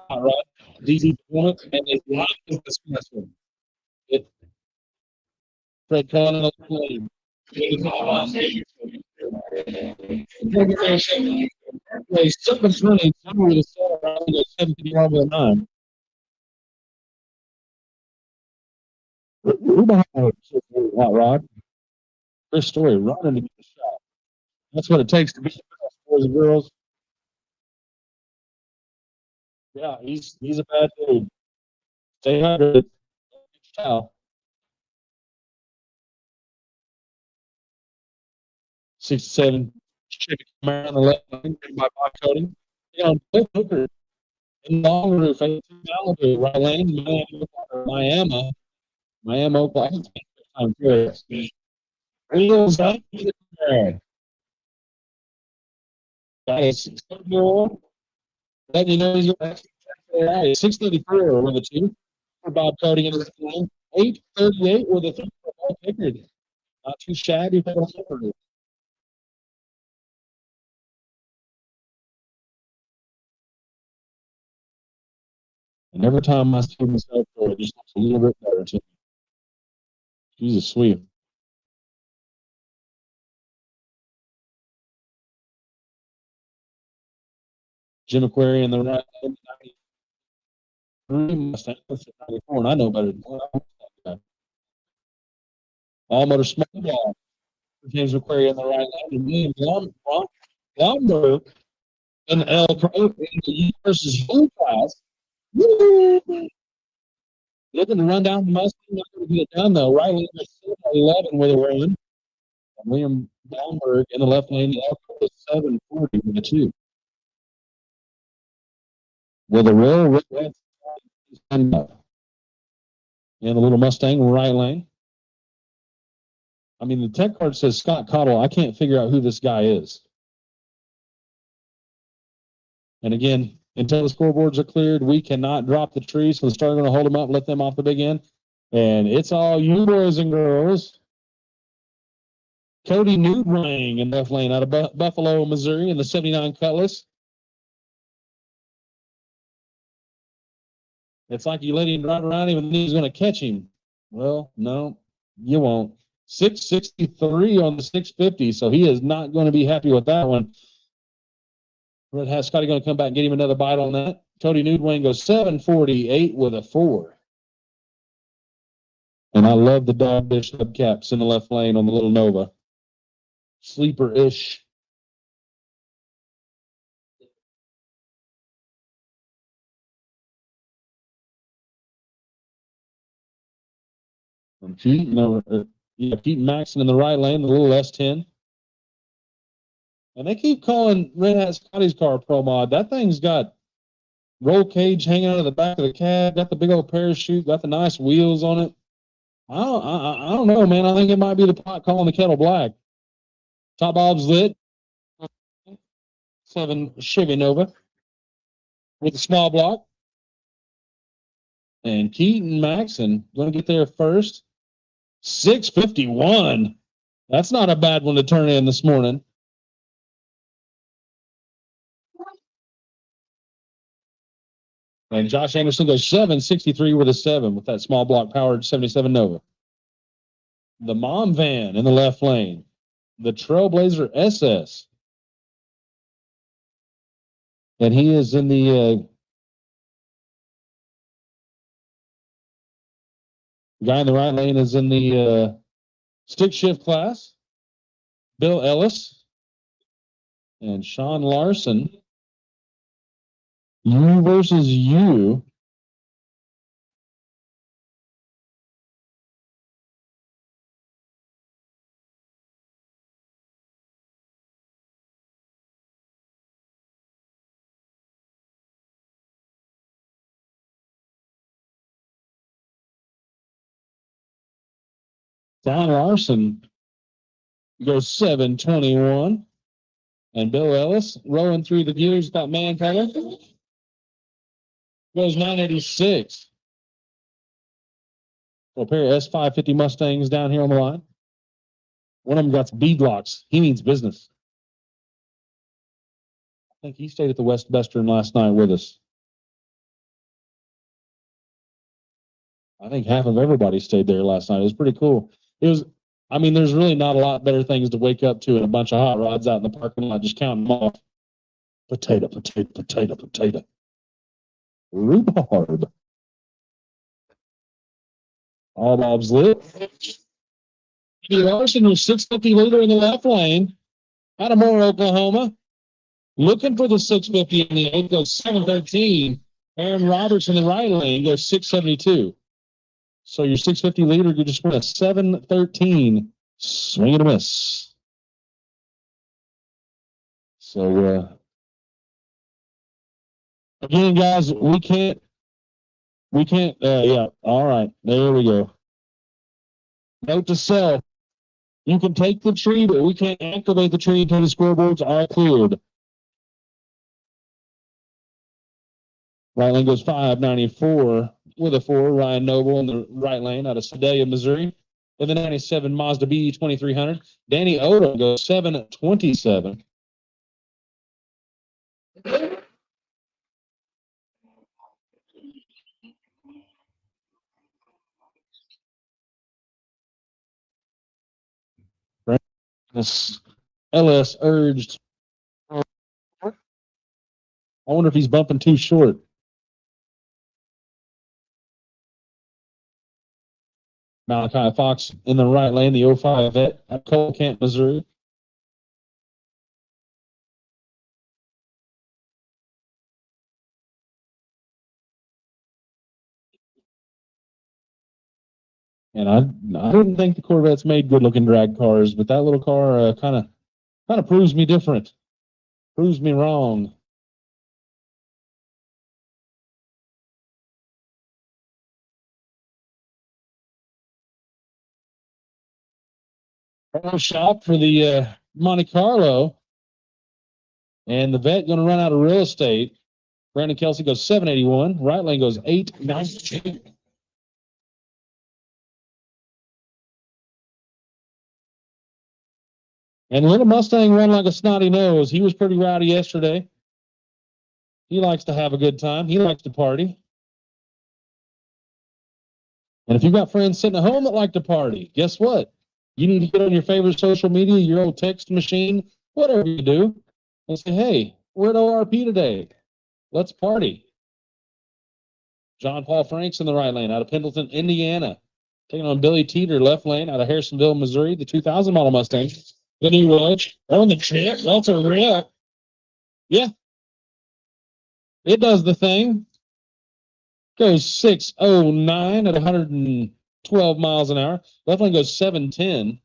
hot rod. DZ Performance, and it's live with the special. It Fred Cohen on the plane. Play 720, somewhere to sell around the 71 with a 9. Who behind hot rod? Chris Story running to get the shot. That's what it takes to be the best, boys and girls. Yeah, he's a bad dude. Stay hydrated. Ciao. 67 Chevy Camaro on the left lane by Bob Cody. You know, Bill Hooker in the long roof, Malibu, right lane, Miami, Miami, Oklahoma. I'm curious. Wheels up. Guys, 6-year-old. Letting you know he's going to 634 with a 2 for Bob Cody in the lane. 838 with a 3 for Paul Pickard. Not too shabby for the Pickard. And every time I see myself for it just looks a little bit better to me. She's a sweet. Jim Aquarian in the right. 93 Mustang, 94, and I know better than that. All motor small ball. James Aquarian in the right lane. And me and Blomberg in the L Pro in the U versus U class. Woo! Looking to run down the Mustang, not going to get it done though. Right lane is 11 with a run. William Blomberg in the left lane, the L Pro is 740 with a 2. With a roll, and the little Mustang right lane. I mean, the tech card says Scott Cottle. I can't figure out who this guy is. And again, until the scoreboards are cleared, we cannot drop the tree. So the star's going to hold them up, let them off the big end. And it's all you boys and girls. Cody Newdring in left lane out of Buffalo, Missouri in the 79 Cutlass. It's like you let him drive around him and he's going to catch him. Well, no, you won't. 663 on the 650, so he is not going to be happy with that one. But has Scotty going to come back and get him another bite on that? Cody Newdwayne goes 748 with a 4. And I love the Dogfish hubcaps in the left lane on the little Nova. Sleeper-ish. And Keaton Maxon in the right lane, the little S10. And they keep calling Red Hat Scotty's car Pro Mod. That thing's got roll cage hanging out of the back of the cab, got the big old parachute, got the nice wheels on it. I don't know, man. I think it might be the pot calling the kettle black. Top bulb's lit. 7 Chevy Nova with a small block. And Keaton Maxon going to get there first. 651. That's not a bad one to turn in this morning. And Josh Anderson goes 763 with a 7 with that small block powered 77 Nova. The Mom Van in the left lane. The Trailblazer SS. And he is in the guy in the right lane is in the stick shift class. Bill Ellis and Sean Larson. You versus you. Don Larson goes 721. And Bill Ellis rolling through the gears, got man color. Goes 986. So a pair of S550 Mustangs down here on the line. One of them got bead locks. He means business. think he stayed at the West Western last night with us. I think half of everybody stayed there last night. It was pretty cool. I mean, there's really not a lot better things to wake up to and a bunch of hot rods out in the parking lot, just counting them off. Potato, potato, potato, potato. Rhubarb. All Bob's lit. Larson was 650 leader in the left lane out of Moore, Oklahoma. Looking for the 650 in the 8th, goes 713. Aaron Roberts in the right lane goes 672. So your 650 leader, you just went a 713. Swing and a miss. So, again, guys, we can't, yeah, all right, there we go. Note to self, you can take the tree, but we can't activate the tree until the scoreboards are cleared. Right lane goes 594 with a 4. Ryan Noble in the right lane out of Sedalia, Missouri. In the 97 Mazda B 2300. Danny Odom goes 727. This LS urged. I wonder if he's bumping too short. Malachi Fox in the right lane, the 05 vet at Cole Camp, Missouri. And I didn't think the Corvettes made good-looking drag cars, but that little car kind of proves me different. Proves me wrong. Shop for the Monte Carlo. And the vet going to run out of real estate. Brandon Kelsey goes 781. Right lane goes 892. And Little Mustang run like a snotty nose. He was pretty rowdy yesterday. He likes to have a good time. He likes to party. And if you've got friends sitting at home that like to party, guess what? You need to get on your favorite social media, your old text machine, whatever you do, and say, hey, we're at ORP today. Let's party. John Paul Franks in the right lane out of Pendleton, Indiana. Taking on Billy Teeter, left lane out of Harrisonville, Missouri, the 2000 model Mustang. The new wedge on the chip. That's a rip. Yeah. It does the thing. Goes 609 at 112 miles an hour. Left lane goes 710.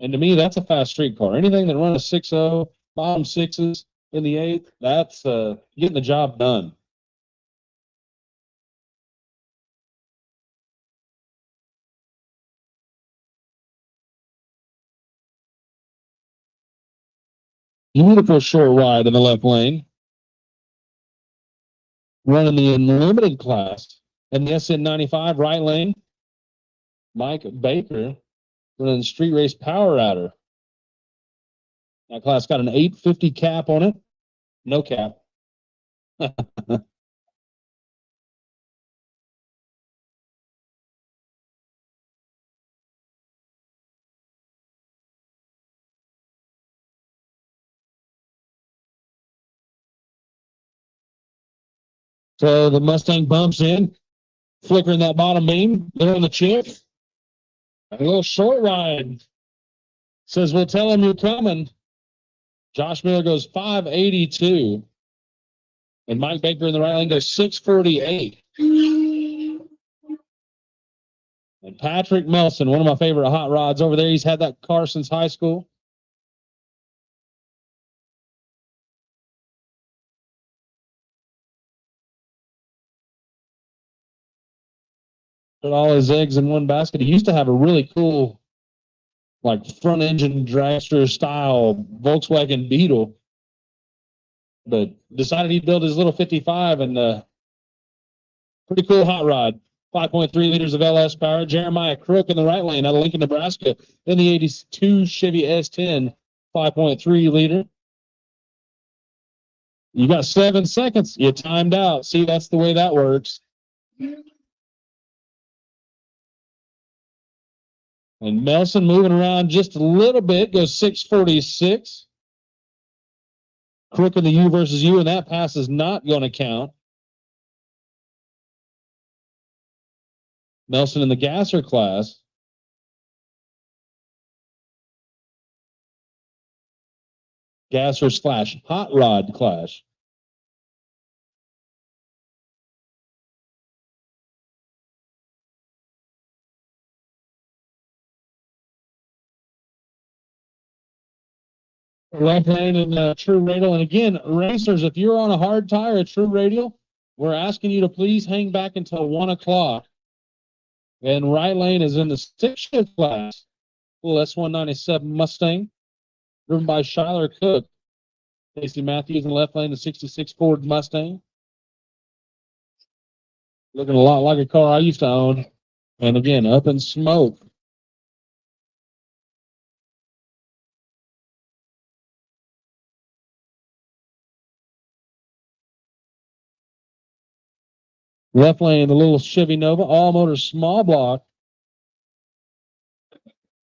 And to me, that's a fast street car. Anything that runs a 6.0, bottom sixes in the 8th, that's getting the job done. Beautiful short ride in the left lane. Running the unlimited class and the SN95 right lane. Mike Baker running street race power rider. That class got an 850 cap on it. No cap. So the Mustang bumps in, flickering that bottom beam. They're on the chip. A little short ride. Says, we'll tell him you're coming. Josh Miller goes 582. And Mike Baker in the right lane goes 648. And Patrick Melson, one of my favorite hot rods over there. He's had that car since high school. Put all his eggs in one basket. He used to have a really cool, like front engine dragster style Volkswagen Beetle, but decided he'd build his little 55 and pretty cool hot rod. 5.3 liters of LS power. Jeremiah Crook in the right lane out of Lincoln, Nebraska. Then the 82 Chevy S10, 5.3 liter. You got 7 seconds. You timed out. See, that's the way that works. And Melson moving around just a little bit, goes 6:46. Crook in the U versus U, and that pass is not going to count. Melson in the Gasser class. Gasser / Hot Rod class. Left lane and True Radial. And again, racers, if you're on a hard tire at True Radial, we're asking you to please hang back until 1 o'clock. And right lane is in the 6 shift class. Full S197 Mustang, driven by Shyler Cook. Casey Matthews in the left lane, the 66 Ford Mustang. Looking a lot like a car I used to own. And again, up in smoke. Left lane, the little Chevy Nova, all motor small block.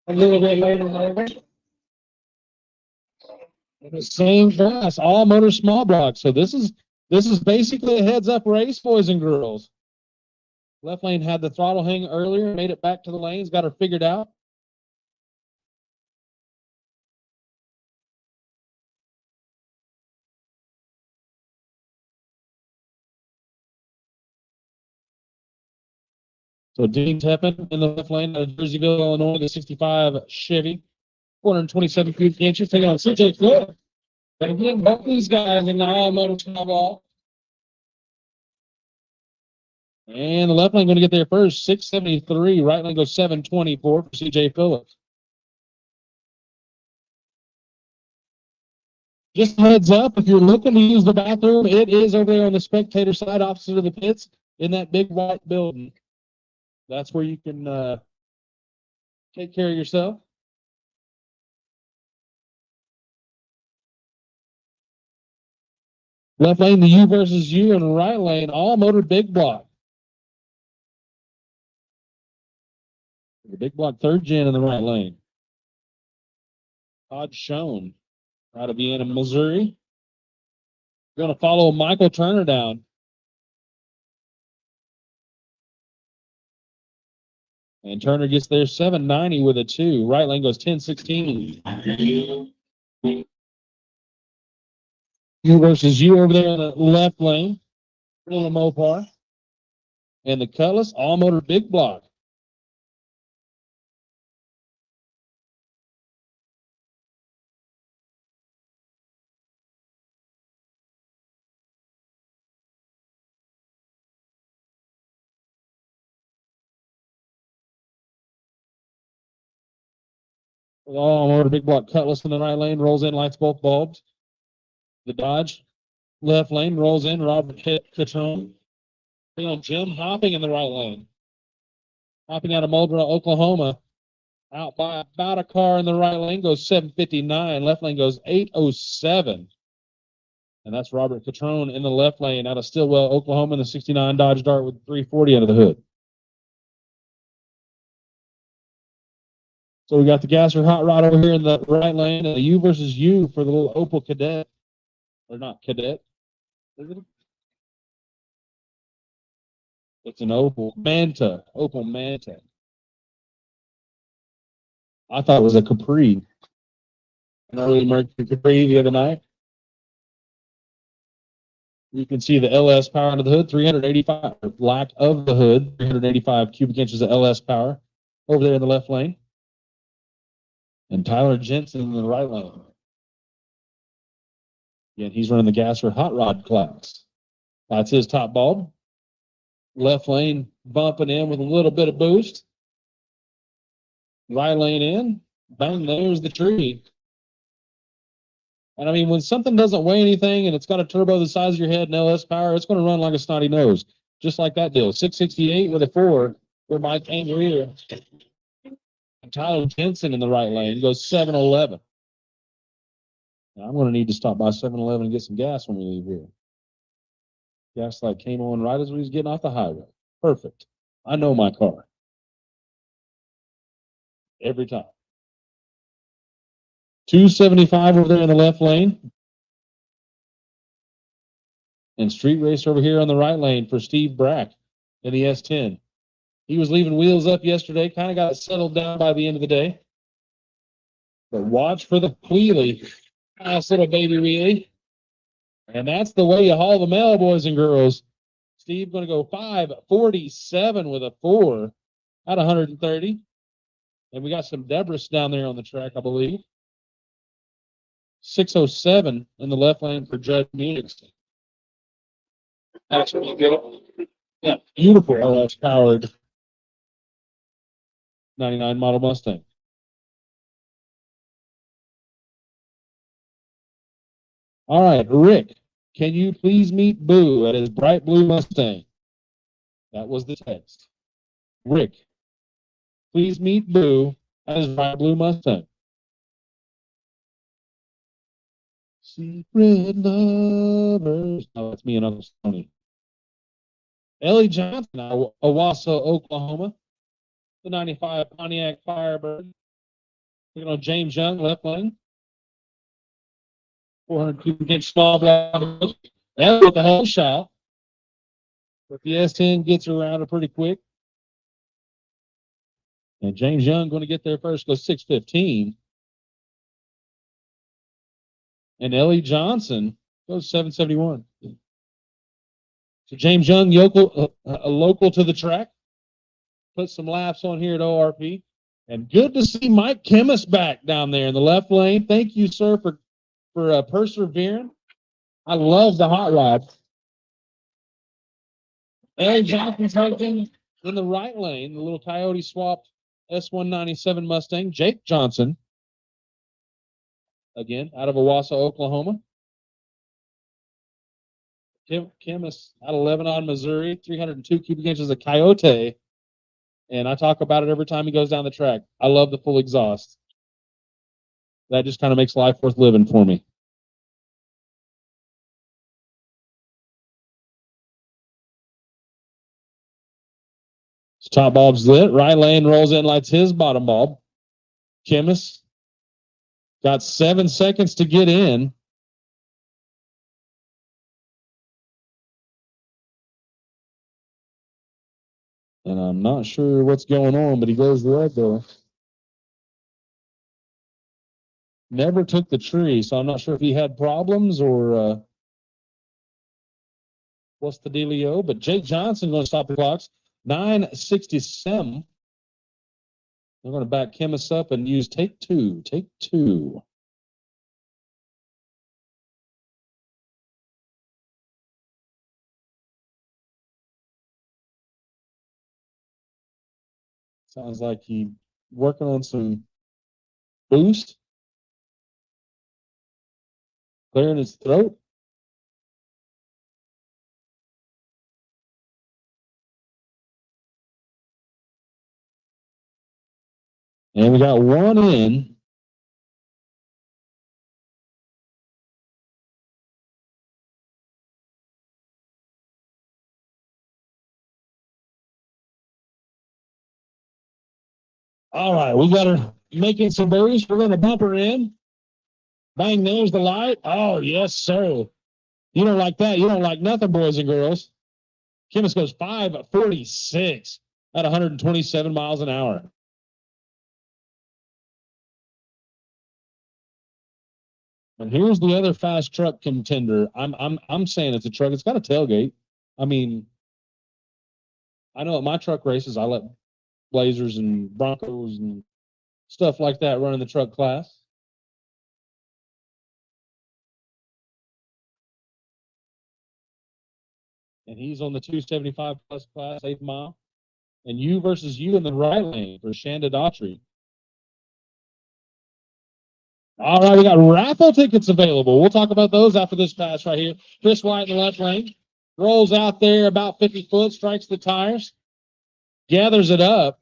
A little bit later, the same class, all motor small block. So this is basically a heads up race, boys and girls. Left lane had the throttle hang earlier, made it back to the lanes, got her figured out. So Dean Teppen in the left lane out of Jerseyville, Illinois, the 65 Chevy, 427 cubic inches, taking on CJ Phillips. And again, both these guys in the all motor small block. And the left lane going to get there first, 673. Right lane goes 724 for CJ Phillips. Just heads up, if you're looking to use the bathroom, it is over there on the spectator side opposite of the pits in that big white building. That's where you can take care of yourself. Left lane, the U versus U, and right lane, all motor big block. The big block third gen in the right lane. Todd Schoen out of Vienna, Missouri. Going to follow Michael Turner down. And Turner gets there 790 with a 2. Right lane goes 1016. U versus U over there in the left lane. Little Mopar. And the Cutlass, all motor big block. All motor big block Cutlass in the right lane, rolls in, lights both bulbs. The Dodge left lane rolls in, Robert Catrone. Jim Hopping in the right lane. Hopping out of Muldraugh, Oklahoma. Out by about a car in the right lane, goes 759. Left lane goes 807. And that's Robert Catrone in the left lane out of Stillwell, Oklahoma, in the 69 Dodge Dart with 340 under the hood. So we got the Gasser Hot Rod over here in the right lane, and the U versus U for the little Opel Cadet. Or not Cadet. Is it? It's an Opel Manta. Opel Manta. I thought it was a Capri. An early Mercury Capri the other night. You can see the LS power under the hood, 385, lack of the hood, 385 cubic inches of LS power over there in the left lane. And Tyler Jensen in the right lane. Again, he's running the Gasser Hot Rod class. That's his top bulb. Left lane bumping in with a little bit of boost. Right lane in. Bang, there's the tree. And I mean, when something doesn't weigh anything and it's got a turbo the size of your head and LS power, it's going to run like a snotty nose. Just like that deal. 668 with a 4 for Mike Angrier. And Tyler Jensen in the right lane goes 711. I'm going to need to stop by 7-Eleven and get some gas when we leave here. Gas light came on right as we was getting off the highway. Perfect. I know my car. Every time. 275 over there in the left lane. And street race over here on the right lane for Steve Brack in the S10. He was leaving wheels up yesterday, kind of got settled down by the end of the day. But watch for the wheelie. Nice little baby wheelie. And that's the way you haul the mail, boys and girls. Steve going to go 5:47 with a 4 at 130. And we got some Debris down there on the track, I believe. 6:07 in the left lane for Judd Munich. That's really good. Yeah, beautiful LS powered 99 model Mustang. All right, Rick, can you please meet Boo at his bright blue Mustang? That was the text. Rick, please meet Boo at his bright blue Mustang. Secret lovers. Oh, that's me and Uncle Tony. Ellie Johnson, Owasso, Oklahoma. The 95 Pontiac Firebird. Looking on James Young, left lane. 400 cubic inch small block. That's with the whole shot. But the S10 gets around it pretty quick. And James Young going to get there first, goes 6:15. And Ellie Johnson goes 7:71. So James Young, a local to the track. Put some laps on here at ORP. And good to see Mike Chemist back down there in the left lane. Thank you, sir, for persevering. I love the hot rod. Ellie Johnson's in the right lane, the little Coyote swapped S197 Mustang. Jake Johnson, again, out of Owasso, Oklahoma. Chemist out of Lebanon, Missouri, 302 cubic inches of Coyote. And I talk about it every time he goes down the track. I love the full exhaust. That just kind of makes life worth living for me. Top bulb's lit. Right lane rolls in, lights his bottom bulb. Chemist got 7 seconds to get in. And I'm not sure what's going on, but he goes red there. Never took the tree, so I'm not sure if he had problems or what's the dealio. But Jake Johnson going to stop the clocks. 9:67. We're going to back Chemist up and use take two. Take two. Sounds like he working on some boost. Clearing his throat. And we got one in. All right, we got her making some boost. We're going to bump her in. Bang, there's the light. Oh, yes, sir. You don't like that. You don't like nothing, boys and girls. Chemist goes 5:46 at 127 miles an hour. And here's the other fast truck contender. I'm saying it's a truck. It's got a tailgate. I mean, I know at my truck races, I let Blazers and Broncos and stuff like that run in the truck class. And he's on the 275 plus class, 8th mile. And you versus you in the right lane for Shanda Daughtry. All right, we got raffle tickets available. We'll talk about those after this pass right here. Chris White in the left lane. Rolls out there about 50 foot, strikes the tires. Gathers it up.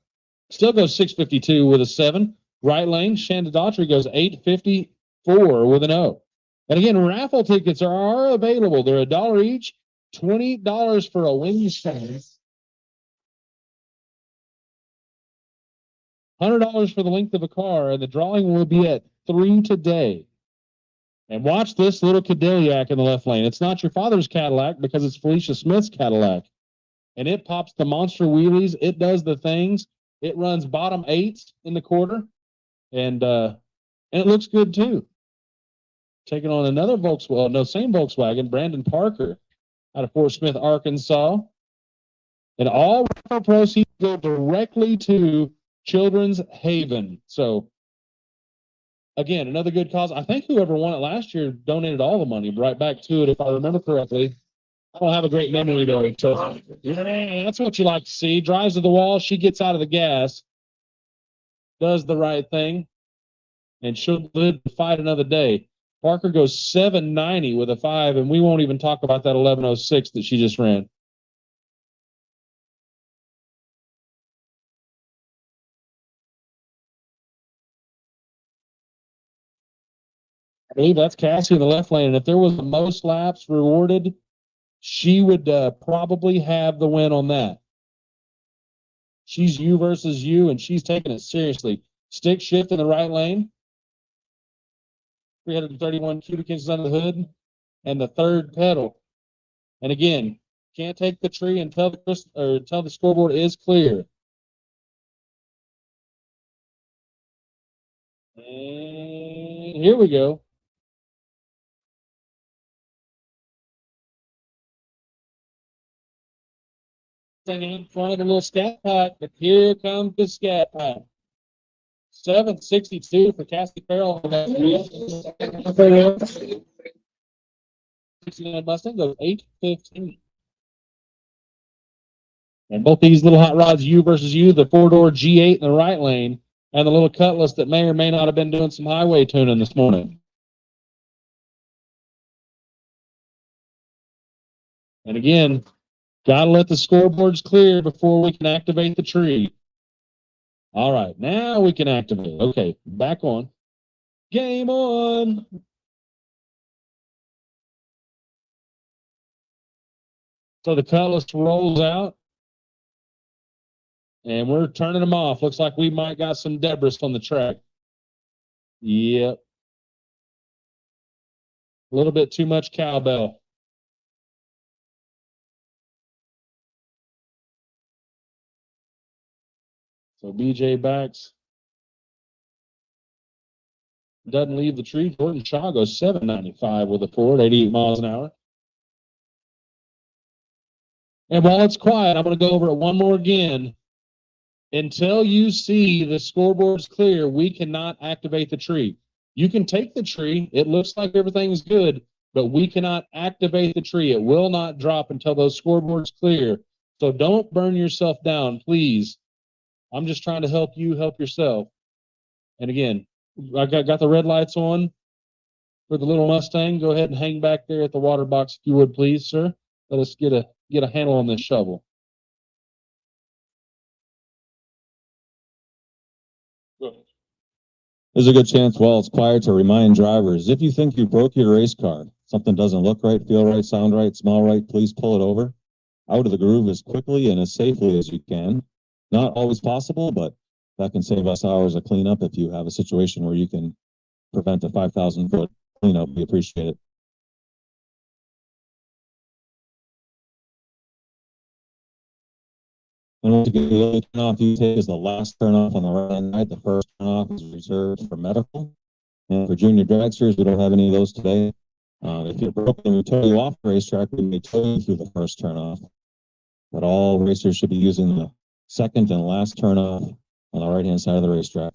Still goes 6:52 with a 7. Right lane, Shanda Daughtry goes 8:54 with an O. And again, raffle tickets are available. They're $1 each, $20 for a wingspan, $100 for the length of a car, and the drawing will be at 3 today. And watch this little Cadillac in the left lane. It's not your father's Cadillac because it's Felicia Smith's Cadillac. And it pops the monster wheelies. It does the things. It runs bottom eights in the quarter. And it looks good too. Taking on another Volkswagen, no, same Volkswagen, Brandon Parker out of Fort Smith, Arkansas. And all proceeds go directly to Children's Haven. So again, another good cause. I think whoever won it last year donated all the money right back to it, if I remember correctly. I don't have a great memory though. So yeah, that's what you like to see. Drives to the wall. She gets out of the gas, does the right thing, and she'll live to fight another day. Parker goes 790 with a 5, and we won't even talk about that 1106 that she just ran. I believe that's Cassie in the left lane. And if there was the most laps rewarded, she would probably have the win on that. She's you versus you, and she's taking it seriously. Stick shift in the right lane. 331 cubic inches under the hood, and the third pedal. And again, can't take the tree until the scoreboard is clear. And here we go. In front of the little scat pack, but here comes the scat pack. 762 for Cassie Farrell. 69 Mustang goes 815. And both these little hot rods, you versus you, the 4-door G8 in the right lane, and the little Cutlass that may or may not have been doing some highway tuning this morning. And again, got to let the scoreboards clear before we can activate the tree. All right, now we can activate. Okay, back on. Game on. So the Cutlass rolls out, and we're turning them off. Looks like we might got some debris on the track. Yep. A little bit too much cowbell. So BJ backs. Doesn't leave the tree. Jordan Shaw goes 795 with a Ford, 88 miles an hour. And while it's quiet, I'm going to go over it one more again. Until you see the scoreboard's clear, we cannot activate the tree. You can take the tree. It looks like everything's good, but we cannot activate the tree. It will not drop until those scoreboards clear. So don't burn yourself down, please. I'm just trying to help you help yourself. And again, I got the red lights on for the little Mustang. Go ahead and hang back there at the water box if you would, please, sir. Let us get a handle on this shovel. Go ahead. There's a good chance while it's quiet to remind drivers, if you think you broke your race car, something doesn't look right, feel right, sound right, smell right, please pull it over out of the groove as quickly and as safely as you can. Not always possible, but that can save us hours of cleanup. If you have a situation where you can prevent a 5,000-foot cleanup, we appreciate it. And once again, the only turnoff you take is the last turnoff on the right hand side. The first turnoff is reserved for medical. And for junior dragsters, we don't have any of those today. If you're broken and we tow you off the racetrack, we may tow you through the first turnoff. But all racers should be using the second and last turnoff on the right-hand side of the racetrack.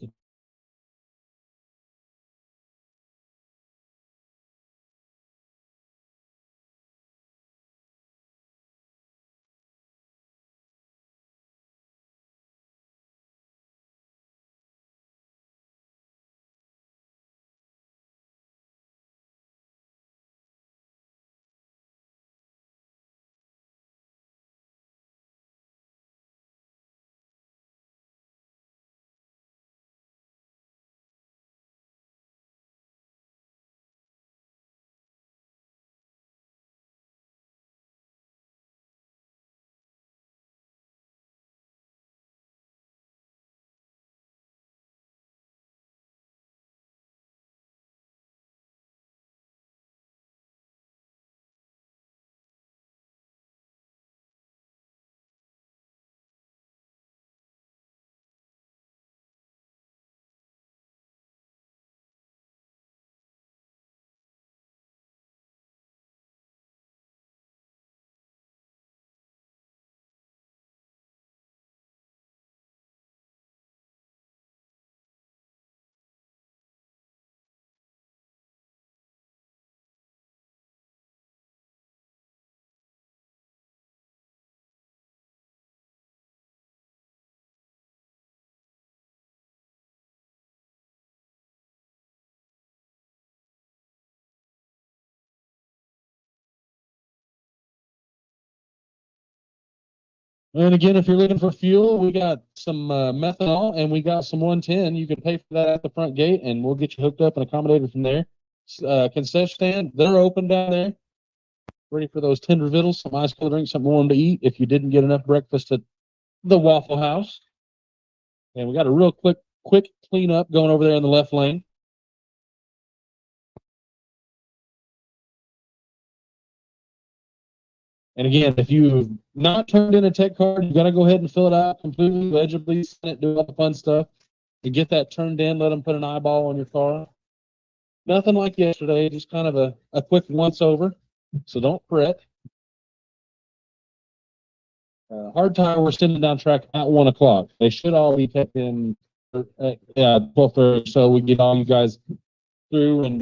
And again, if you're looking for fuel, we got some methanol and we got some 110. You can pay for that at the front gate, and we'll get you hooked up and accommodated from there. Concession stand, they're open down there, ready for those tender vittles, some ice cold drinks, something warm to eat if you didn't get enough breakfast at the Waffle House. And we got a real quick cleanup going over there in the left lane. And again, if you've not turned in a tech card, you got to go ahead and fill it out completely, legibly, sign it, do all the fun stuff. And get that turned in, let them put an eyeball on your car. Nothing like yesterday, just kind of a quick once over. So don't fret. Hard tire, we're sending down track at 1 o'clock. They should all be checked in at 12:30, so we can get all you guys through. And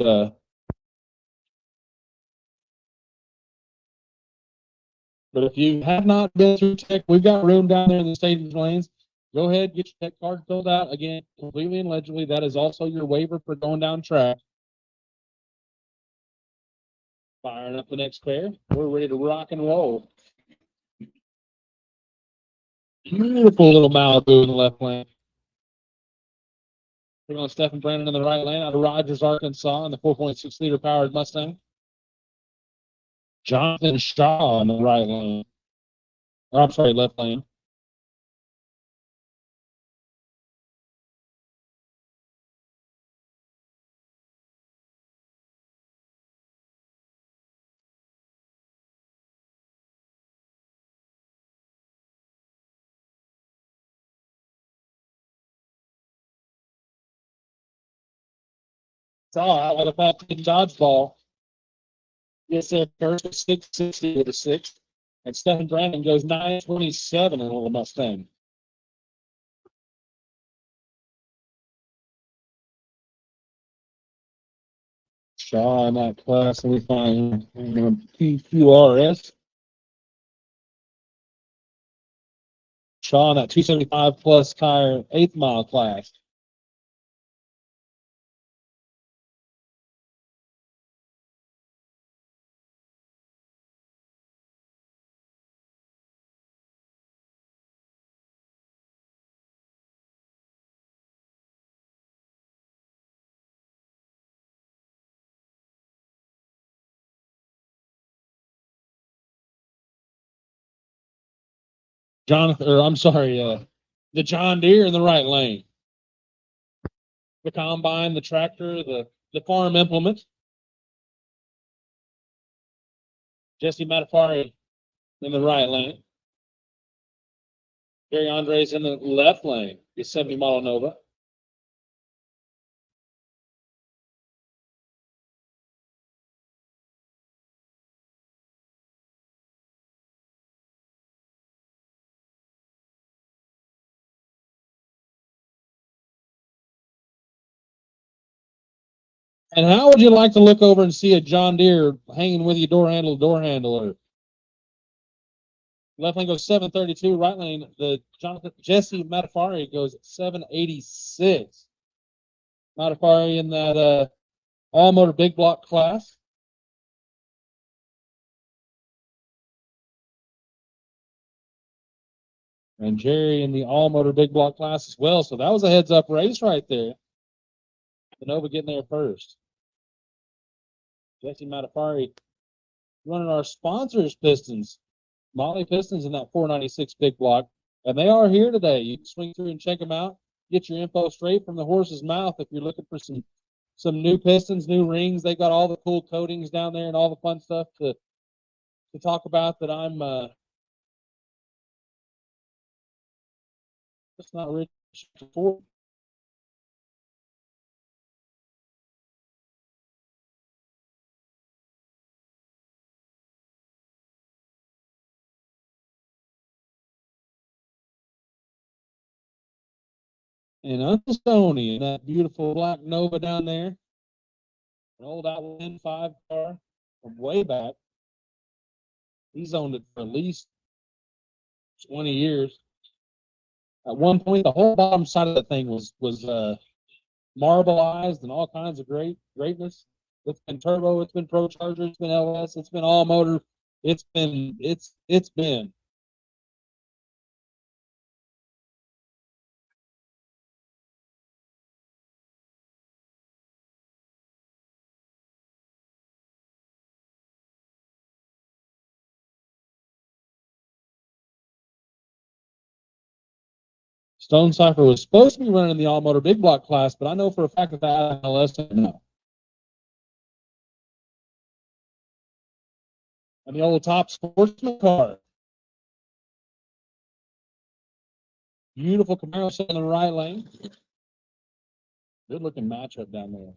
but if you have not been through tech, we've got room down there in the staging lanes. Go ahead, get your tech card filled out. Again, completely and legibly. That is also your waiver for going down track. Firing up the next pair. We're ready to rock and roll. Beautiful little Malibu in the left lane. We're going Stephen Brandon in the right lane out of Rogers, Arkansas, in the 4.6 liter powered Mustang. Jonathan Shaw in the right lane. Oh, I'm sorry, left lane. Saw out with a fat dodgeball. Gets there first at 660 with a 6. And Stephen Brandon goes 927 in a little Mustang. Shaw in that class, and we find PQRS. Shaw in that 275 plus tire 8th mile class. The John Deere in the right lane. The combine, the tractor, the farm implement. Jesse Matafari in the right lane. Gary Andres in the left lane. The 70 model Nova. And how would you like to look over and see a John Deere hanging with you door handle to door handle? Left lane goes 732. Right lane, Jesse Matafari goes 786. Matafari in that all motor big block class. And Jerry in the all motor big block class as well. So that was a heads up race right there. The Nova getting there first. Jesse Matafari running our sponsors Pistons. Molly Pistons in that 496 big block. And they are here today. You can swing through and check them out. Get your info straight from the horse's mouth if you're looking for some new pistons, new rings. They got all the cool coatings down there and all the fun stuff to talk about that I'm just not rich for. And Uncle Stoney in that beautiful black Nova down there. An old Outland 5 car from way back. He's owned it for at least 20 years. At one point, the whole bottom side of the thing was marbleized and all kinds of greatness. It's been turbo, it's been Pro Charger, it's been LS, it's been all motor. It's been Stone Cipher was supposed to be running in the all-motor big block class, but I know for a fact that the MLS said no. And the old top sportsman car. Beautiful Camaro set in the right lane. Good looking matchup down there.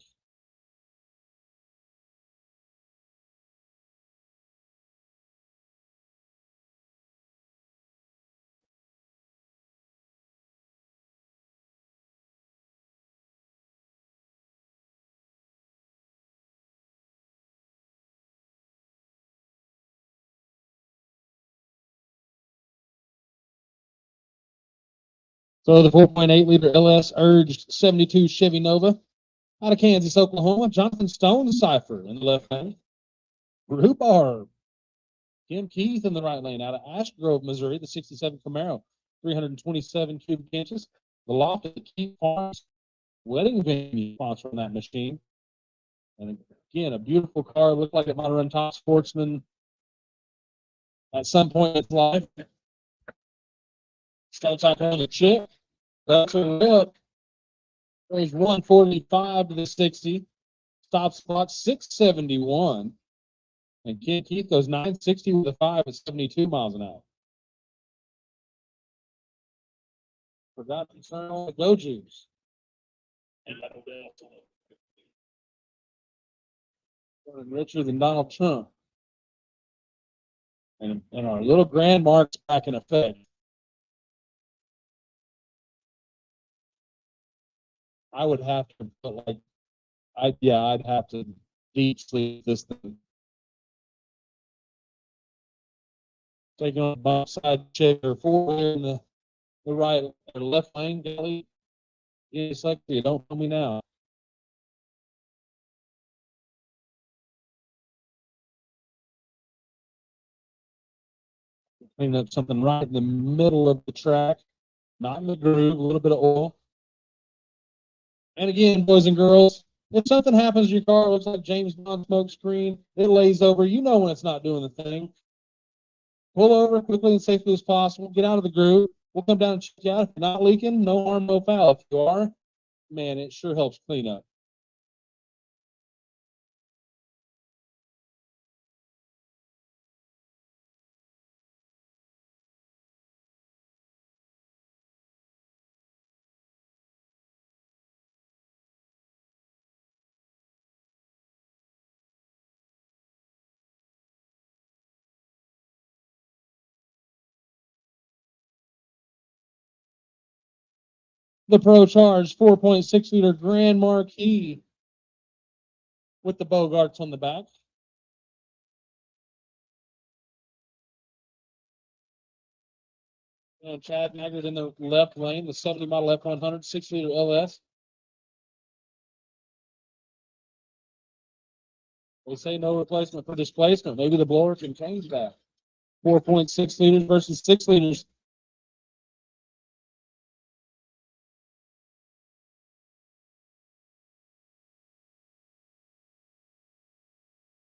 So the 4.8 liter LS urged 72 Chevy Nova out of Kansas, Oklahoma. Jonathan Stone Cipher in the left lane. Rhubarb. Tim Keith in the right lane out of Ash Grove, Missouri. The 67 Camaro, 327 cubic inches. The loft at the Keith Farms wedding venue sponsor on that machine. And again, a beautiful car. Looked like it might run top sportsman at some point in its life. Starts out on the chip. That's a up. Goes 145 to the 60. Stop spot 671. And Ken Keith goes 960 with a 5 at 72 miles an hour. Forgot to turn on the Go Juice. Richer than Donald Trump. And our little grand marks back in effect. I would have to put I'd have to deep sleep this thing. Taking on the bump side check or four in the right or left lane, Gally. It's like you don't know me now. Clean up something right in the middle of the track, not in the groove, a little bit of oil. And again, boys and girls, if something happens to your car, it looks like James Bond smoke screen, it lays over, you know when it's not doing the thing. Pull over quickly and safely as possible. Get out of the groove. We'll come down and check you out. If you're not leaking, no harm, no foul. If you are, man, it sure helps clean up. The Pro Charge 4.6 liter Grand Marquis with the Bogarts on the back. And Chad Maggard in the left lane, the 70 model F100 6 liter LS. They say no replacement for displacement. Maybe the blower can change that. 4.6 liters versus 6 liters.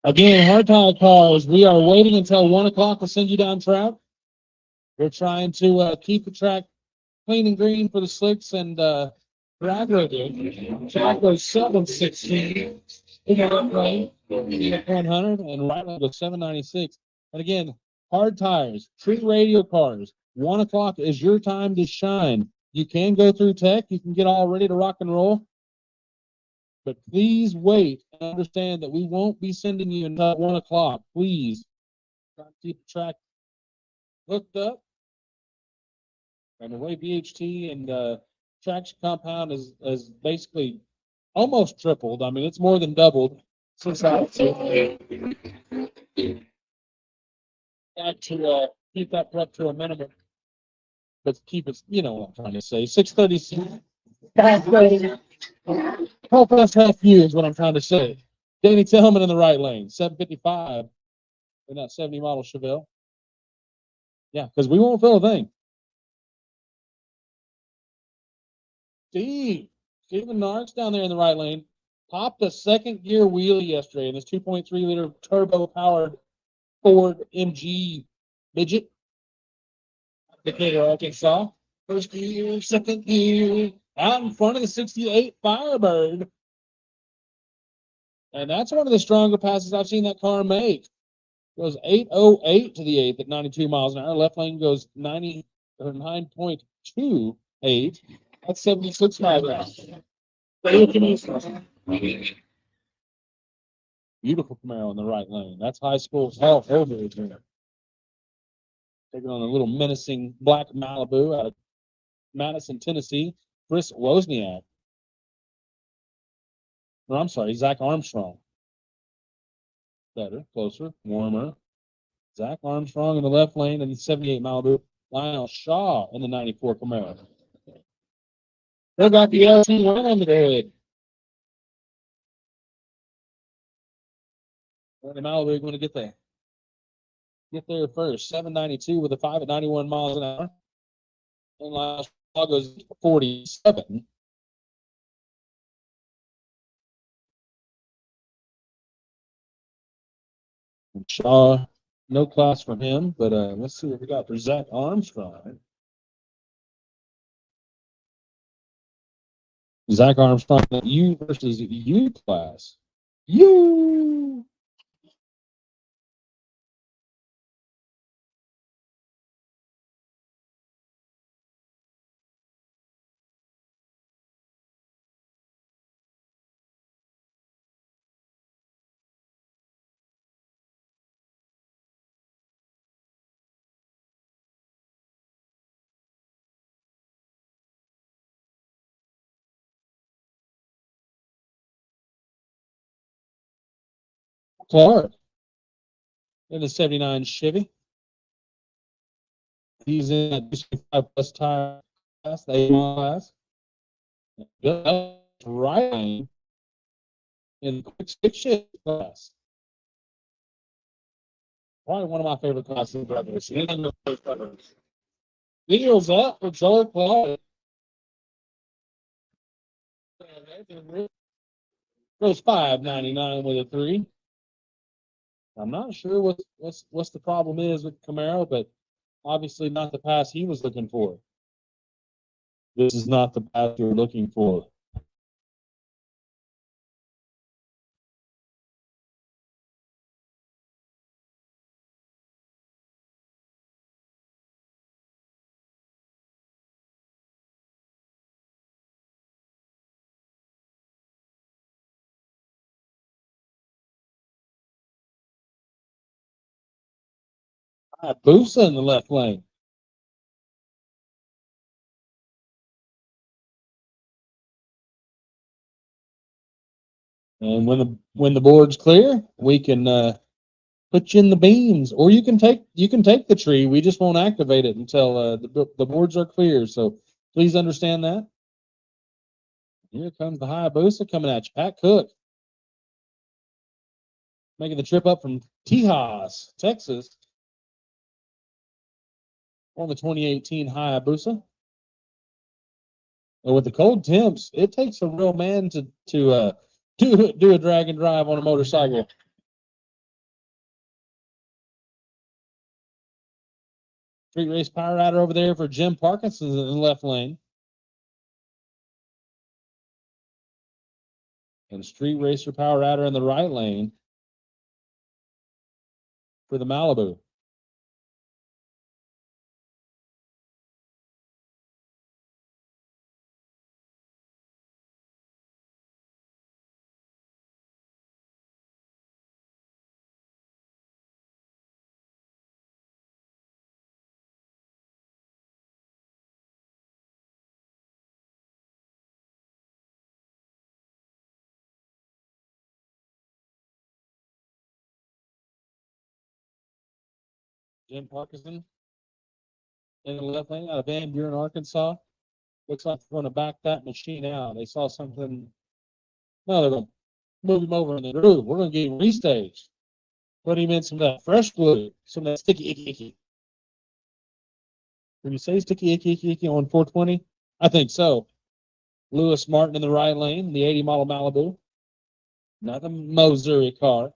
Again, hard tire cars, we are waiting until 1 o'clock to send you down track. We're trying to keep the track clean and green for the slicks and drag radio. Track goes 716 in the left lane, 100, and right lane goes 796. And again, hard tires, true radio cars. 1 o'clock is your time to shine. You can go through tech. You can get all ready to rock and roll. But please wait and understand that we won't be sending you until 1 o'clock. Please try to keep the track hooked up. And the way BHT and traction compound is basically almost tripled. I mean, it's more than doubled since I had to keep that prep to a minimum. But keep it, you know what I'm trying to say. 636. Help us help you is what I'm trying to say. Danny Tillman in the right lane, 755 in that 70 model Chevelle. Yeah, because we won't feel a thing. Stephen Narks down there in the right lane popped a second gear wheelie yesterday in this 2.3 liter turbo powered Ford MG midget. Decatur, Arkansas. First gear, second gear, out in front of the 68 Firebird. And that's one of the stronger passes I've seen that car make. Goes 808 to the eighth at 92 miles an hour. Left lane goes 90 or 9.28. That's 76 miles an hour. Beautiful Camaro in the right lane. That's high school hell over there. Taking on a little menacing black Malibu out of Madison, Tennessee. Chris Wozniak. No, I'm sorry, Zach Armstrong. Better, closer, warmer. Zach Armstrong in the left lane in the 78 Malibu. Lionel Shaw in the 94 Camaro. They got the LT1 on the head. The Malibu going to get there. Get there first. 792 with a 5 at 91 miles an hour. And Lionel Shaw goes 47. And Shaw, no class from him, but let's see what we got for Zach Armstrong. Zach Armstrong, U versus U class. U. Clark in the 79 Chevy. He's in that 5 plus tire class, the 8 mile class. Right in the quick stick shift class. Probably one of my favorite classes, brothers. Wheels up for Joel Clark. Goes 599 with a 3. I'm not sure what's the problem is with Camaro, but obviously not the pass he was looking for. This is not the pass you're looking for. Busa in the left lane. And when the board's clear, we can put you in the beams, or you can take the tree. We just won't activate it until the boards are clear. So please understand that. Here comes the Hayabusa coming at you, Pat Cook, making the trip up from Tejas, Texas, on the 2018 Hayabusa. And with the cold temps, it takes a real man to do a drag and drive on a motorcycle. Street Race Power Rider over there for Jim Parkinson in the left lane. And Street Racer Power Rider in the right lane for the Malibu. Jim Parkinson in the left lane out of Van Buren, Arkansas. Looks like they're going to back that machine out. They saw something. No, they're going to move him over in the groove. We're going to get him restaged. Put him in some of that fresh glue, some of that sticky icky. Can you say sticky icky on 420? I think so. Lewis Martin in the right lane, the 80 model Malibu. Not the Missouri car.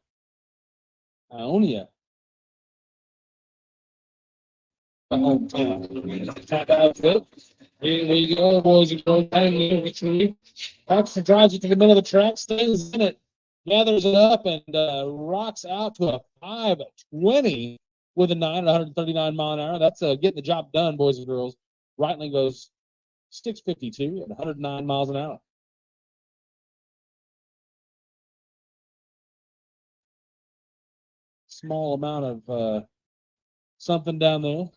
Ionia. Top outfit. Here we go, boys and girls. Paxton drives it to the middle of the track, stays in it, gathers it up, and rocks out to a 5:20 with a 139 mile an hour. That's getting the job done, boys and girls. Reitling goes 6:52 at 109 miles an hour. Small amount of something down there.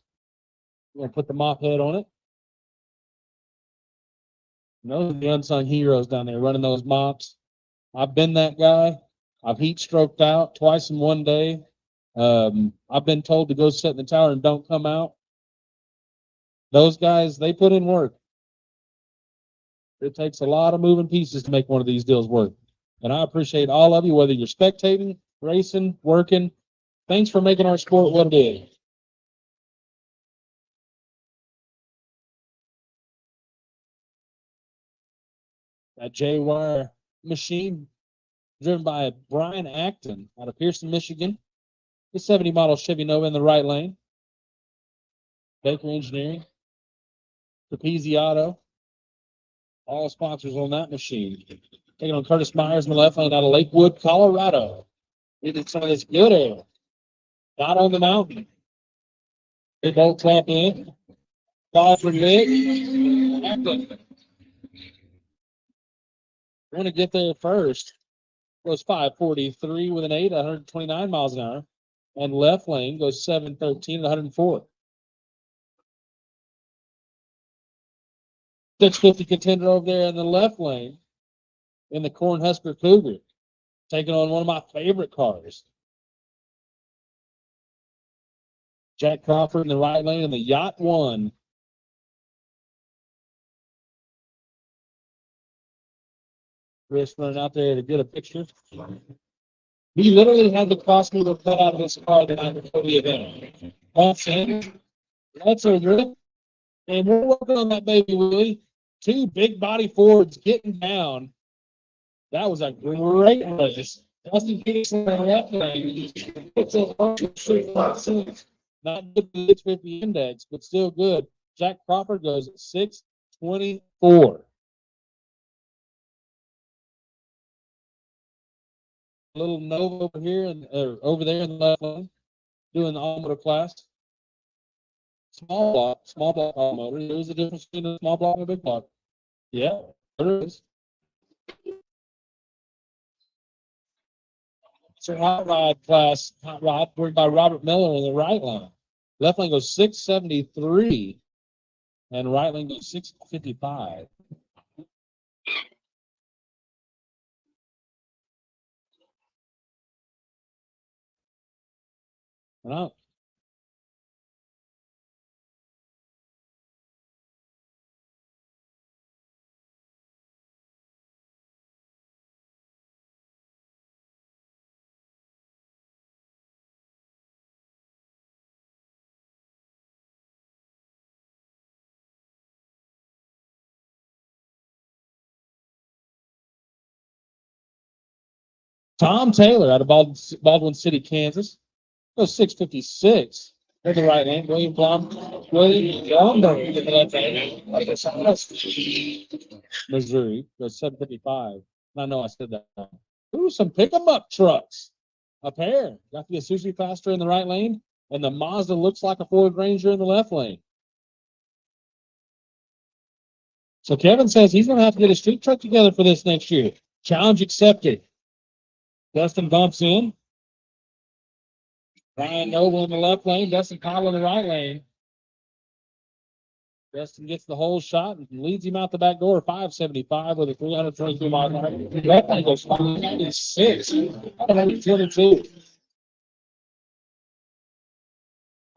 We're going to put the mop head on it. And those are the unsung heroes down there running those mops. I've been that guy. I've heat stroked out twice in one day. I've been told to go sit in the tower and don't come out. Those guys, they put in work. It takes a lot of moving pieces to make one of these deals work. And I appreciate all of you, whether you're spectating, racing, working. Thanks for making our sport what it is. That J-Wire machine driven by Brian Acton out of Pearson, Michigan. The 70 model Chevy Nova in the right lane. Baker Engineering. Trapeze Auto. All sponsors on that machine. Taking on Curtis Myers in the left lane out of Lakewood, Colorado. He did some of this good air. Not on the mountain. Big bolt clap in. Ball for Nick. Acton. Want to get there first. Goes 5:43 with an 8, 129 miles an hour. And left lane goes 7:13 at 104. 650 contender over there in the left lane in the Cornhusker Cougar. Taking on one of my favorite cars. Jack Crawford in the right lane in the Yacht 1. Chris running out there to get a picture. He literally had the cost me to cut out of this car the night before the event. That's a rip. And we're working on that baby, Willie. 2 big body Fords getting down. That was a great race. Dustin Peterson on the left lane. Not good for the 650 index, but still good. Jack Crawford goes 6:24. Little Nova over here and over there in the left lane, doing the all-motor class. Small block all-motor. There's a difference between a small block and a big block. Yeah, there is. So hot rod class, hot rod, worked by Robert Miller in the right lane. Left lane goes 6:73, and right lane goes 6:55. And out. Tom Taylor out of Baldwin City, Kansas. Goes 6:56. At the right hand. William Blomberg at the left hand. Missouri goes 7:55. I know I said that. Ooh, some pick 'em up trucks. A pair. Got the Isuzu Faster in the right lane, and the Mazda looks like a Ford Ranger in the left lane. So Kevin says he's going to have to get a street truck together for this next year. Challenge accepted. Dustin bumps in. Ryan Noble in the left lane. Dustin Cottle in the right lane. Dustin gets the whole shot and leads him out the back door. 5:75 with a 322 mile an hour. That thing goes 5:96. 122.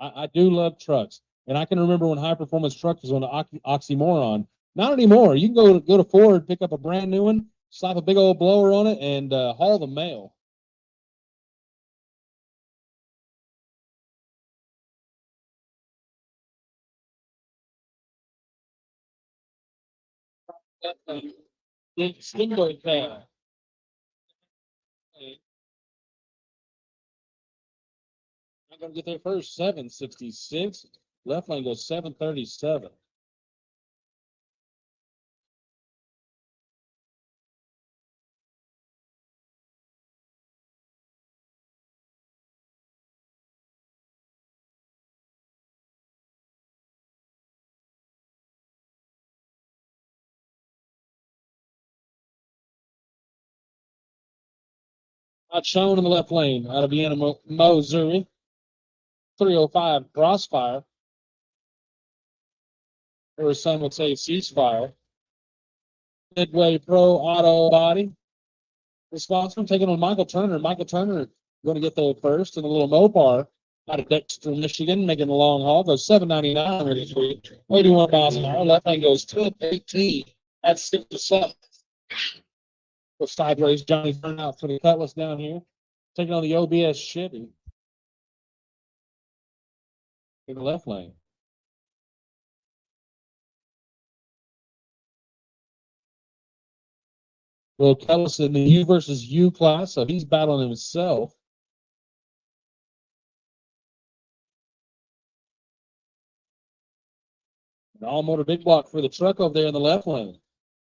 I do love trucks, and I can remember when high performance truck was on the oxymoron. Not anymore. You can go to Ford, pick up a brand new one, slap a big old blower on it, and haul the mail. Steamboat fan. I'm going to get there first. 7:66. Left lane goes 7:37. Not shown in the left lane out of Vienna, Missouri. 305 Crossfire. Or some would say ceasefire. Midway Pro Auto Body. Responsible taking on Michael Turner. Michael Turner going to get there first in a little Mopar out of Dexter, Michigan, making a long haul. Goes 799, 81 miles an hour. Left lane goes 218. That's 6 to 7. Go sideways. Johnny Turnout for the Cutlass down here. Taking on the OBS Chevy in the left lane. Will Cutlass in the U versus U class, so he's battling himself. An all motor big block for the truck over there in the left lane.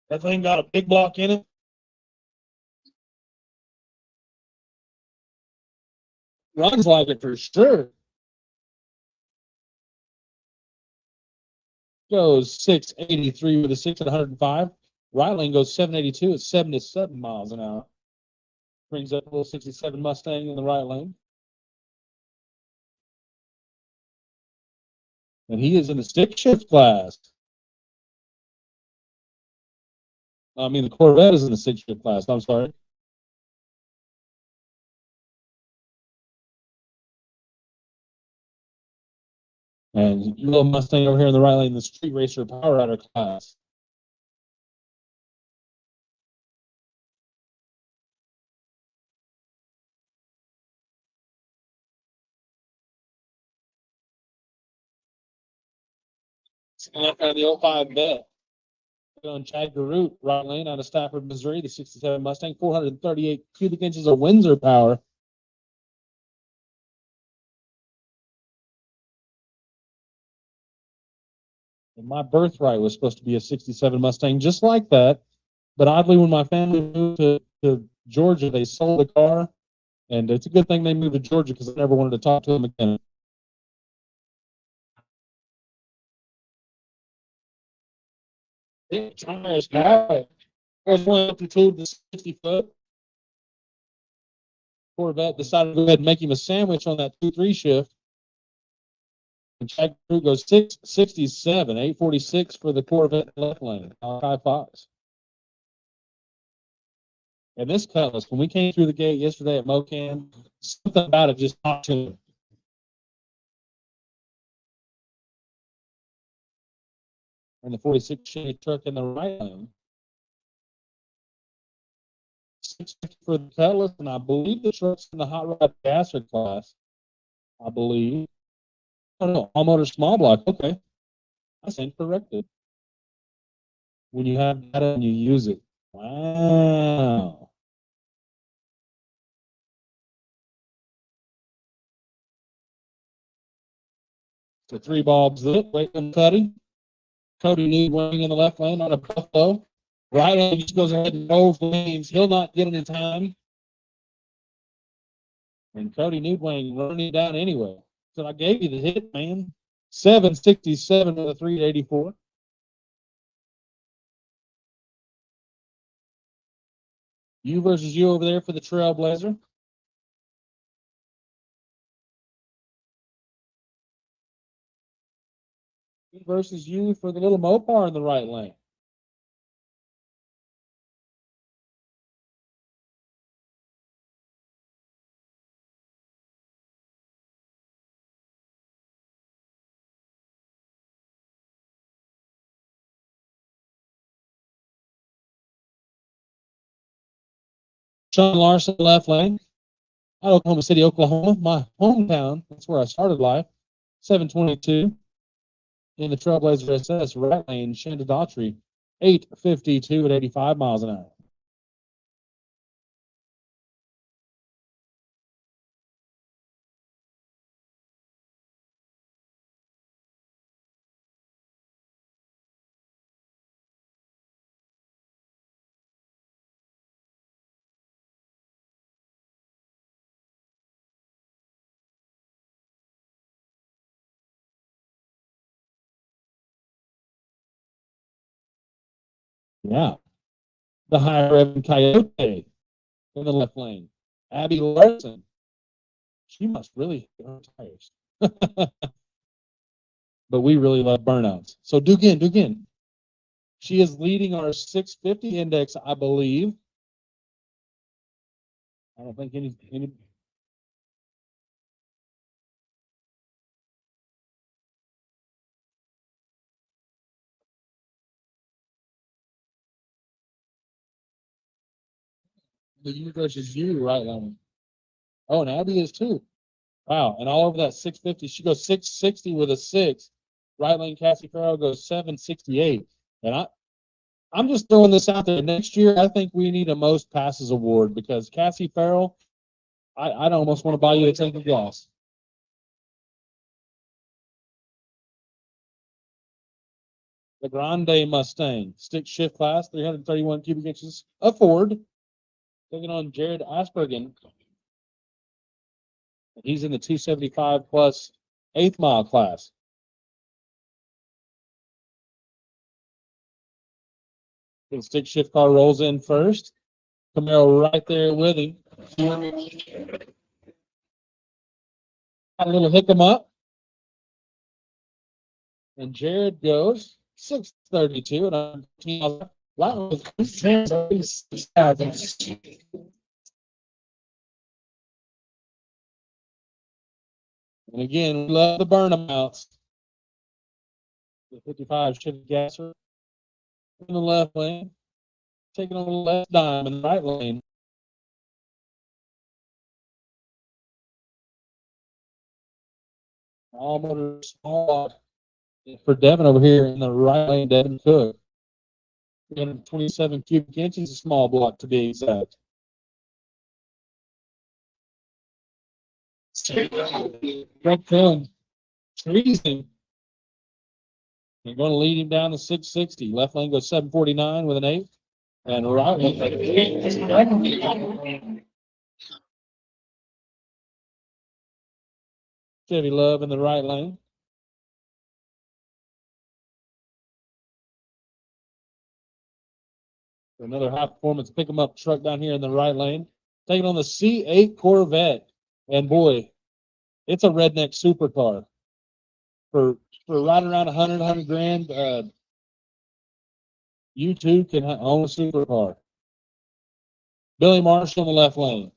That thing got a big block in it. Runs like it for sure. Goes 683 with a 6 at 105. Right lane goes 782 at 77 miles an hour. Brings up a little 67 Mustang in the right lane. And he is in the stick shift class. I mean, the Corvette is in the stick shift class. I'm sorry. And little Mustang over here in the right lane, the Street Racer Power Rider class. Left out of the 05 bet. On Chad Garut, right lane out of Stafford, Missouri, the 67 Mustang, 438 cubic inches of Windsor power. And my birthright was supposed to be a 67 Mustang just like that. But oddly, when my family moved to Georgia, they sold the car. And it's a good thing they moved to Georgia because I never wanted to talk to them again. Tires bad. I was going up to the 60 foot. Corvette decided to go ahead and make him a sandwich on that 2-3 shift. And Chad Crew goes 667, 846 for the Corvette left lane. High fives. And this Cutlass, when we came through the gate yesterday at Mocan, something about it just talked to me. And the 46 Chevy truck in the right lane. 650 for the Cutlass, and I believe the truck's in the hot rod gasser class. I believe. Oh no, all motor small block. Okay. I stand corrected. When you have data and you use it. Wow. So 3 bulbs lit, waiting cutting. Cody Newwing in the left lane on a Buffalo. Right lane just goes ahead and rolls lanes. He'll not get it in time. And Cody Newwing running down anyway. So I gave you the hit, man. 767 with a 384. You versus you over there for the Trailblazer. You versus you for the little Mopar in the right lane. Sean Larson, left lane. Out of Oklahoma City, Oklahoma, my hometown. That's where I started life. 722 in the Trailblazer SS, right lane, Shanda Daughtry, 852 at 85 miles an hour. Yeah. The higher Evan Coyote in the left lane. Abby Larson. She must really hate her tires. But we really love burnouts. So Dugan. She is leading our 650 index, I believe. I don't think any the universe is you, right, Lemon? Oh, and Abby is too. Wow. And all over that 650, she goes 660 with a 6. Right lane Cassie Farrell goes 768. And I'm just throwing this out there. Next year, I think we need a most passes award because Cassie Farrell, I'd almost want to buy you a tank of gas. The Grande Mustang, stick shift class, 331 cubic inches of Ford. Taking on Jared Aspergen. He's in the 275 plus 8th mile class. The stick shift car rolls in first. Camaro right there with him. A little hook him up. And Jared goes 632 and and again, we love the burnouts. The 55 Chevy Gasser in the left lane, taking a little left dime in the right lane. All motor small for Devin over here in the right lane, Devin Cook. 327 cubic inches, a small block to be exact. Frank Film treason. You're going to lead him down to 660. Left lane goes 749 with an 8. And right lane. Chevy Love in the right lane. Another high performance pick 'em up truck down here in the right lane. Taking on the C8 Corvette. And boy, it's a redneck supercar. For right around 100 grand, you too can own a supercar. Billy Marshall in the left lane.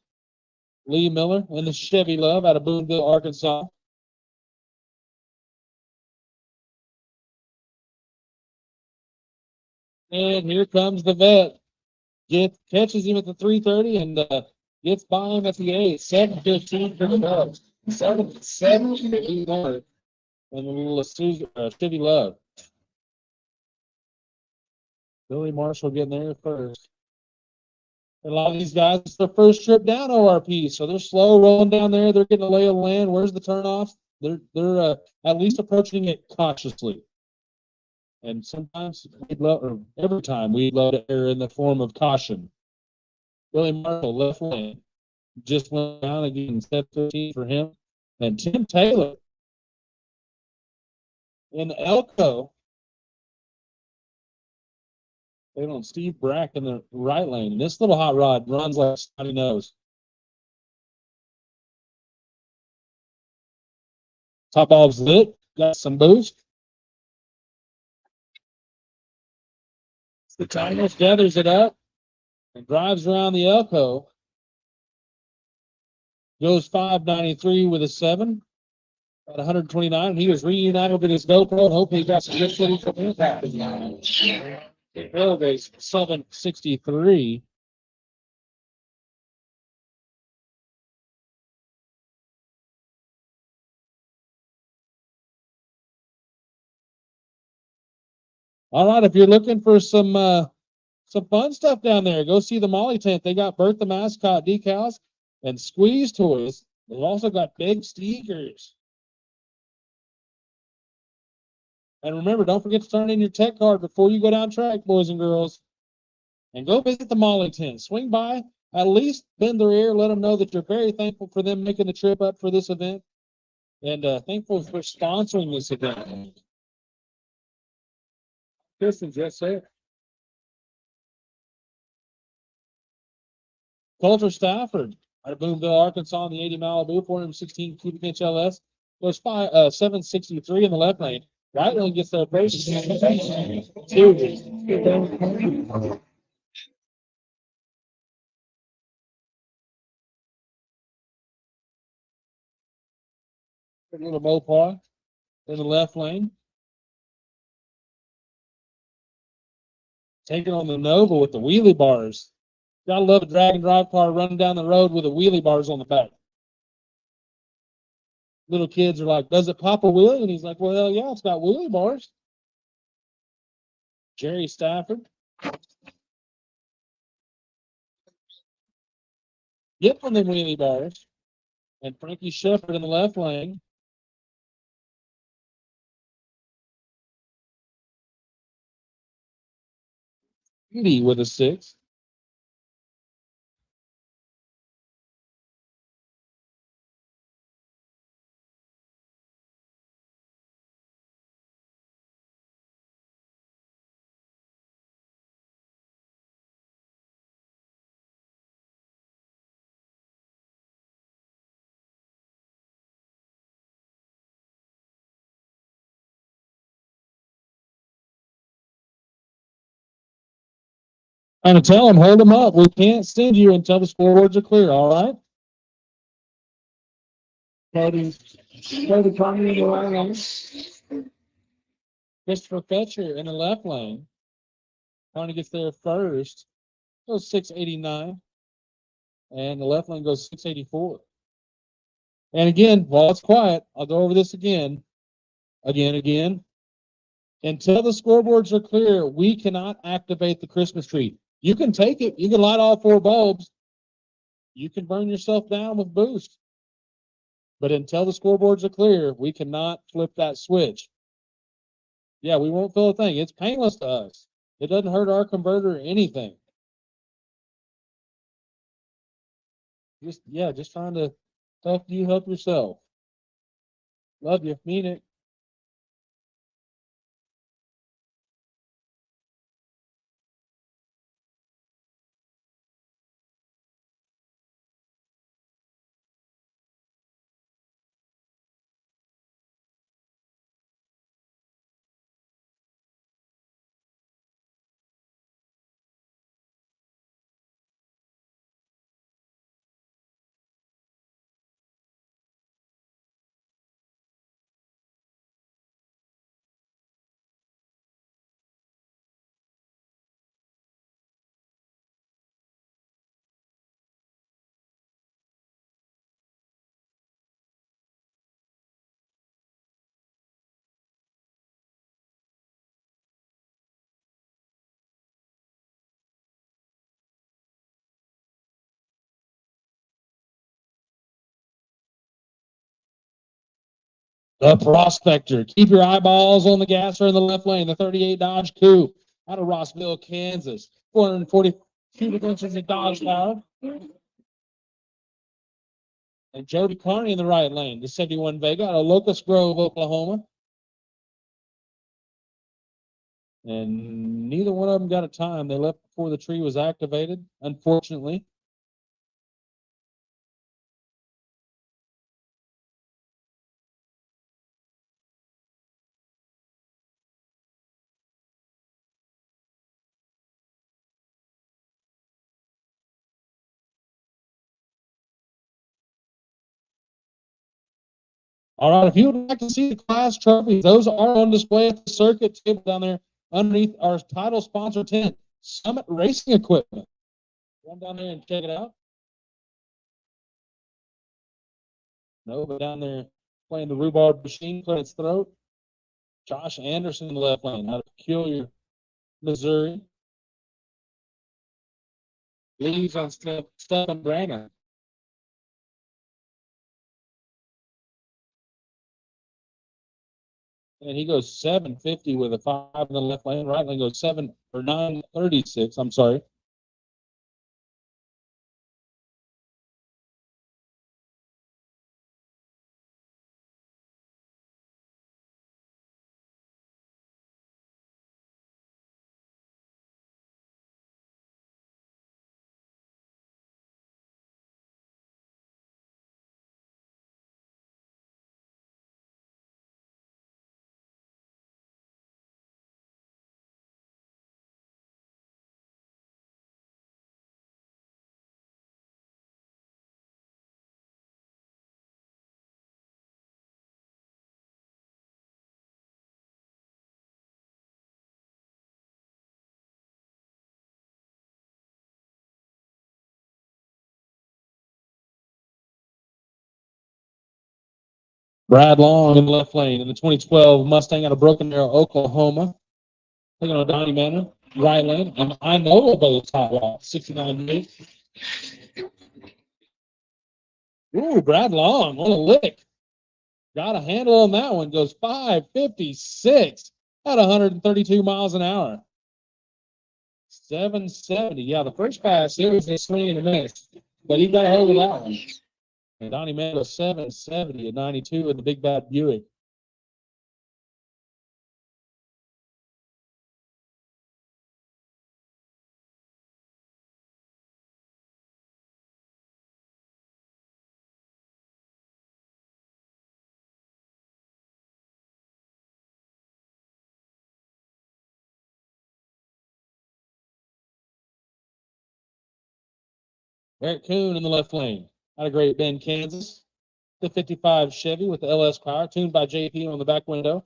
Lee Miller in the Chevy Love out of Boonville, Arkansas. And here comes the vet. Catches him at the 330 and gets by him at the 8. 715 for the Cubs. 7 more. And a little Chevy Love. Billy Marshall getting there first. And a lot of these guys, it's their first trip down ORP, so they're slow rolling down there. They're getting a lay of the land. Where's the turnoff? They're at least approaching it cautiously. And sometimes we'd love, or every time we'd love to err in the form of caution. Billy Marshall, left lane, just went down again, 715 for him. And Tim Taylor in Elko. They don't Steve Brack in the right lane. And this little hot rod runs like snotty nose. Top bulb's lit, got some boost. The Tigers gathers it up and drives around the Elko. Goes 593 with a 7 at 129. He was reunited with his GoPro and hopefully he got some good footage from his Railways 763. All right, if you're looking for some fun stuff down there, go see the Molly tent. They got Bert the Mascot decals and squeeze toys. They've also got big stickers. And remember, don't forget to turn in your tech card before you go down track, boys and girls. And go visit the Molly tent. Swing by, at least bend their ear, let them know that you're very thankful for them making the trip up for this event. And thankful for sponsoring this event. Pistons, yes, sir. Coulter Stafford Out of Boonville, Arkansas, in the 80 Malibu, 416 cubic inch LS. Goes 763 in the left lane. Right lane gets there first. Two. A little Mopar in the left lane. Taking on the Nova with the wheelie bars. Gotta love a drag and drive car running down the road with the wheelie bars on the back. Little kids are like, does it pop a wheelie? And he's like, well, hell yeah, it's got wheelie bars. Jerry Stafford. Get from them wheelie bars. And Frankie Shepard in the left lane. Indy with a 6. I'm going to tell him, hold him up. We can't send you until the scoreboards are clear, all right? Cody Conley in the right lane. Christopher Fetcher in the left lane. Trying to get there first. Goes 689. And the left lane goes 684. And again, while it's quiet, I'll go over this again. Again. Until the scoreboards are clear, we cannot activate the Christmas tree. You can take it. You can light all 4 bulbs. You can burn yourself down with boost. But until the scoreboards are clear, we cannot flip that switch. Yeah, we won't feel a thing. It's painless to us. It doesn't hurt our converter or anything. Just trying to help you help yourself. Love you. Mean it. The Prospector. Keep your eyeballs on the gasser in the left lane. The 38 Dodge Coupe out of Rossville, Kansas. 440 cubic inches of Dodge power. And Jody Carney in the right lane. The 71 Vega out of Locust Grove, Oklahoma. And neither one of them got a time. They left before the tree was activated, unfortunately. All right, if you would like to see the class trophies, those are on display at the circuit table down there underneath our title sponsor tent, Summit Racing Equipment. Run down there and check it out. No, but down there playing the rhubarb machine, clearing its throat. Josh Anderson in the left lane out of Peculiar, Missouri. Leaves on Stephen Branagh. And he goes 750 with a 5 in the left lane. Right lane goes 936. I'm sorry. Brad Long in the left lane in the 2012 Mustang out of Broken Arrow, Oklahoma. Taking on Donnie Manor, right lane. And I know about the top lot, 69 minutes. Ooh, Brad Long, what a lick. Got a handle on that one. Goes 556 at 132 miles an hour. 770. Yeah, the first pass, it was a swing and a miss. But he got a hold of that one. And Donnie Manor goes 770 at 92 in the Big Bad Buick. Eric Kuhn in the left lane. Out of Great Bend, Kansas. The 55 Chevy with the LS car, tuned by JP on the back window.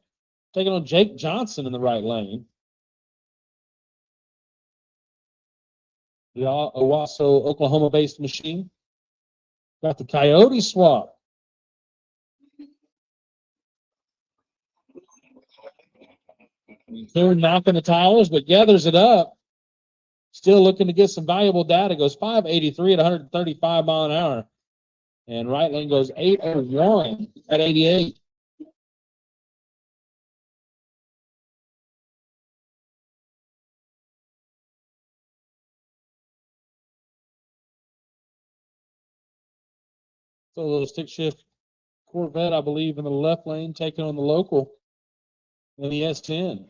Taking on Jake Johnson in the right lane. The Owasso, Oklahoma-based machine. Got the Coyote swap. Kuhn knocking the tires, but gathers it up. Still looking to get some valuable data. Goes 583 at 135 mile an hour. And right lane goes 801 at 88. So a little stick shift Corvette, I believe, in the left lane, taking on the local in the S10.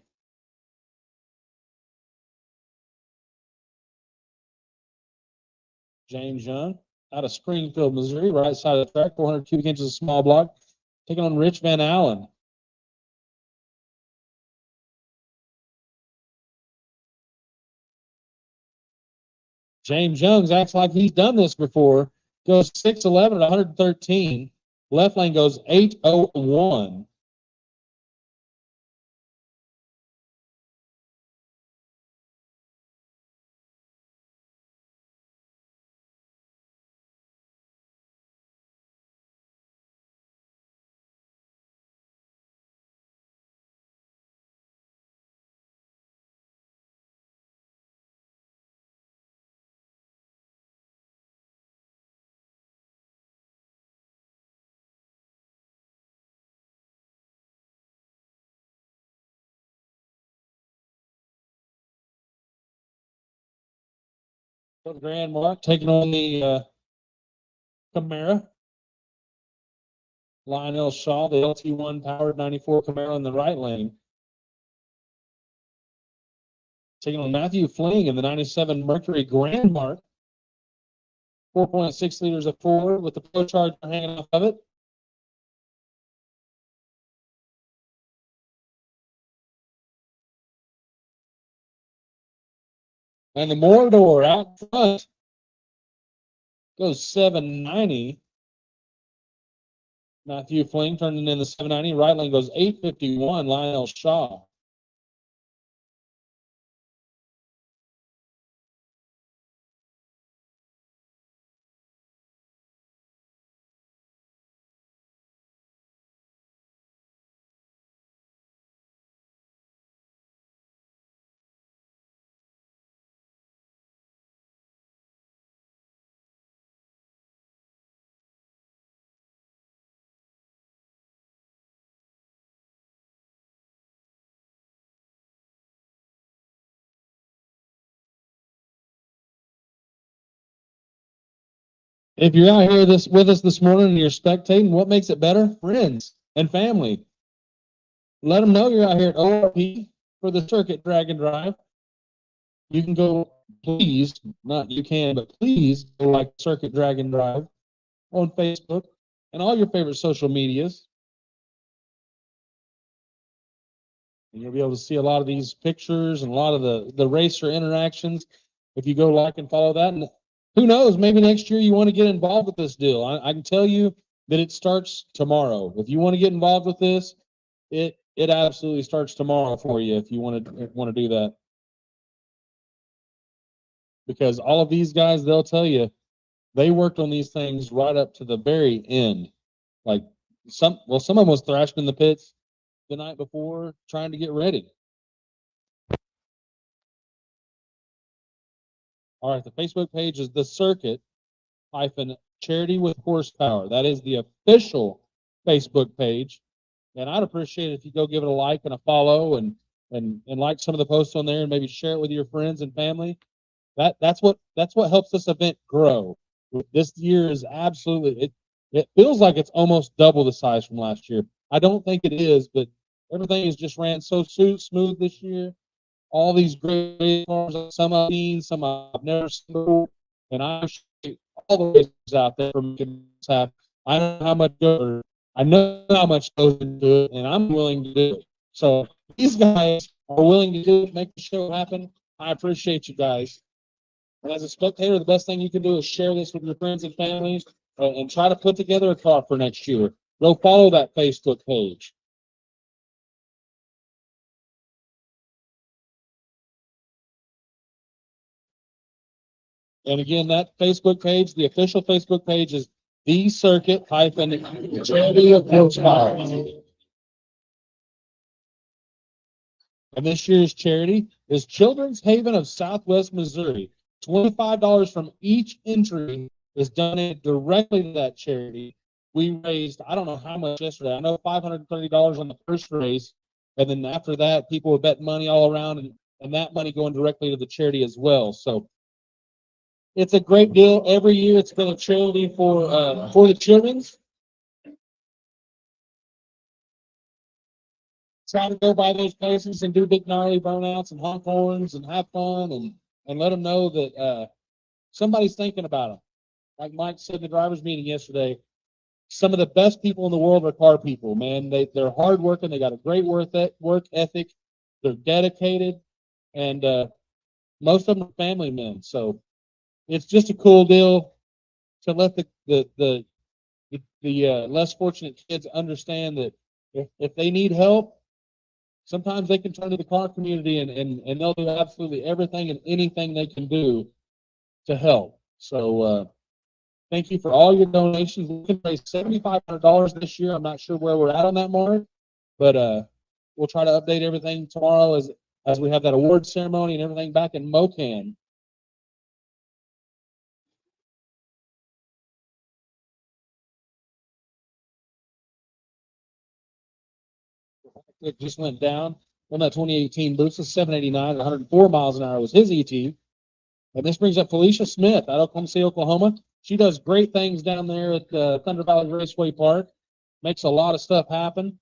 James Young out of Springfield, Missouri, right side of the track, 400 cubic inches of small block, taking on Rich Van Allen. James Young's acts like he's done this before. Goes 611 at 113. Left lane goes 801. Grand Mark taking on the Camaro. Lionel Shaw, the LT1 powered 94 Camaro in the right lane. Taking on Matthew Fling in the 97 Mercury Grand Mark. 4.6 liters of Ford with the Pro Charger hanging off of it. And the Mordor out front goes 790. Matthew Fling turning in the 790. Right lane goes 851. Lionel Shaw. If you're out here with us this morning and you're spectating, what makes it better? Friends and family. Let them know you're out here at ORP for the Circuit Drag and Drive. You can go, please, not you can, but please go like Circuit Drag and Drive on Facebook and all your favorite social medias. And you'll be able to see a lot of these pictures and a lot of the racer interactions if you go like and follow that. And who knows, maybe next year you want to get involved with this deal. I can tell you that it starts tomorrow. If you want to get involved with this, it absolutely starts tomorrow for you if you want to do that. Because all of these guys, they'll tell you, they worked on these things right up to the very end. Like some of them was thrashed in the pits the night before trying to get ready. All right, the Facebook page is the Circuit hyphen Charity with Horsepower. That is the official Facebook page. And I'd appreciate it if you go give it a like and a follow and like some of the posts on there and maybe share it with your friends and family. That's what helps this event grow. This year is absolutely it feels like it's almost double the size from last year. I don't think it is, but everything has just ran so smooth this year. All these great cars, some I've seen, some I've never seen before, and I appreciate all the racers out there for making this happen. I know how much I know how much goes into it, and I'm willing to do it. So these guys are willing to do it, make the show happen. I appreciate you guys. And as a spectator, the best thing you can do is share this with your friends and families and try to put together a car for next year. Go follow that Facebook page. And again, that Facebook page, the official Facebook page is the Circuit hyphen Charity of Horsepower. And this year's charity is Children's Haven of Southwest Missouri. $25 from each entry is donated directly to that charity. We raised, I don't know how much yesterday. I know $530 on the first race. And then after that, people would bet money all around and that money going directly to the charity as well. So it's a great deal. Every year it's been a charity for the children's. Try to go by those places and do big gnarly burnouts and honk horns and have fun and let them know that somebody's thinking about them. Like Mike said in the drivers' meeting yesterday, some of the best people in the world are car people. Man, they're hardworking. They got a great work ethic. They're dedicated, and most of them are family men. So it's just a cool deal to let the less fortunate kids understand that if they need help, sometimes they can turn to the car community and they'll do absolutely everything and anything they can do to help. So thank you for all your donations. We can raise $7,500 this year. I'm not sure where we're at on that mark, but we'll try to update everything tomorrow as we have that award ceremony and everything back in Mocan. It just went down on that 2018 Boost, 789 at 104 miles an hour was his ET. And this brings up Felicia Smith out of Oklahoma City, Oklahoma. She does great things down there at Thunder Valley Raceway Park. Makes a lot of stuff happen.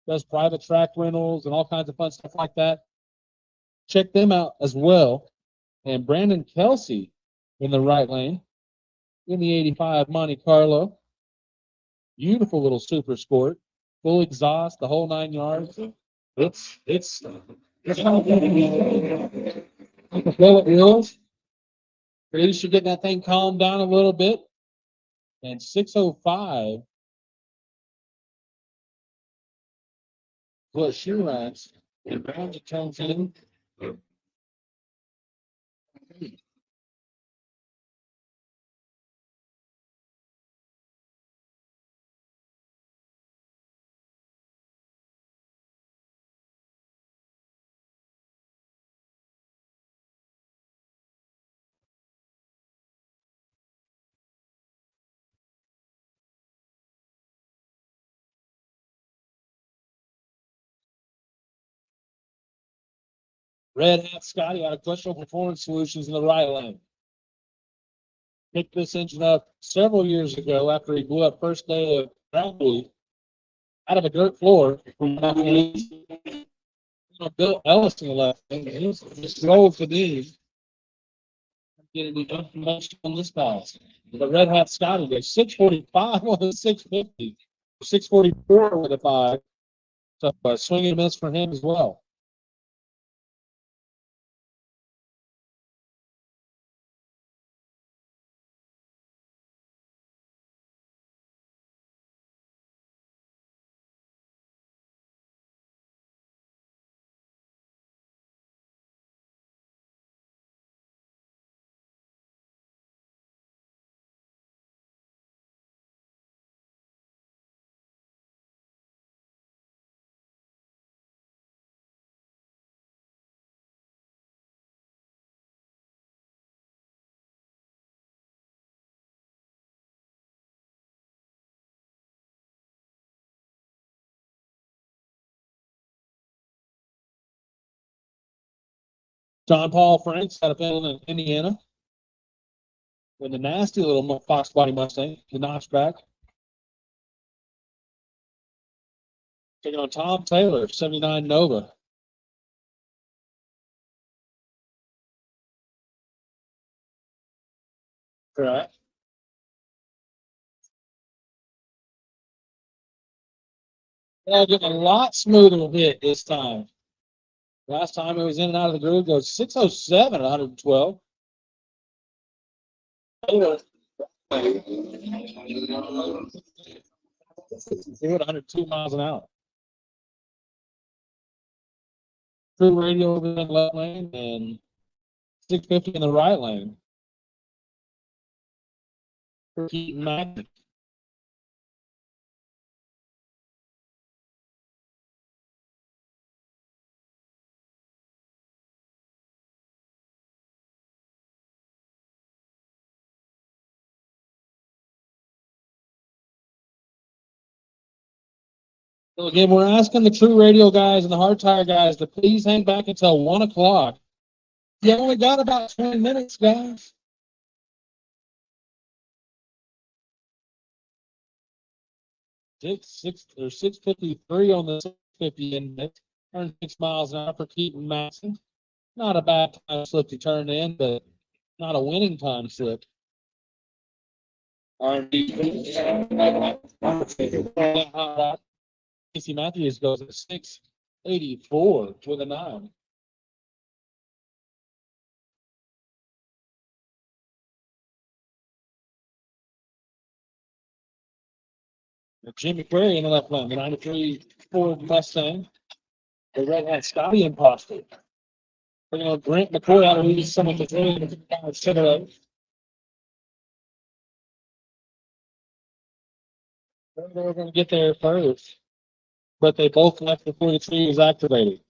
Does private track rentals and all kinds of fun stuff like that. Check them out as well. And Brandon Kelsey in the right lane in the 85 Monte Carlo. Beautiful little super sport. Full exhaust, the whole 9 yards. It's how well it wheels. You should get that thing calmed down a little bit. And 605 what she runs. And Brown turns in. Red Hat Scotty out of Questionable Performance Solutions in the right lane. Picked this engine up several years ago after he blew up first day of ground week out of a dirt floor. Bill Ellis in the left lane. He's just rolled for these. Getting the information on this pass. The Red Hat Scotty goes 645 on the 650. 644 with a 5. So swing and miss for him as well. John Paul Franks out of Pendleton, Indiana. With a nasty little Fox Body Mustang, the notchback. Taking on Tom Taylor, 79 Nova. Correct. They're getting a lot smoother hit this time. Last time it was in and out of the groove, goes 607 at 112. Taylor. They went 102 miles an hour. True radio over in the left lane and 650 in the right lane. For Keaton Magnet. So again, we're asking the True Radio guys and the Hard Tire guys to please hang back until 1 o'clock. You only got about 20 minutes, guys. Six or 653 on the 650 index. 6 miles an hour for Keaton Maxson. Not a bad time slip to turn in, but not a winning time slip. Casey Matthews goes at 684 with a 9. Jimmy Query in the left lane, the 93 Ford Mustang. The red hat Scotty Imposter. Bringing on Brent McCoy out of these some of the center of. They were going to get there first, but they both left before the tree was activated.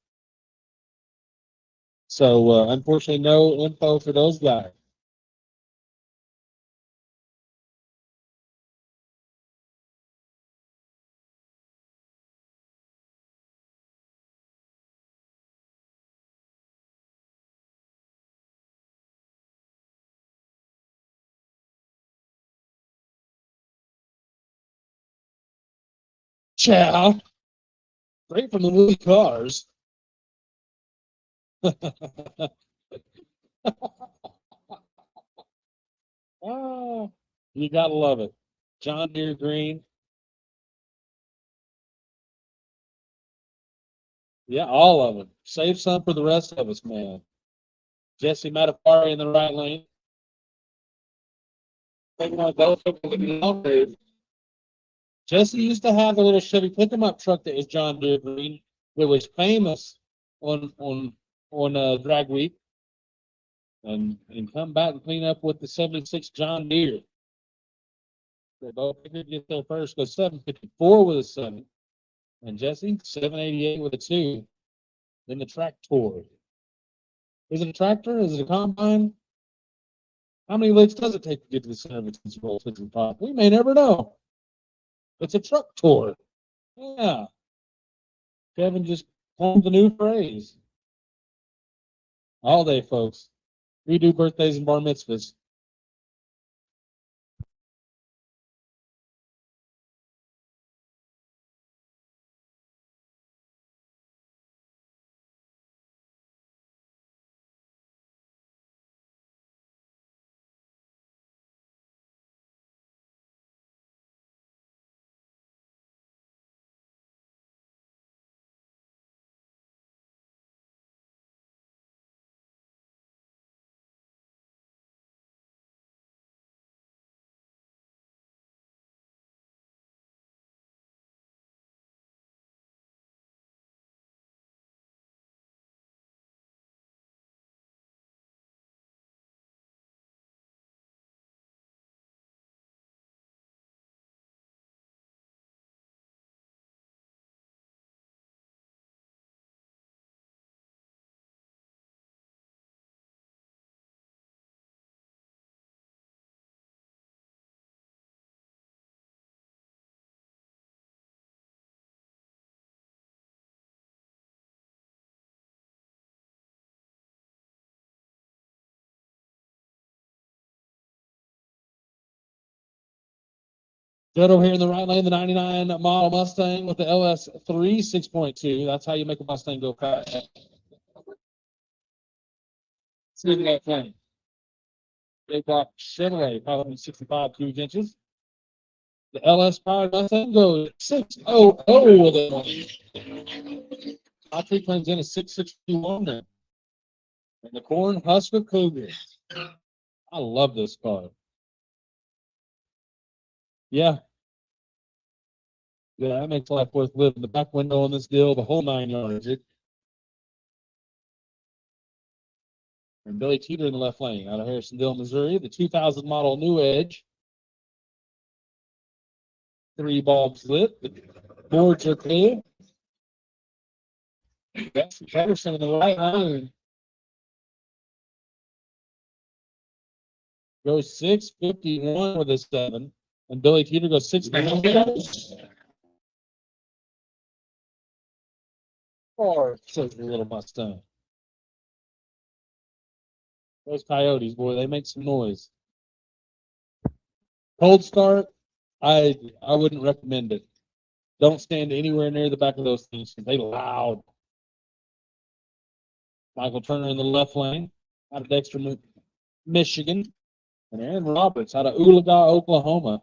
So, unfortunately, no info for those guys. Chow. Straight from the movie Cars. Oh, you gotta love it. John Deere Green. Yeah, all of them. Save some for the rest of us, man. Jesse Matafari in the right lane. Taking on both of them. Jesse used to have a little Chevy pick-em-up truck that was John Deere Green. It was famous on drag week. And come back and clean up with the 76 John Deere. They both could get there first. Go 754 with a 7. And Jesse, 788 with a 2. Then the tractor. Is it a tractor? Is it a combine? How many licks does it take to get to the center of its roll 65? We may never know. It's a truck tour. Yeah. Kevin just coined the new phrase. All day, folks. We do birthdays and bar mitzvahs. Good over here in the right lane, the 99 model Mustang with the LS3 6.2. That's how you make a Mustang go fast. See that thing. Big block Chevrolet, 565 cubic inches. The LS powered Mustang goes 600 with it. Hot Tree comes in at 661 there. And the Corn Husker Cougar. I love this car. Yeah. Yeah, that makes life worth living. The back window on this deal, the whole 9 yards. And Billy Teeter in the left lane out of Harrisonville, Missouri. The 2000 model New Edge. 3 bulbs lit. The boards are clear. That's Patterson in the right lane. Goes 651 with a 7. And Billy Teeter goes 600. Or says the little Mustang. Those Coyotes, boy, they make some noise. Cold start, I wouldn't recommend it. Don't stand anywhere near the back of those things because they loud. Michael Turner in the left lane out of Dexter, Michigan. And Aaron Roberts out of Oologah, Oklahoma.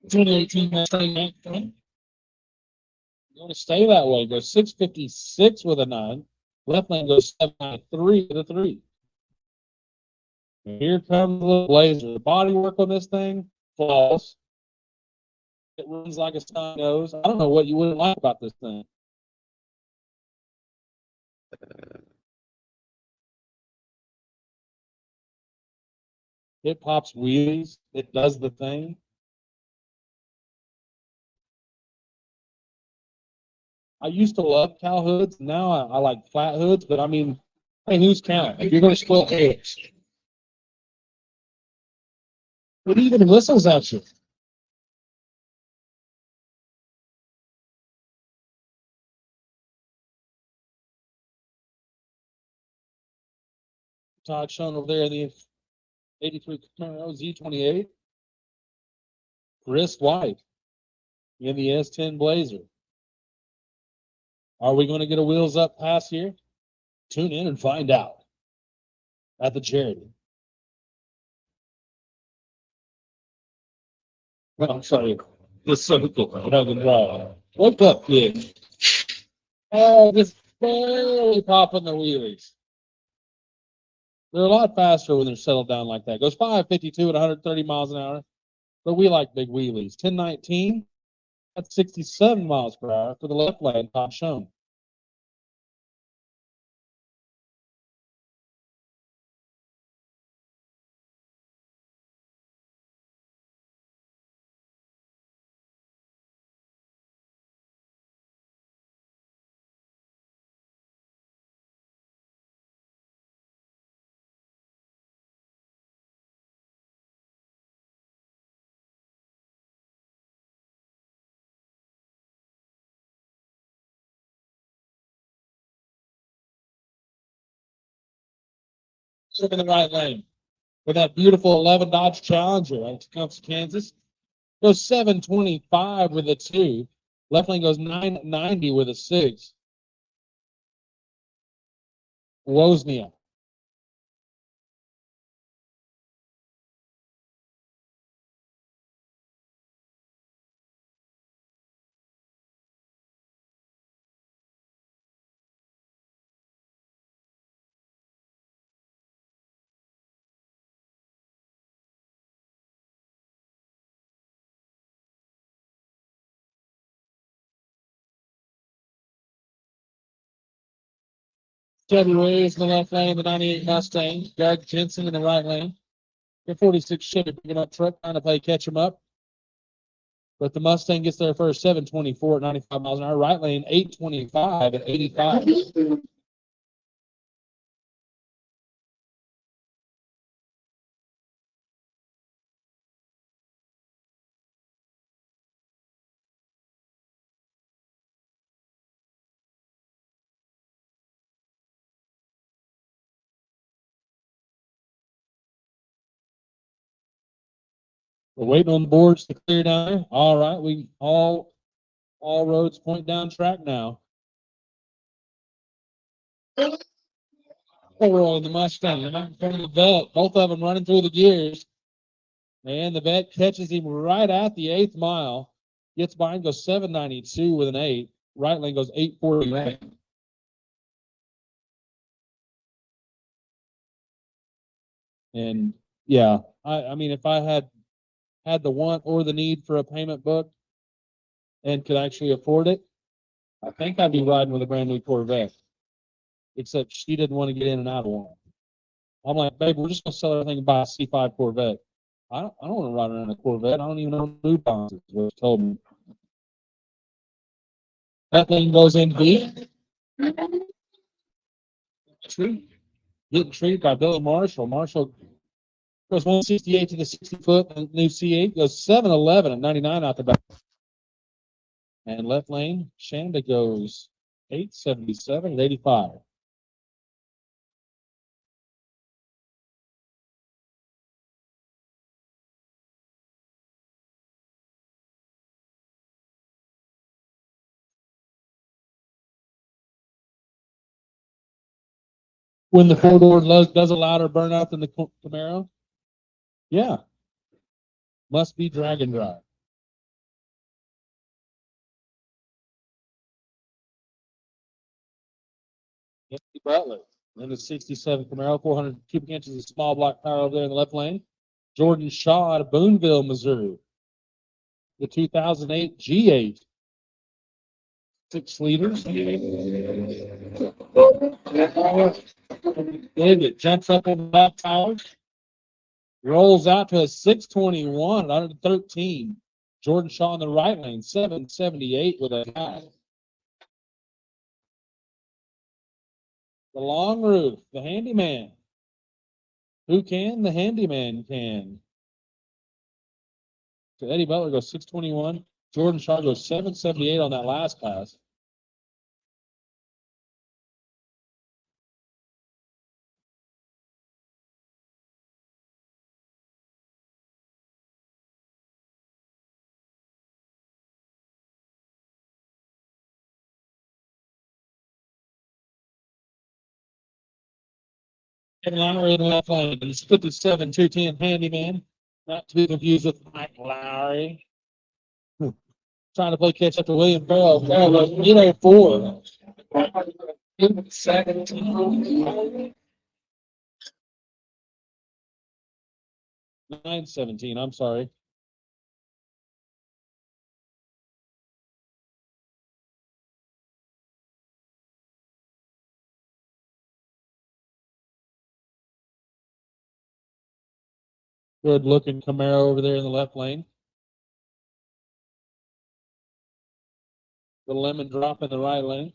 2018 Mustang. Going to stay that way. Goes 656 with a 9. Left lane goes 793 with a 3. And here comes the Blazer. The body work on this thing, flawless. It runs like a sun goes. I don't know what you wouldn't like about this thing. It pops wheelies. It does the thing. I used to love cow hoods. Now I like flat hoods, but I mean, hey, who's counting? If you're going to split eggs, it even whistles at you. Todd shown over there in the 83 Camaro Z28. Chris White in the S10 Blazer. Are we going to get a wheels up pass here? Tune in and find out at the charity. Well, I'm sorry. This circle doesn't drive. What's up, kid? Oh, just barely popping the wheelies. They're a lot faster when they're settled down like that. Goes 552 at 130 miles an hour. But we like big wheelies. 1019 at 67 miles per hour for the left lane, top shown. In the right lane with that beautiful 11 Dodge Challenger out of Tecumseh, Kansas. Goes 725 with a 2. Left lane goes 990 with a 6. Wozniak. Chevy Williams in the left lane, the 98 Mustang. Doug Jensen in the right lane. The 46 Chevy picking up truck, trying to play catch him up. But the Mustang gets there first, 724 at 95 miles an hour. Right lane, 825 at 85. We're waiting on the boards to clear down there. All right, we all roads point down track now. Roy, the Mustang, in front of the vet, both of them running through the gears. And the vet catches him right at the 8th mile. Gets by and goes 792 with an 8. Right lane goes 841. And yeah, I mean, if I had the want or the need for a payment book and could actually afford it, I think I'd be riding with a brand new Corvette. Except she didn't want to get in and out of one. I'm like, babe, we're just gonna sell everything and buy a C5 Corvette. I don't want to ride around a Corvette. I don't even know new boxes. What she told me. That thing goes in deep. Getting treated by Billy Marshall. Marshall goes 168 to the 60-foot. The new C8 goes 711 at 99 out the back. And left lane, Shanda goes 877 at 85. When the four-door does a louder burnout than the Camaro? Yeah. Must be drag and drive. Anthony Butler. Then the 67 Camaro, 400 cubic inches of small block power over there in the left lane. Jordan Shaw out of Boonville, Missouri. The 2008 G8. 6 liters. David jumps up on the back tires. Rolls out to a 621 at 113. Jordan Shaw in the right lane, 778 with a guy. The long roof, the handyman. Who can? The handyman can. So Eddie Butler goes 621. Jordan Shaw goes 778 on that last pass. And Lowry in the left lane. It's 57 210 handyman. Not to be confused with Mike Lowry. Trying to play catch up to William Farrell. Farrell goes 804. 917. I'm sorry. Good looking Camaro over there in the left lane. The lemon drop in the right lane.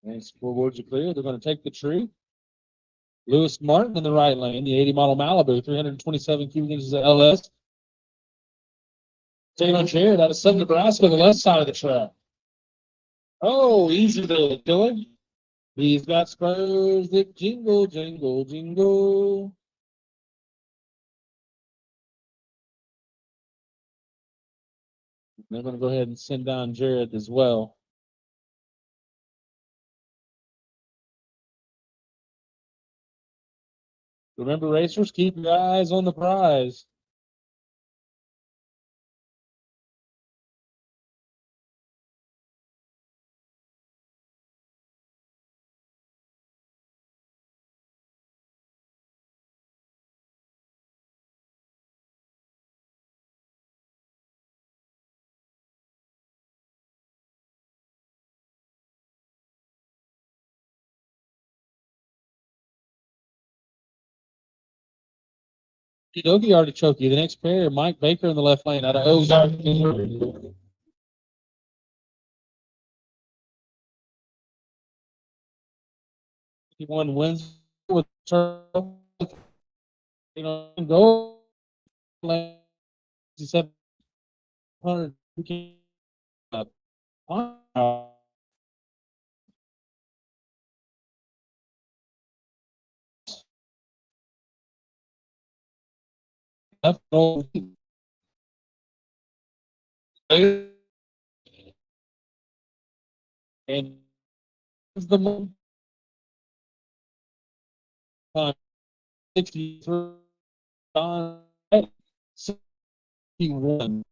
And scoreboards are clear. They're going to take the tree. Lewis Martin in the right lane, the 80 model Malibu, 327 cubic inches of LS. Taylor Jared out of Southern Nebraska on the left side of the track. Oh, easy to kill him. He's got spurs that jingle, jingle, jingle. They're going to go ahead and send down Jared as well. Remember, racers, keep your eyes on the prize. Dokie Artichoke, the next pair, Mike Baker in the left lane out of Ozark. He won wins with Turtle. Go 700. left. And the month 63 on 61.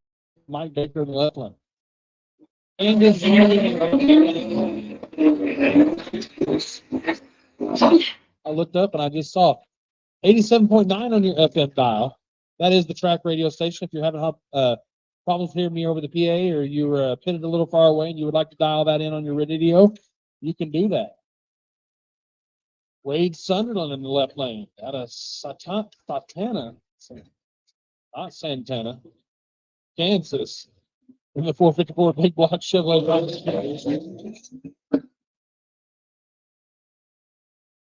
Mike Baker in the left lane. And I looked up and I just saw 87.9 on your FM dial. That is the track radio station. If you're having problems hearing me over the PA, or you're pitted a little far away and you would like to dial that in on your radio, you can do that. Wade Sunderland in the left lane out of Santana, not Santana, Kansas, in the 454 big block Chevrolet.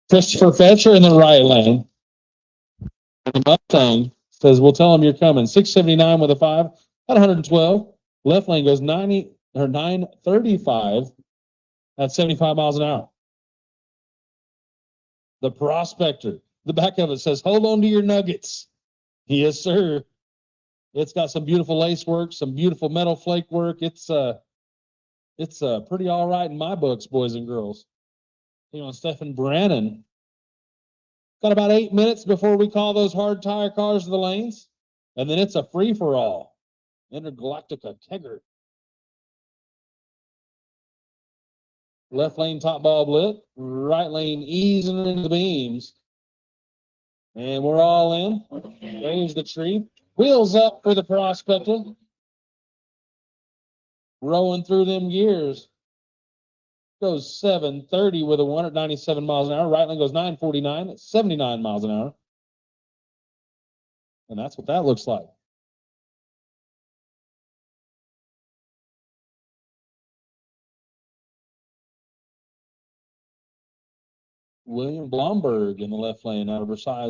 Christopher Fetcher in the right lane. The Mustang says, we'll tell him you're coming. 679 with a 5 at 112. Left lane goes 90 or 935 at 75 miles an hour. The Prospector, the back of it says, hold on to your nuggets. Yes, sir. It's got some beautiful lace work, some beautiful metal flake work. It's pretty all right in my books, boys and girls. You know, Stephen Brannon. Got about 8 minutes before we call those hard tire cars to the lanes. And then it's a free-for-all. Intergalactica Kegger. Left lane top bulb lit. Right lane easing into the beams. And we're all in. There's the tree. Wheels up for the Prospector. Rolling through them gears. Goes 730 with a 1 at 97 miles an hour. Right lane goes 949 at 79 miles an hour. And that's what that looks like. William Blomberg in the left lane out of Versailles,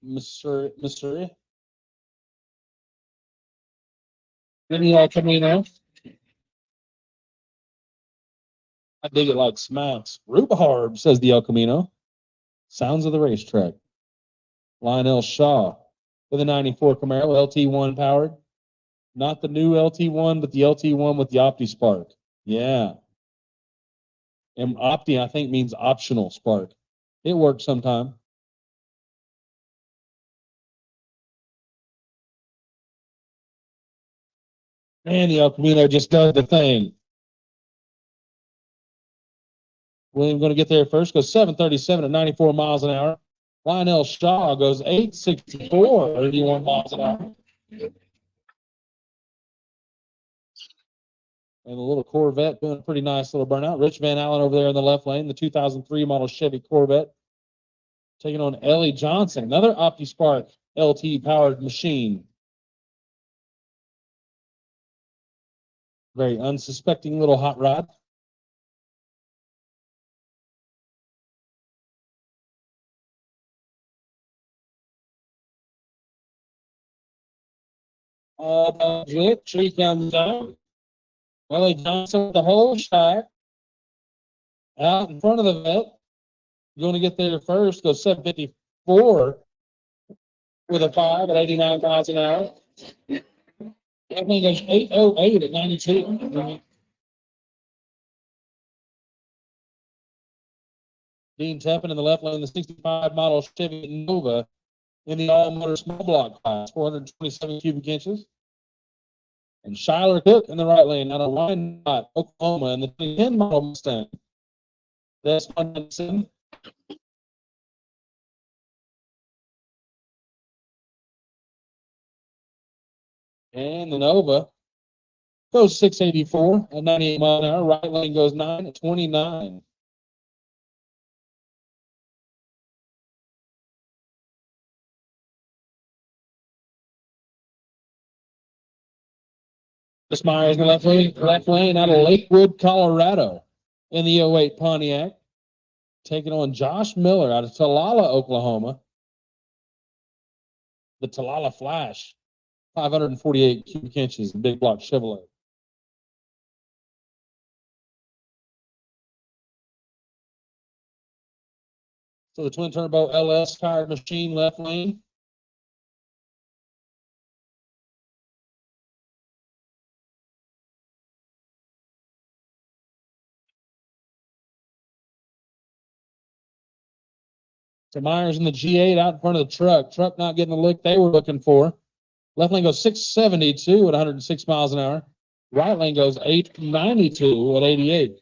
Missouri. Vinny El Camino. I dig it like smacks. Rhubarb, says the El Camino. Sounds of the racetrack. Lionel Shaw with a 94 Camaro, LT1 powered. Not the new LT1, but the LT1 with the Opti Spark. Yeah. And Opti, I think, means optional spark. It works sometime. Man, the El Camino just does the thing. William going to get there first. Goes 737 at 94 miles an hour. Lionel Shaw goes 864 at 81 miles an hour. And a little Corvette doing a pretty nice little burnout. Rich Van Allen over there in the left lane, the 2003 model Chevy Corvette. Taking on Ellie Johnson, another OptiSpark LT powered machine. Very unsuspecting little hot rod. Tree comes down. Ellie Johnson with the whole shot. Out in front of the vet. Going to get there first. Goes 754 with a 5 at 89 miles an hour. I think goes 808 at 92. Dean Teppin in the left lane, the 65 model Chevy Nova in the all-motor small block class, 427 cubic inches. And Shyler Cook in the right lane out of Wyandotte, Oklahoma, in the 2010 model Mustang. That's Munson. And the Nova goes 684 at 98 miles an hour. Right lane goes 9 at 29. Chris Myers in the left lane out of Lakewood, Colorado in the 08 Pontiac. Taking on Josh Miller out of Talala, Oklahoma. The Talala Flash, 548 cubic inches, big block Chevrolet. So the twin turbo LS powered machine left lane. To Myers in the G8 out in front of the truck. Truck not getting the lick they were looking for. Left lane goes 672 at 106 miles an hour. Right lane goes 892 at 88.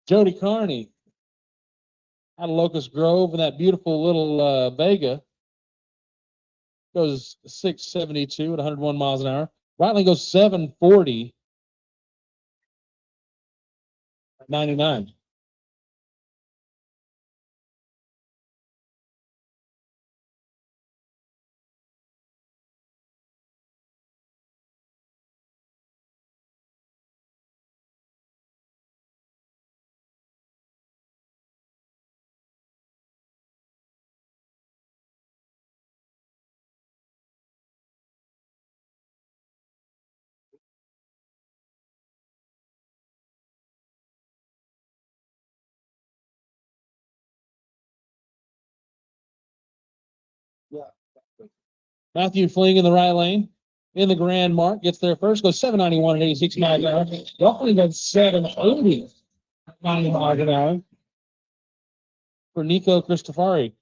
Jody Carney out of Locust Grove and that beautiful little Vega goes 672 at 101 miles an hour. Right lane goes 740 at 99. Matthew Fling in the right lane. In the Grand Mark, gets there first, goes 791 at 86 miles an hour. Roughly goes 780 at 90 miles an hour for Nico Cristofari.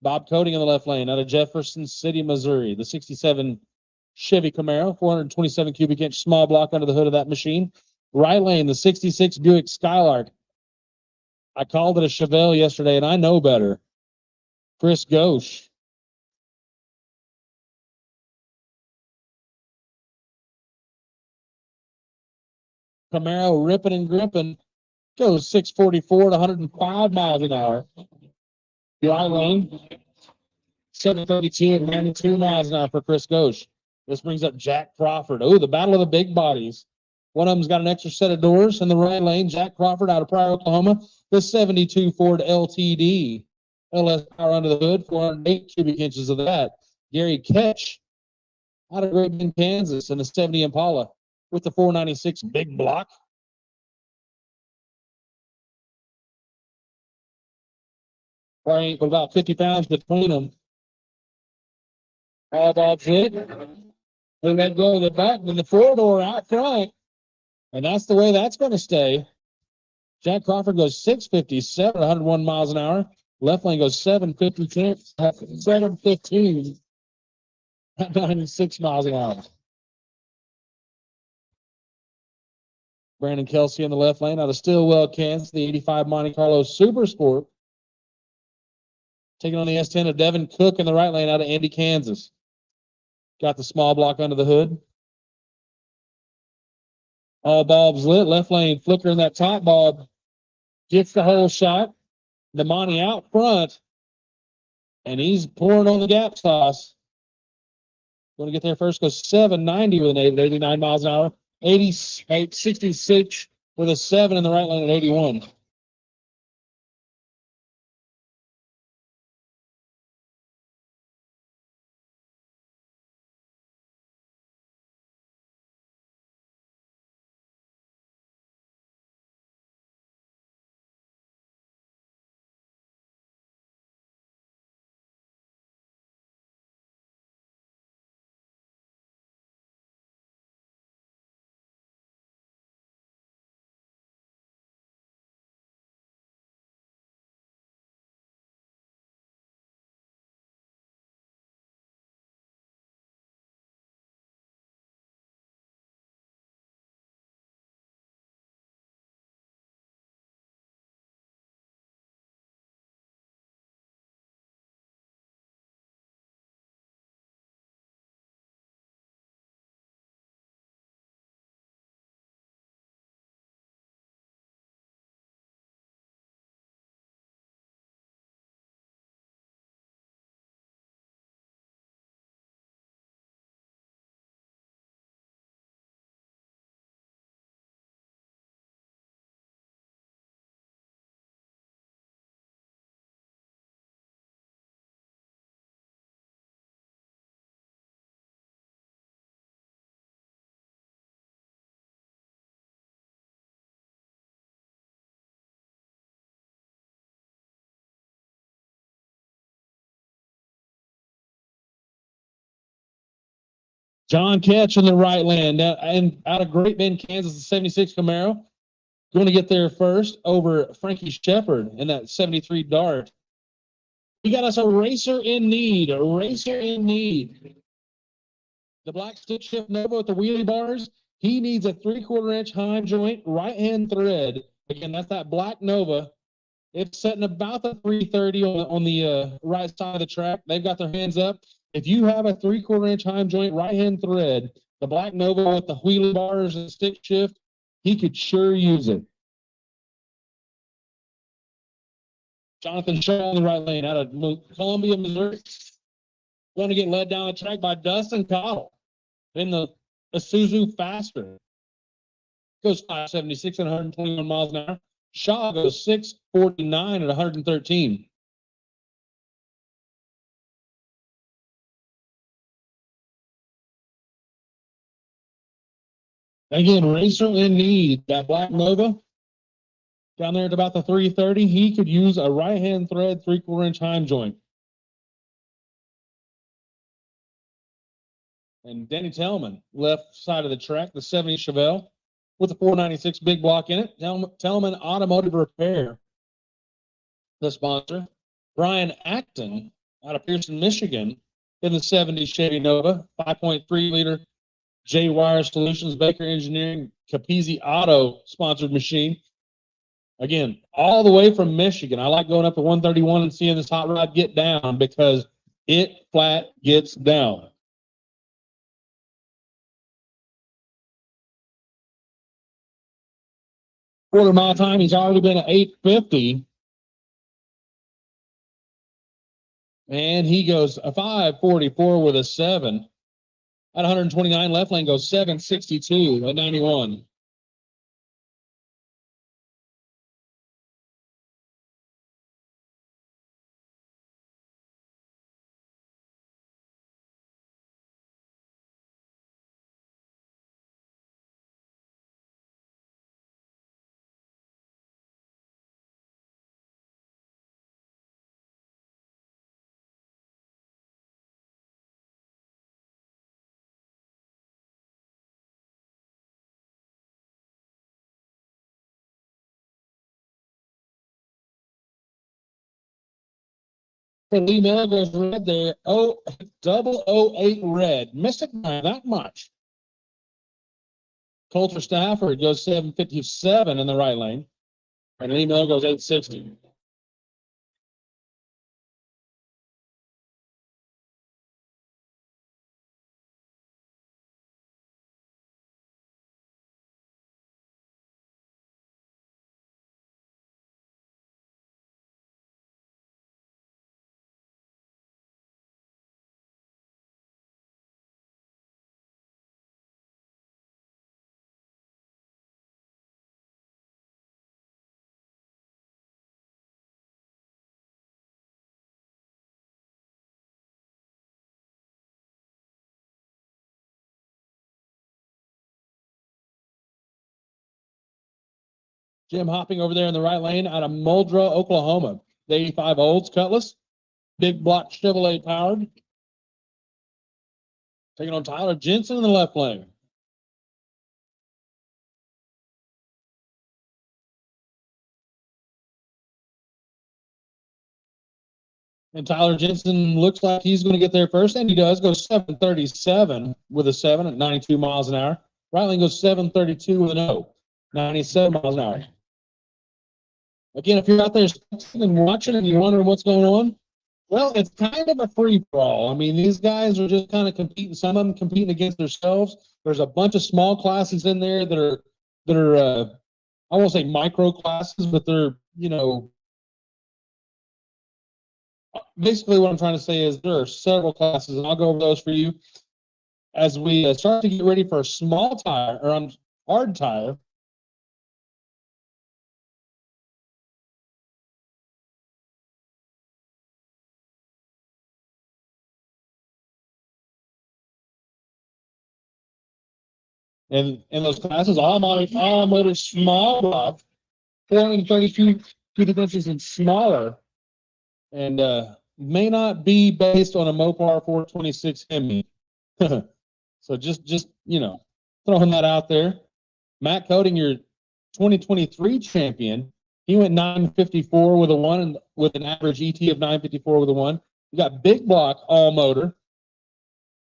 Bob Coding in the left lane out of Jefferson City, Missouri. The 67 Chevy Camaro, 427 cubic inch small block under the hood of that machine. Right lane, the 66 Buick Skylark. I called it a Chevelle yesterday, and I know better. Chris Ghosh. Camaro ripping and gripping. Goes 644 to 105 miles an hour. Right lane, 732 and 92 miles an hour for Chris Ghosh. This brings up Jack Crawford. Oh, the battle of the big bodies. One of them's got an extra set of doors in the right lane. Jack Crawford out of Pryor, Oklahoma. The 72 Ford LTD. LS power under the hood, 408 cubic inches of that. Gary Ketch out of Great Bend, Kansas, in the 70 Impala with the 496 big block. Probably with about 50 pounds between them. All that's it. We let go of the back and the four-door out front. And that's the way that's going to stay. Jack Crawford goes 657 at 101 miles an hour. Left lane goes 715 at 96 miles an hour. Brandon Kelsey in the left lane out of Stillwell, Kansas, the 85 Monte Carlo Super Sport. Taking on the S10 of Devin Cook in the right lane out of Indy, Kansas. Got the small block under the hood. All bulbs lit. Left lane flickering that top bulb. Gets the whole shot. The Monty out front. And he's pouring on the gap sauce. Going to get there first. Goes 790 with an 89 miles an hour. 66 with a 7 in the right lane at 81. John Ketch in the right lane. And out of Great Bend, Kansas, the 76 Camaro. Going to get there first over Frankie Shepard in that 73 Dart. We got us a racer in need. A racer in need. The black stick shift Nova with the wheelie bars. He needs a 3/4 inch high joint right hand thread. Again, that's that black Nova. It's setting about the 330 on the right side of the track. They've got their hands up. If you have a 3/4 inch high joint right hand thread, the black Nova with the wheelie bars and stick shift, he could sure use it. Jonathan Shaw in the right lane out of Columbia, Missouri. Going to get led down the track by Dustin Cottle in the Isuzu Faster. Goes 576 at 121 miles an hour. Shaw goes 649 at 113. Again, racer in need. That black Nova down there at about the 330. He could use a right-hand thread 3/4 inch heim joint. And Denny Tellman, left side of the track, the 70 Chevelle with a 496 big block in it. Tellman Automotive Repair, the sponsor. Brian Acton out of Pearson, Michigan, in the 70 Chevy Nova, 5.3 liter J Wire Solutions, Baker Engineering, Capizzi Auto sponsored machine. Again, all the way from Michigan. I like going up to 131 and seeing this hot rod get down because it flat gets down. Quarter-mile time, he's already been at 850. And he goes a 544 with a 7. At 129, left lane goes 762 at 91. Lee Miller goes red there. 008 red. Missed it by that much. Coulter Stafford goes 757 in the right lane. And Lee Miller goes 860. Jim hopping over there in the right lane out of Muldrow, Oklahoma. The 85 Olds Cutlass. Big block Chevrolet powered. Taking on Tyler Jensen in the left lane. And Tyler Jensen looks like he's going to get there first, and he does. Goes 737 with a 7 at 92 miles an hour. Right lane goes 732 with an O, 97 miles an hour. Again, if you're out there and watching and you're wondering what's going on, well, it's kind of a free-for-all. I mean, these guys are just kind of competing. Some of them competing against themselves. There's a bunch of small classes in there that are I won't say micro classes, but they're, basically what I'm trying to say is there are several classes, and I'll go over those for you as we start to get ready for a small tire or hard tire. And in those classes, all motor small block, 432 cubic inches and smaller, and may not be based on a Mopar 426 Hemi. So just throwing that out there. Matt Coding, your 2023 champion, he went 954 with a one and with an average ET of 954 with a one. You got Big Block all motor,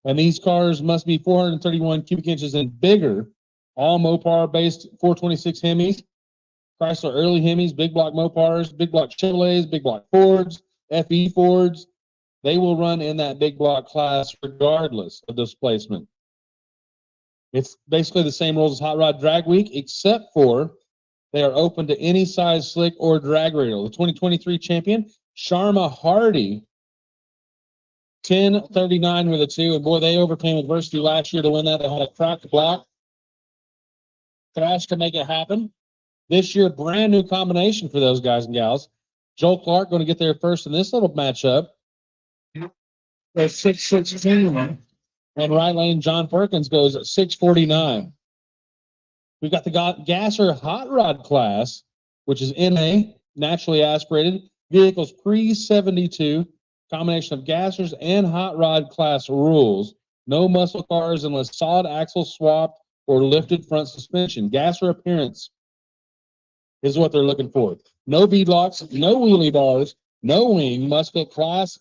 and these cars must be 431 cubic inches and bigger. All Mopar based 426 Hemis, Chrysler early Hemis, Big Block Mopars, Big Block Chevrolets, Big Block Fords, FE Fords. They will run in that Big Block class regardless of displacement. It's basically the same rules as Hot Rod Drag Week, except for they are open to any size slick or drag radial. The 2023 champion, Sharma Hardy, 1039 with a 2. And boy, they overcame adversity last year to win that. They had a cracked block crash to make it happen. This year, brand new combination for those guys and gals. Joel Clark going to get there first in this little matchup. There's 616. And right lane, John Perkins goes at 649. We've got the Gasser Hot Rod class, which is NA, naturally aspirated. Vehicles pre-72, combination of Gassers and Hot Rod class rules. No muscle cars unless solid axle swapped or lifted front suspension. Gasser appearance is what they're looking for. No beadlocks, no wheelie bars, no wing, must fit class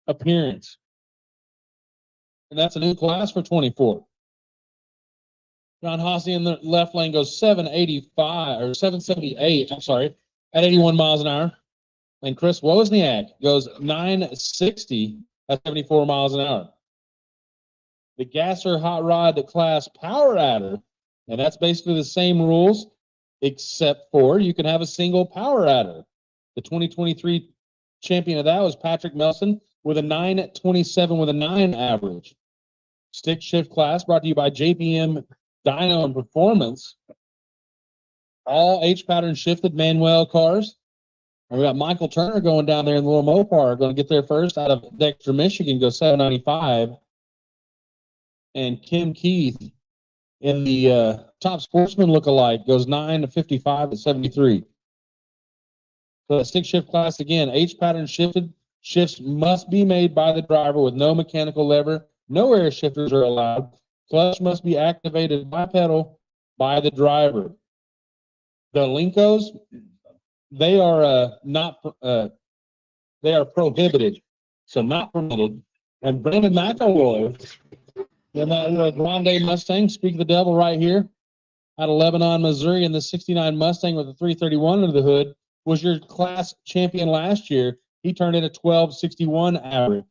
appearance. And that's a new class for 24. John Hossey in the left lane goes 785 or 778, I'm sorry, at 81 miles an hour. And Chris Wozniak goes 960 at 74 miles an hour. The Gasser Hot Rod class power adder, and that's basically the same rules, except for you can have a single power adder. The 2023 champion of that was Patrick Melson with a 927 with a 9 average. Stick shift class brought to you by JPM Dyno and Performance. All H pattern shifted Manuel cars. And we got Michael Turner going down there in the little Mopar, going to get there first out of Dexter, Michigan, go 795. And Kim Keith in the Top Sportsman look-alike goes 955 at 73. So the stick shift class again, H pattern shifted. Shifts must be made by the driver with no mechanical lever. No air shifters are allowed. Clutch must be activated by pedal by the driver. The Linkos, they are they are prohibited, so not permitted. And Brandon McElroy in that Grande Mustang, speak of the devil right here, out of Lebanon, Missouri, in the 69 Mustang with a 331 under the hood, was your class champion last year. He turned in a 1261 average.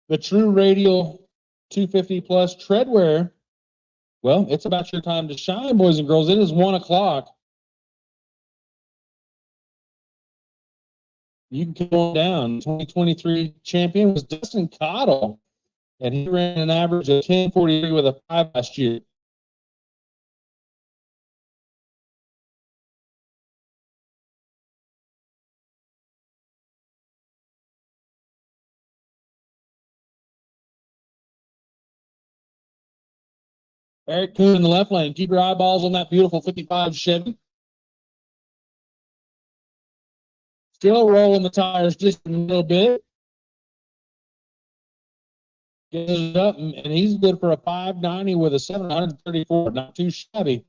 The True Radial 250 plus treadwear. Well, it's about your time to shine, boys and girls. It is 1 o'clock. You can come on down. 2023 champion was Dustin Cottle, and he ran an average of 1043 with a 5 last year. Eric Kuhn in the left lane. Keep your eyeballs on that beautiful 55 Chevy. Still rolling the tires just a little bit. Gets it up, and he's good for a 590 with a 734. Not too shabby.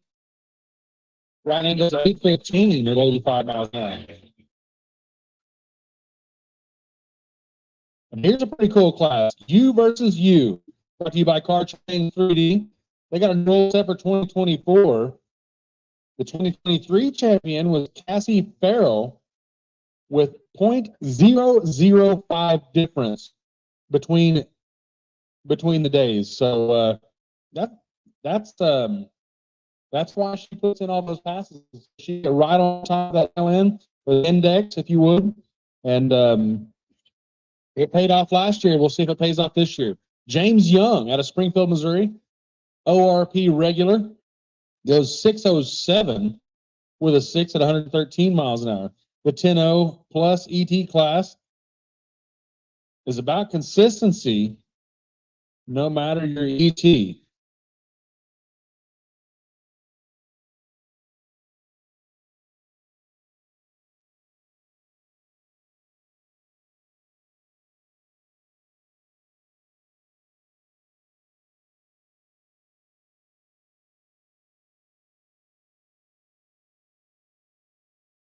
Right in goes 815 at 85 miles an hour. And here's a pretty cool class. You versus you. Brought to you by Car Chain 3D. They got a rule set for 2024. The 2023 champion was Cassie Farrell with 0.005 difference between the days. So that's why she puts in all those passes. She got right on top of that LN with index, if you would. And it paid off last year. We'll see if it pays off this year. James Young out of Springfield, Missouri, ORP regular, goes 607 with a 6 at 113 miles an hour. The 10-0 plus ET class is about consistency no matter your ET.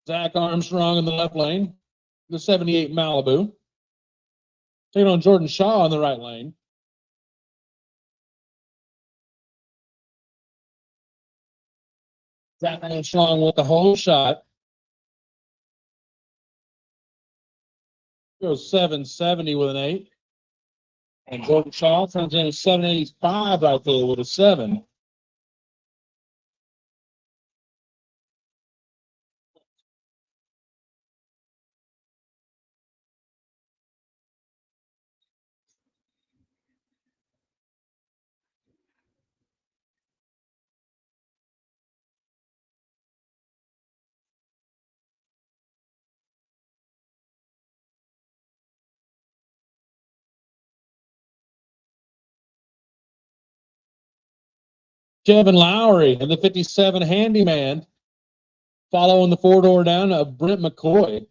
Zach Armstrong in the left lane, the 78 Malibu. Taking on Jordan Shaw in the right lane. Zach Armstrong with the whole shot. Goes 770 with an 8. And Jordan Shaw turns in a 785 right there with a 7. Kevin Lowry in the 57 Handyman, following the four-door down of Brent McCoy.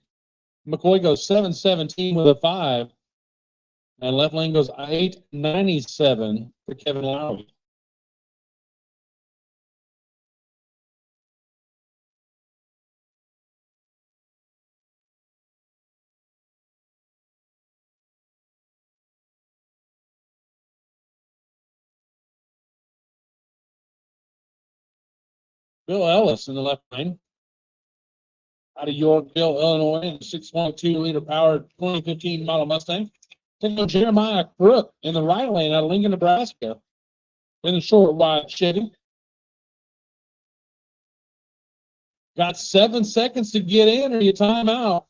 McCoy goes 717 with a 5. And left lane goes 897 for Kevin Lowry. Bill Ellis in the left lane. Out of Yorkville, Illinois, 6.2 liter powered 2015 model Mustang. Taking on Jeremiah Crook in the right lane out of Lincoln, Nebraska. In the short wide Chevy. Got 7 seconds to get in or you time out.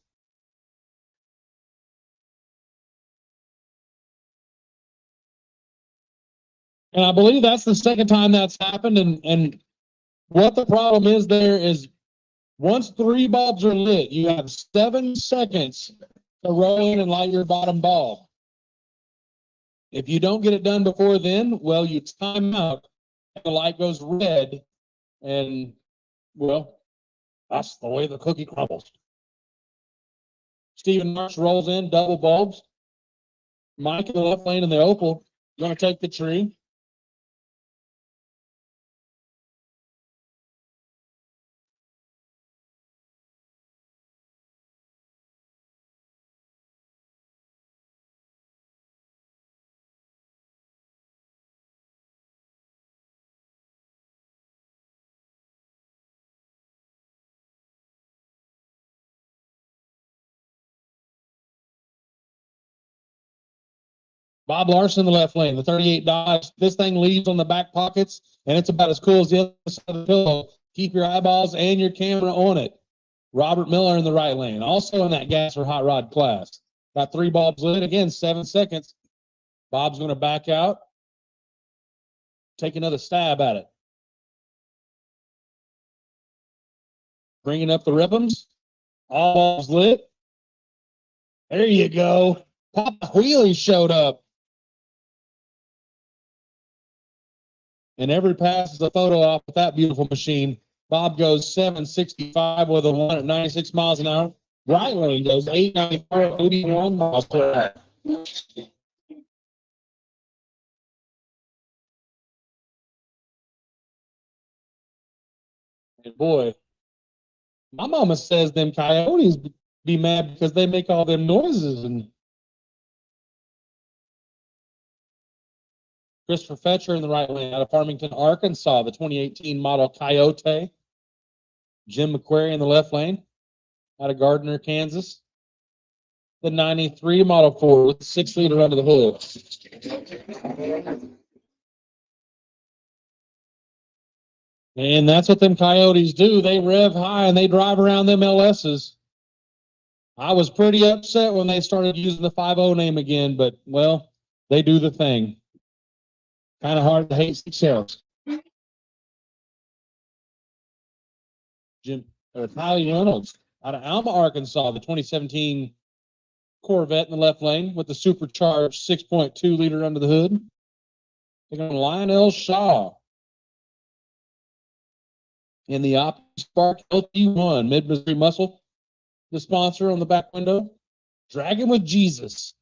And I believe that's the second time that's happened. And what the problem is there is once 3 bulbs are lit, you have 7 seconds to roll in and light your bottom bulb. If you don't get it done before then, well, you time out, and the light goes red, and, well, that's the way the cookie crumbles. Stephen Marsh rolls in, double bulbs. Mike in the left lane in the Opal, going to take the tree. Bob Larson in the left lane, the 38 Dodge. This thing leaves on the back pockets, and it's about as cool as the other side of the pillow. Keep your eyeballs and your camera on it. Robert Miller in the right lane, also in that gas or hot rod class. Got 3 bulbs lit, again, 7 seconds. Bob's going to back out, take another stab at it. Bringing up the ribbons, all bulbs lit. There you go. Papa Wheelie showed up. And every pass is a photo off with that beautiful machine. Bob goes 765 with a 1 at 96 miles an hour. Right lane goes 894 81 miles per hour. And boy, my mama says them coyotes be mad because they make all them noises. And Christopher Fetcher in the right lane out of Farmington, Arkansas, the 2018 model Coyote. Jim McQuarrie in the left lane out of Gardner, Kansas. The 93 Model Ford with the 6 liter under the hood. And that's what them coyotes do. They rev high and they drive around them LSs. I was pretty upset when they started using the 5.0 name again, but, well, they do the thing. Kind of hard to hate success. Tyler Reynolds out of Alma, Arkansas, the 2017 Corvette in the left lane with the supercharged 6.2 liter under the hood. Taking on Lionel Shaw in the Spark LT1 Mid-Missouri Muscle, the sponsor on the back window. Dragon with Jesus.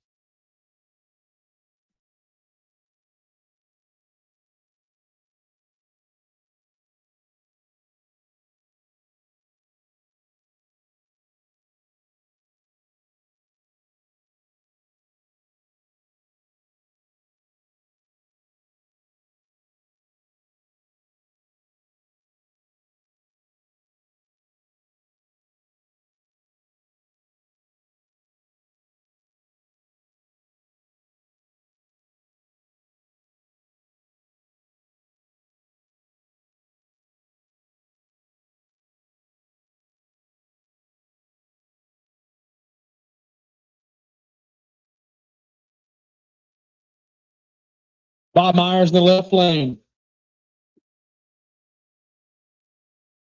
Bob Myers in the left lane.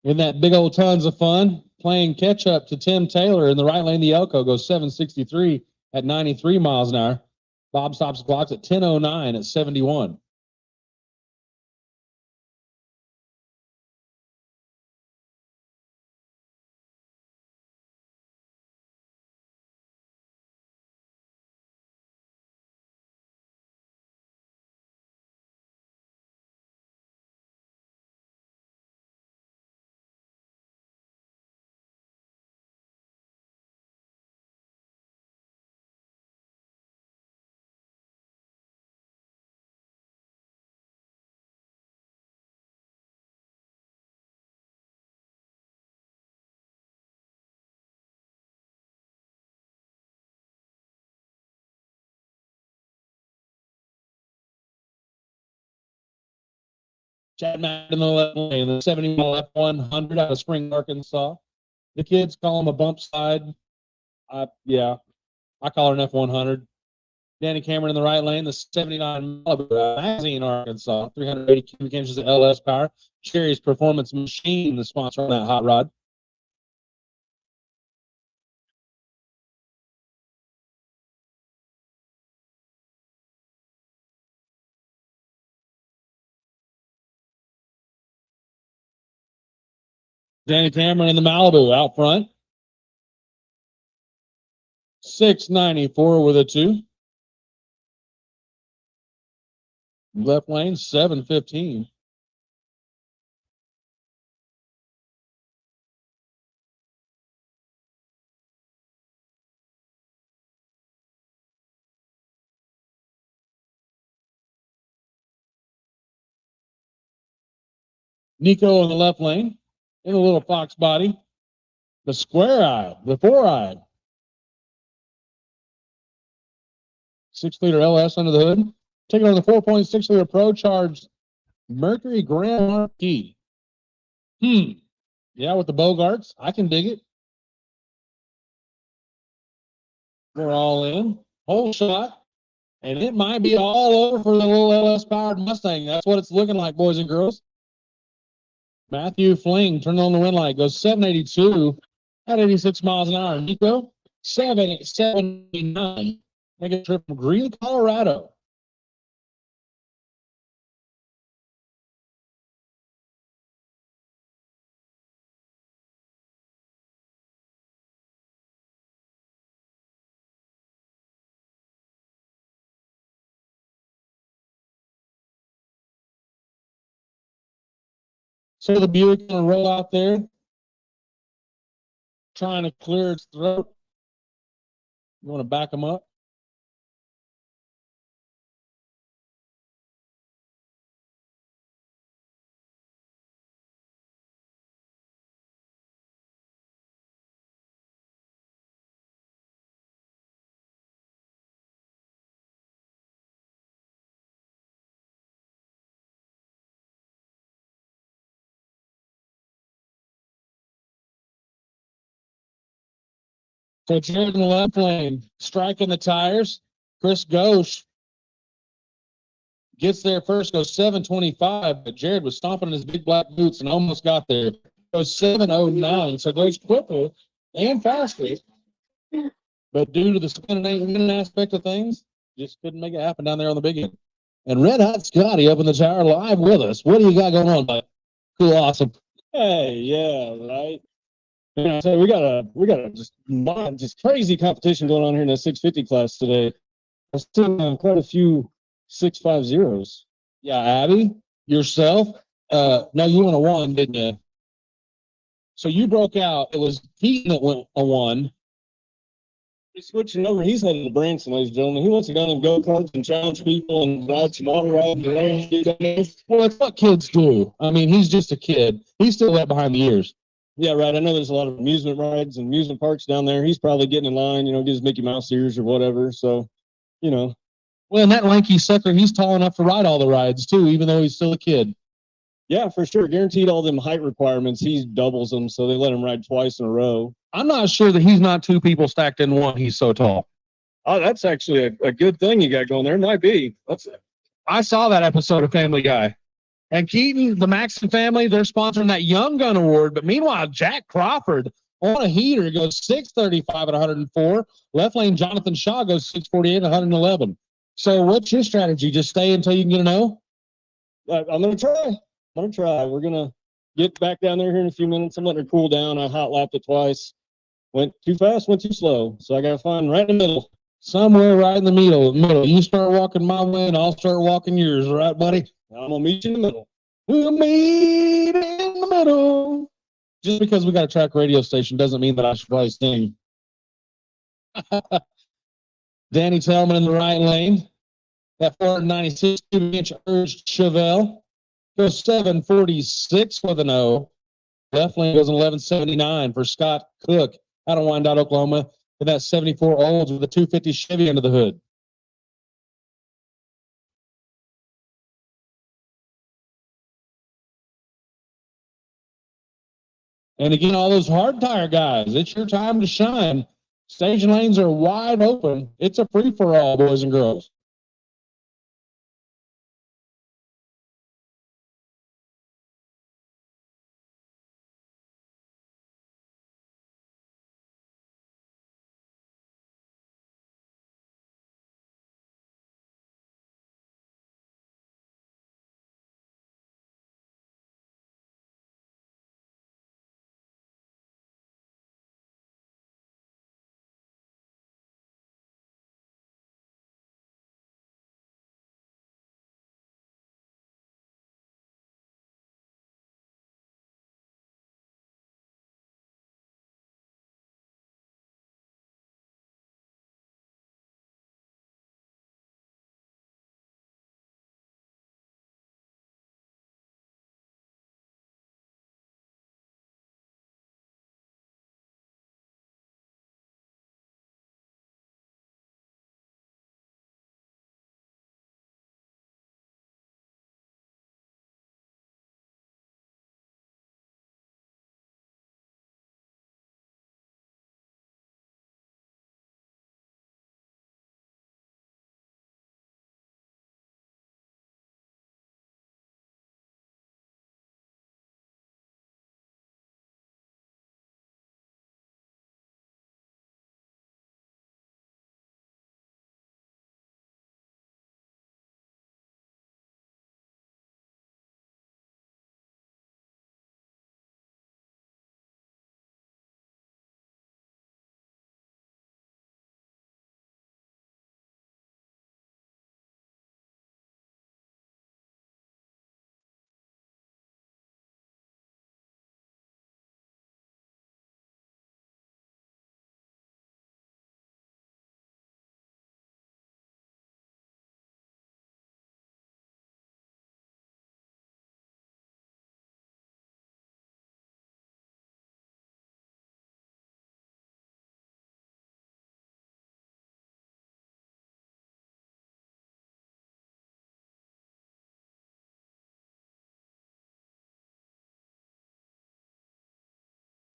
In that big old tons of fun, playing catch up to Tim Taylor in the right lane. The Elko goes 763 at 93 miles an hour. Bob stops the clocks at 10:09 at 71. Chad Matt in the left lane, the 70-mile F100 out of Spring, Arkansas. The kids call him a bump side. Yeah, I call her an F100. Danny Cameron in the right lane, the 79 Malibu, Magazine, Arkansas, 380 cubic inches of LS power. Cherry's Performance Machine, the sponsor on that hot rod. Danny Cameron in the Malibu out front. 694 with a 2. Left lane, 715. Nico in the left lane, in the little Fox body. The square eye, the 4-eye. 6-liter LS under the hood. Taking on the 4.6-liter Pro Charged Mercury Grand Marquis. Yeah, with the Bogarts, I can dig it. We're all in. Whole shot. And it might be all over for the little LS powered Mustang. That's what it's looking like, boys and girls. Matthew Fling turned on the wind light, goes 782 at 86 miles an hour. Nico, 779. Make a trip from Greeley, Colorado. So the Buick gonna roll out there, trying to clear its throat. You want to back them up? So Jared in the left lane, striking the tires. Chris Ghosh gets there first, goes 725, but Jared was stomping in his big black boots and almost got there. Goes 709, so goes quicker and faster. But due to the spinning aspect of things, just couldn't make it happen down there on the big end. And Red Hot Scotty up in the tower live with us. What do you got going on, bud? Cool, awesome. Hey, yeah, right. Yeah, so we got a just crazy competition going on here in the 650 class today. I still quite a few 650s. Yeah, Abby, yourself. No, you went a 1, didn't you? So you broke out. It was Keaton that went a 1. He's switching over. He's headed to Branson, ladies and gentlemen. He wants to go and go karts and challenge people and ride some auto rides. Well, it's what kids do. I mean, he's just a kid. He's still wet behind the ears. Yeah, right. I know there's a lot of amusement rides and amusement parks down there. He's probably getting in line, get his Mickey Mouse ears or whatever. So, Well, and that lanky sucker, he's tall enough to ride all the rides too, even though he's still a kid. Yeah, for sure. Guaranteed all them height requirements. He doubles them, so they let him ride twice in a row. I'm not sure that he's not 2 people stacked in one. He's so tall. Oh, that's actually a good thing you got going there. It might be. I saw that episode of Family Guy. And Keaton, the Maxon family, they're sponsoring that Young Gun Award. But meanwhile, Jack Crawford on a heater goes 635 at 104. Left lane Jonathan Shaw goes 648 at 111. So what's your strategy? Just stay until you can get an O? I'm going to try. We're going to get back down there here in a few minutes. I'm letting her cool down. I hot lapped it twice. Went too fast, went too slow. So I got to find right in the middle. Somewhere right in the middle. You start walking my way and I'll start walking yours, right, buddy? I'm going to meet you in the middle. We'll meet in the middle. Just because we got a track radio station doesn't mean that I should probably sing. Danny Tellman in the right lane. That 496 inch urged Chevelle goes 746 with an O. Left lane goes 1179 for Scott Cook out of Wyandotte, Oklahoma. And that 74 Olds with a 250 Chevy under the hood. And again, all those hard tire guys, it's your time to shine. Station lanes are wide open. It's a free-for-all, boys and girls.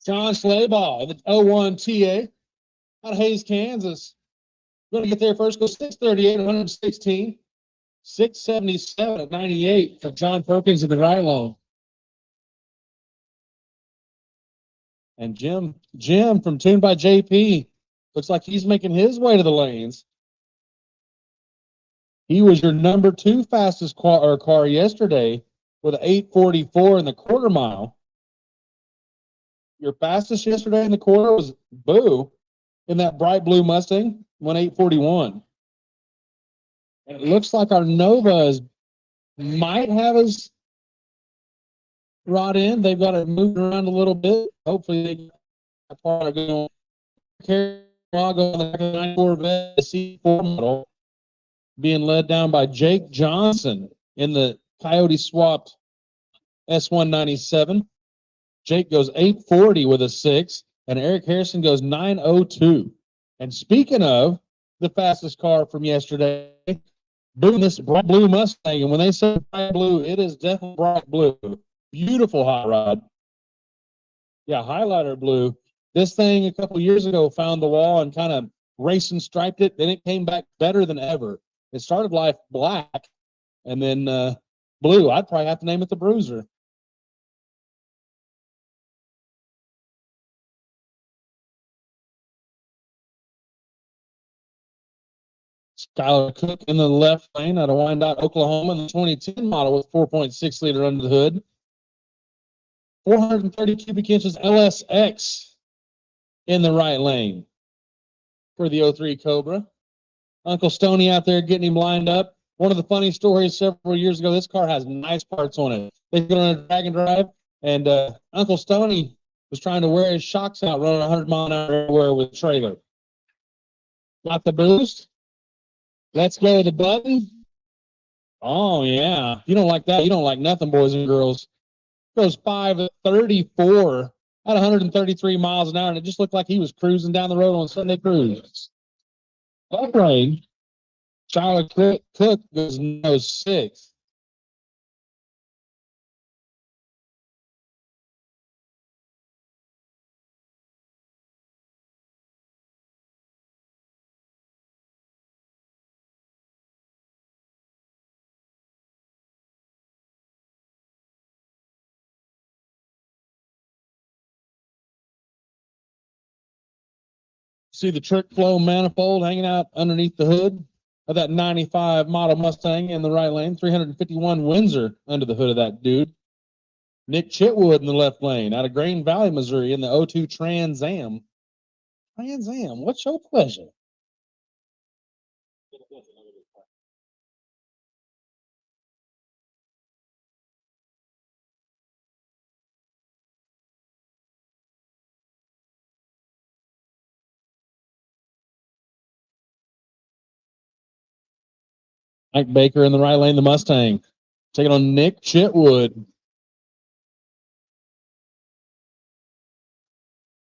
John Slayball, the 01 TA out of Hayes, Kansas. Going to get there first. Go 638 at 116. 677 at 98 for John Perkins in the right lane. And Jim from Tuned by JP looks like he's making his way to the lanes. He was your number 2 fastest car yesterday with an 8:44 in the quarter mile. Your fastest yesterday in the quarter was Boo in that bright blue Mustang, 8:41. And it looks like our Novas might have us rod in. They've got it moved around a little bit. Hopefully they get that part of going. Carago on the back of the 9 Corvette C4 model being led down by Jake Johnson in the Coyote swapped S197. Jake goes 840 with a 6, and Eric Harrison goes 902. And speaking of the fastest car from yesterday, boom, this bright blue Mustang. And when they say bright blue, it is definitely bright blue. Beautiful hot rod. Yeah, highlighter blue. This thing a couple years ago found the wall and kind of racing striped it. Then it came back better than ever. It started life black, And then blue, I'd probably have to name it the Bruiser. Skylar Cook in the left lane out of Wyandotte, Oklahoma, the 2010 model with 4.6 liter under the hood. 430 cubic inches LSX in the right lane for the 03 Cobra. Uncle Stoney out there getting him lined up. One of the funny stories several years ago, this car has nice parts on it. They put on a drag and drive, and Uncle Stoney was trying to wear his shocks out, running 100 mile an hour everywhere with a trailer. Got the boost. Let's go with the button. Oh, yeah. You don't like that. You don't like nothing, boys and girls. Goes 534 at 133 miles an hour, and it just looked like he was cruising down the road on Sunday Cruise. Up lane, Charlotte Cook goes no 6. See the trick flow manifold hanging out underneath the hood of that 95 model Mustang in the right lane. 351 Windsor under the hood of that dude. Nick Chitwood in the left lane out of Green Valley, Missouri in the 02 Trans Am. Trans Am, what's your pleasure? Mike Baker in the right lane, the Mustang. Taking on Nick Chitwood.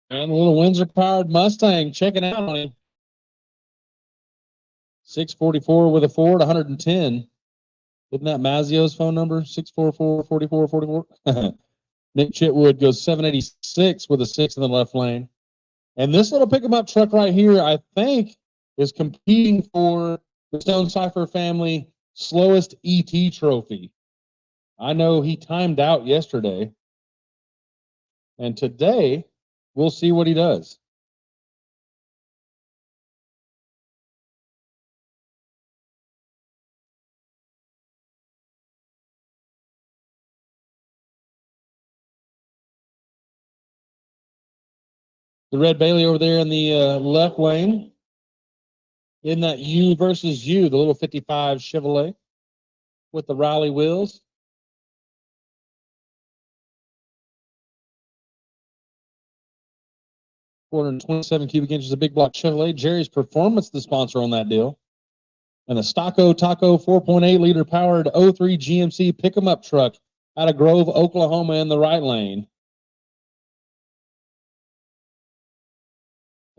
And a little Windsor-powered Mustang checking out on him. 644 with a Ford, 110. Isn't that Mazio's phone number? 644-4444? Nick Chitwood goes 786 with a 6 in the left lane. And this little pick-em-up truck right here, I think, is competing for the Stone Cipher family slowest ET trophy. I know he timed out yesterday. And today, we'll see what he does. The Red Bailey over there in the left lane. In that U versus U, the little 55 Chevrolet with the Riley wheels. $427 cubic inches of big block Chevrolet. Jerry's Performance, the sponsor on that deal. And the Stocko Taco 4.8 liter powered 03 GMC pick 'em up truck out of Grove, Oklahoma in the right lane.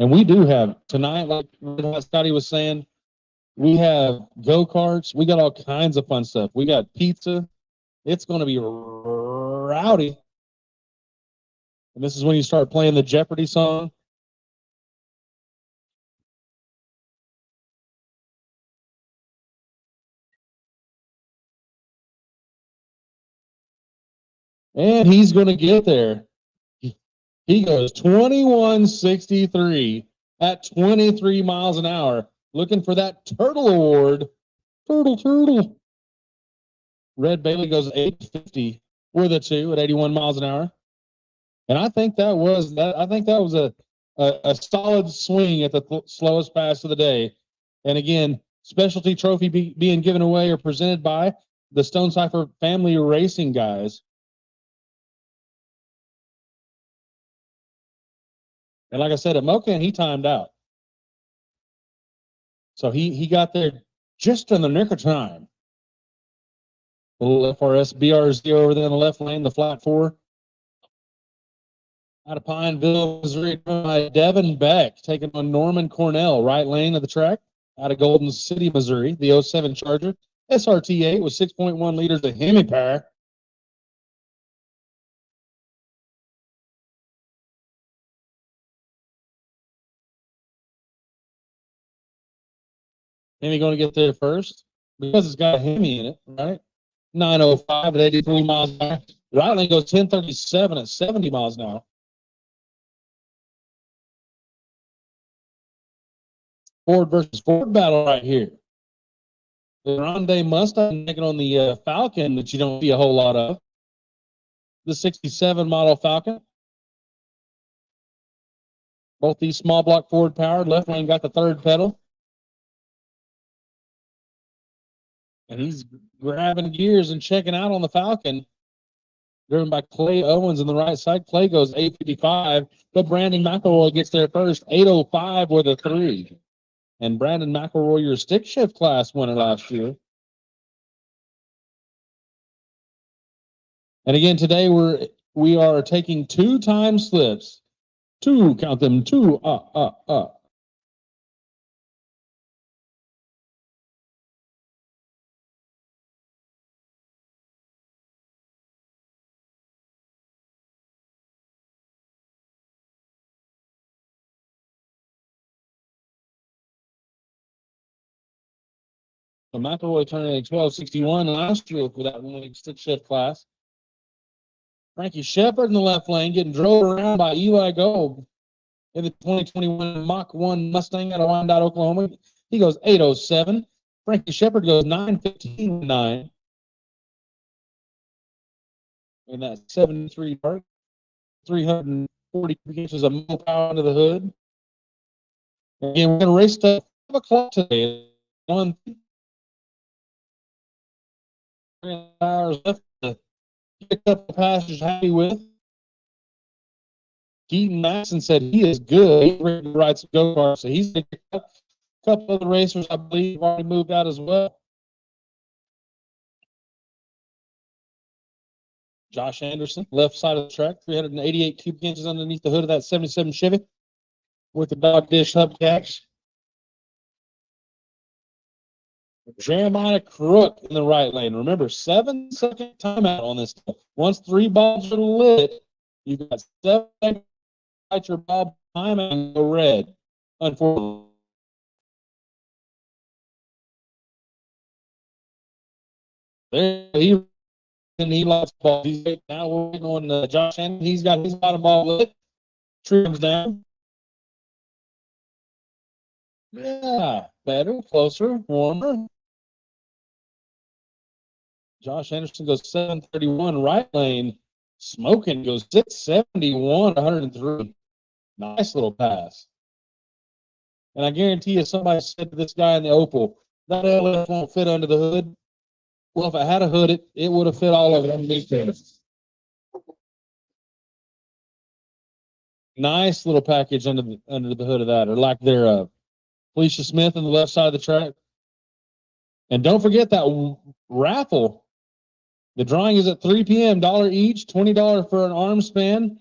And we do have tonight, like Scotty was saying, we have go-karts. We got all kinds of fun stuff. We got pizza. It's going to be rowdy. And this is when you start playing the Jeopardy song. And he's going to get there. He goes 2163 at 23 miles an hour, looking for that Turtle Award. Turtle. Red Bailey goes 850 with a 2 at 81 miles an hour. And I think that was a solid swing at the slowest pass of the day. And again, specialty trophy being given away or presented by the Stone Cipher family racing guys. And like I said, at Mocan, he timed out. So he got there just in the nick of time. A little FRS BRZ over there in the left lane, the flat 4. Out of Pineville, Missouri, by Devin Beck, taking on Norman Cornell, right lane of the track. Out of Golden City, Missouri, the 07 Charger. SRT8 with 6.1 liters of Hemi power. Hemi going to get there first. because it's got a Hemi in it, right? 905 at 83 miles an hour. Right lane goes 1037 at 70 miles an hour. Ford versus Ford battle right here. The Hyundai Mustang taking on the Falcon that you don't see a whole lot of. The 67 model Falcon. Both these small block Ford powered. Left lane got the third pedal. And he's grabbing gears and checking out on the Falcon. Driven by Clay Owens on the right side. Clay goes 855, but Brandon McElroy gets there first, 805 with a 3. And Brandon McElroy, your stick shift class winner last year. And again, today we are taking 2 time slips. 2, count them, 2, So McElroy turning a 1261 last year for that winning stick shift class. Frankie Shepard in the left lane getting drove around by Eli Gold in the 2021 Mach 1 Mustang out of Wyandotte, Oklahoma. He goes 807. Frankie Shepard goes 915.9. In that 73 part, 340 inches of motor power under the hood. Again, we're going to race to 5 o'clock today. 1 hours left to pick up the passengers happy with. Keaton Maxson said he is good. He's ready to ride some go-karts, so he's a couple of the racers, I believe, have already moved out as well. Josh Anderson, left side of the track, 388 cubic inches underneath the hood of that 77 Chevy with the dog dish hubcaps. Jeremiah Crook in the right lane. Remember, 7-second timeout on this stuff. Once 3 bulbs are lit, you've got 7 seconds to light your bulb timeout and go red. Unfortunately. There he lost the ball. He's now waiting on Josh Anderson. He's got his bottom ball lit. Trims down. Yeah, better, closer, warmer. Josh Anderson goes 731 right lane. Smoking goes 671, 103. Nice little pass. And I guarantee you, somebody said to this guy in the Opal, that LF won't fit under the hood. Well, if it had a hood, it would have fit all of it underneath there. Nice little package under the hood of that, or like their Felicia Smith on the left side of the track. And don't forget that raffle. The drawing is at 3 p.m. $1 each, $20 for an arm span,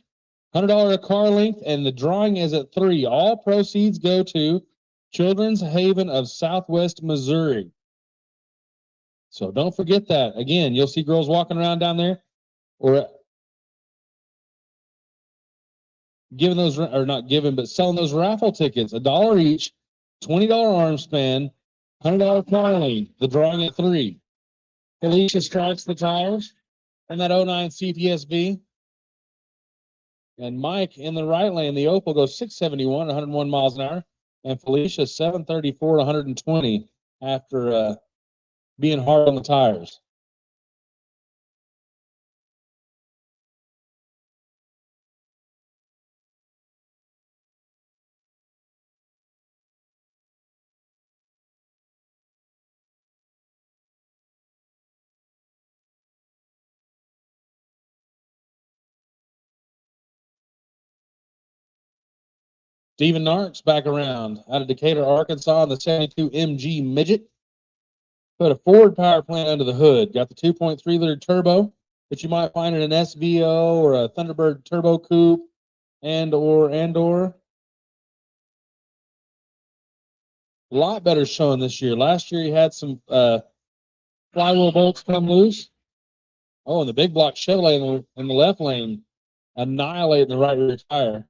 $100 a car length, and the drawing is at 3. All proceeds go to Children's Haven of Southwest Missouri. So don't forget that. Again, you'll see girls walking around down there, or giving those, or not giving, but selling those raffle tickets, $1 each, $20 arm span, $100 car length. The drawing at 3. Felicia strikes the tires and that 09 CTSV. And Mike in the right lane, the Opal goes 671, 101 miles an hour. And Felicia 734, 120 after being hard on the tires. Steven Narks back around out of Decatur, Arkansas, in the 72 MG Midget. Put a Ford power plant under the hood. Got the 2.3 liter turbo that you might find in an SVO or a Thunderbird Turbo Coupe and or. A lot better showing this year. Last year he had some flywheel bolts come loose. Oh, and the big block Chevrolet in the left lane annihilating the right rear tire.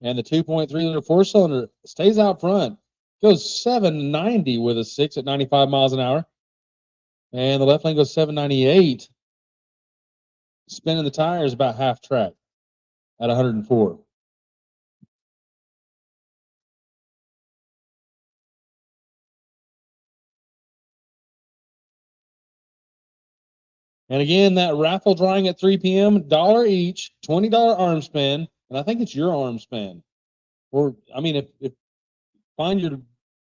And the 2.3 liter 4-cylinder stays out front. Goes 790 with a 6 at 95 miles an hour. And the left lane goes 798. Spinning the tires about half track at 104. And again, that raffle drawing at 3 p.m., $1 each, $20 arm span, and I think it's your arm span. Or, I mean, if find your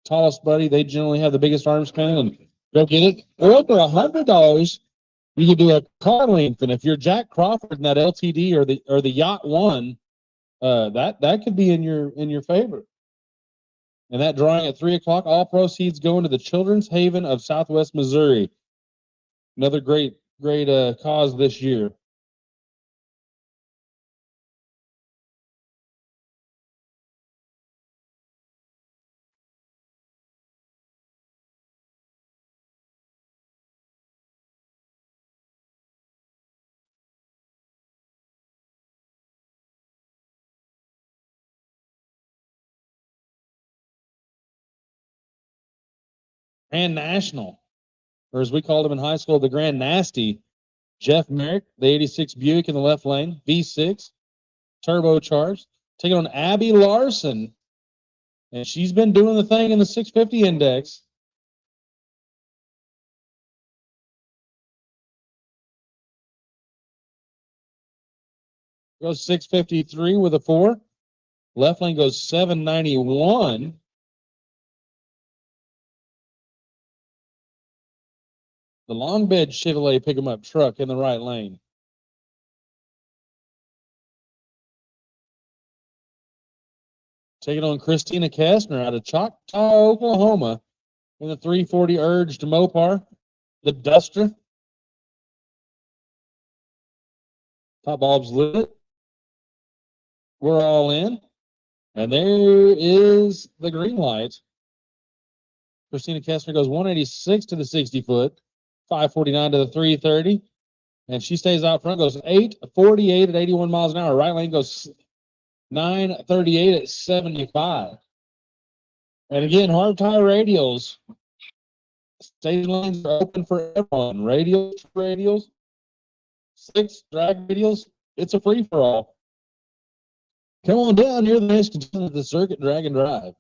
tallest buddy, they generally have the biggest arm span, and go get it. Or for $100, you can do a car length, and if you're Jack Crawford in that LTD or the Yacht One, that could be in your favor. And that drawing at 3 o'clock, all proceeds going to the Children's Haven of Southwest Missouri. Another great cause this year. Grand National, or as we called him in high school, the Grand Nasty. Jeff Merrick, the 86 Buick in the left lane, V6, turbocharged. Taking on Abby Larson, and she's been doing the thing in the 650 index. Goes 653 with a 4. Left lane goes 791. The long bed Chevrolet pick 'em up truck in the right lane. Taking on Christina Kastner out of Choctaw, Oklahoma in the 340 Urged Mopar, the Duster. Top bulbs lit. We're all in. And there is the green light. Christina Kastner goes 186 to the 60 foot, 549 to the 330. And she stays out front, goes 848 at 81 miles an hour. Right lane goes 938 at 75. And again, hard tire radials. Stage lanes are open for everyone. Radials, 6 drag radials. It's a free for all. Come on down. You're the next contestant of the circuit drag and drive.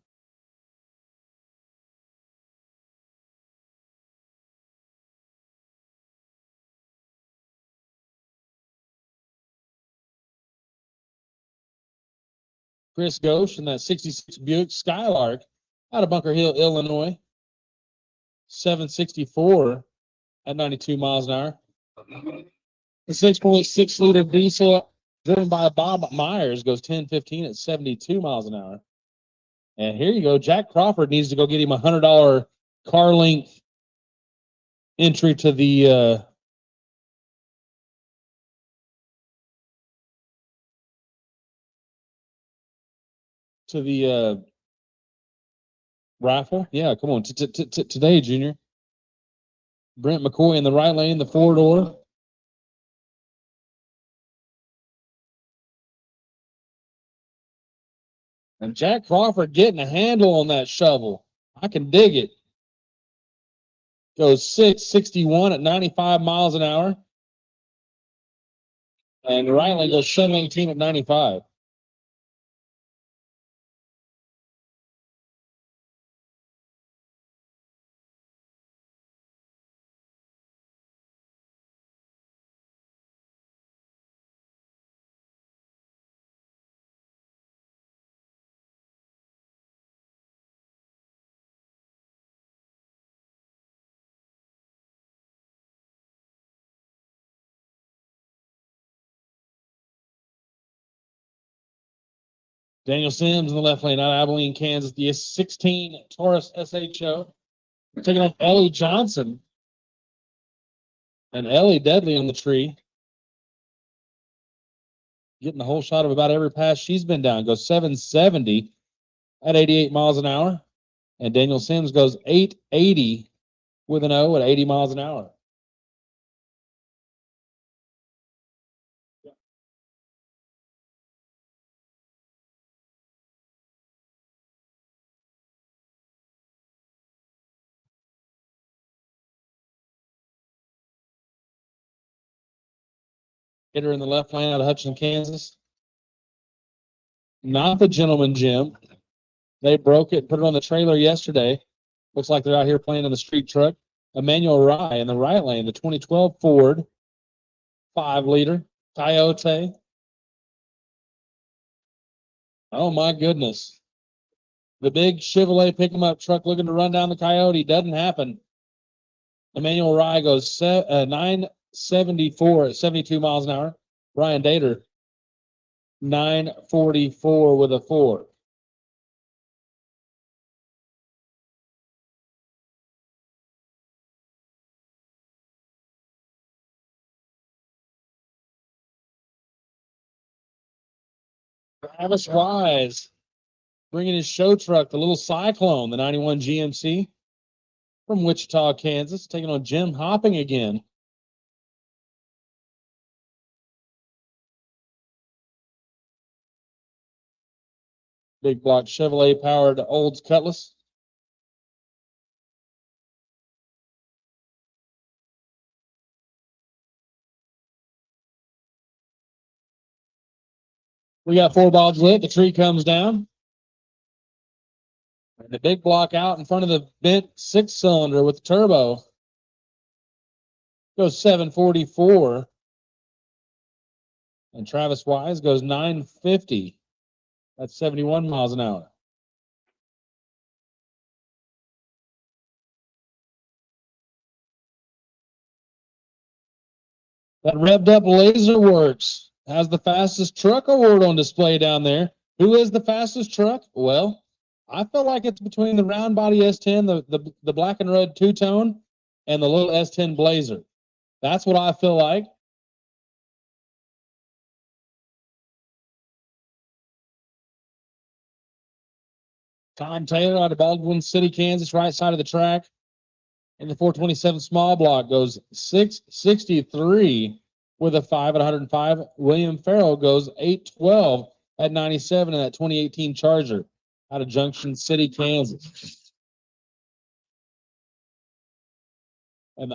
Chris Ghosh in that 66 Buick Skylark out of Bunker Hill, Illinois. 764 at 92 miles an hour. The 6.6 liter diesel driven by Bob Myers goes 1015 at 72 miles an hour. And here you go. Jack Crawford needs to go get him a $100 car length entry to the raffle. Yeah, come on. Today, Junior. Brent McCoy in the right lane, the 4-door. And Jack Crawford getting a handle on that shovel. I can dig it. Goes 661 at 95 miles an hour. And the right lane goes 718 at 95. Daniel Sims in the left lane out of Abilene, Kansas. The 16 Taurus SHO. Taking off Ellie Johnson. And Ellie deadly on the tree. Getting the whole shot of about every pass she's been down. Goes 770 at 88 miles an hour. And Daniel Sims goes 880 with an O at 80 miles an hour. Hitter in the left lane out of Hutchinson, Kansas. Not the Gentleman Gym. They broke it, put it on the trailer yesterday. Looks like they're out here playing in the street truck. Emmanuel Rye in the right lane, the 2012 Ford 5-liter Coyote. Oh my goodness. The big Chevrolet pick-em-up truck looking to run down the Coyote doesn't happen. Emmanuel Rye goes 974 at 72 miles an hour. Ryan Dater 944 with a 4. Travis Wise bringing his show truck, the little Cyclone, the 91 GMC from Wichita, Kansas, taking on Jim Hopping again. Big block Chevrolet powered Olds Cutlass. We got 4 bulbs lit. The tree comes down. And the big block out in front of the bent 6-cylinder with the turbo goes 744. And Travis Wise goes 950. That's 71 miles an hour. That revved up Laser Works has the fastest truck award on display down there. Who is the fastest truck? Well, I feel like it's between the round body S10, the black and red two-tone, and the little S10 Blazer. That's what I feel like. Tom Taylor out of Baldwin City, Kansas, right side of the track. And the 427 small block goes 663 with a 5 at 105. William Farrell goes 812 at 97 in that 2018 Charger out of Junction City, Kansas. And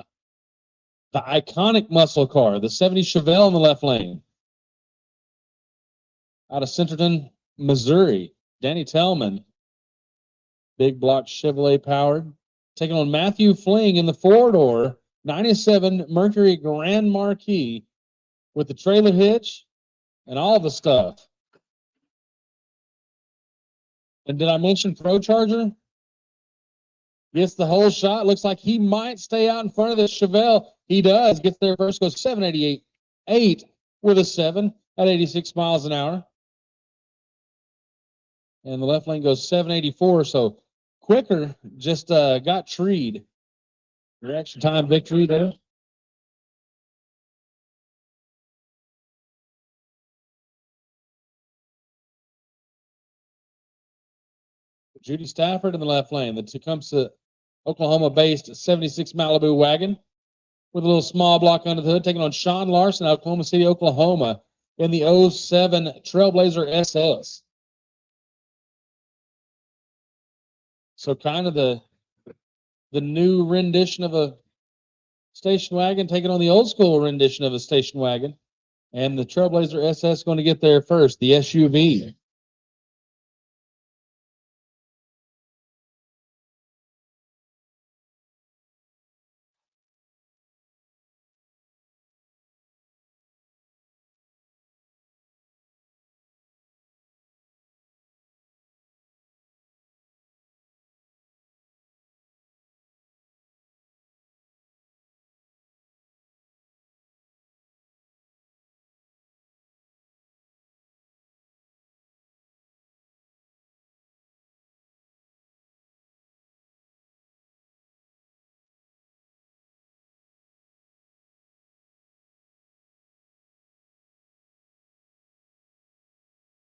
the iconic muscle car, the 70 Chevelle in the left lane out of Centerton, Missouri. Danny Tellman, big block Chevrolet powered. Taking on Matthew Fling in the 4-door 97 Mercury Grand Marquis with the trailer hitch and all the stuff. And did I mention Pro Charger? Gets the whole shot. Looks like he might stay out in front of the Chevelle. He does. Gets there first. Goes 788. 8 with a 7 at 86 miles an hour. And the left lane goes 784. So quicker just got treed. Your extra time victory there. Judy Stafford in the left lane. The Tecumseh, Oklahoma-based 76 Malibu wagon with a little small block under the hood, taking on Sean Larson out of Oklahoma City, Oklahoma in the 07 Trailblazer SS. So kind of the new rendition of a station wagon taking on the old school rendition of a station wagon. And the Trailblazer SS going to get there first, the SUV.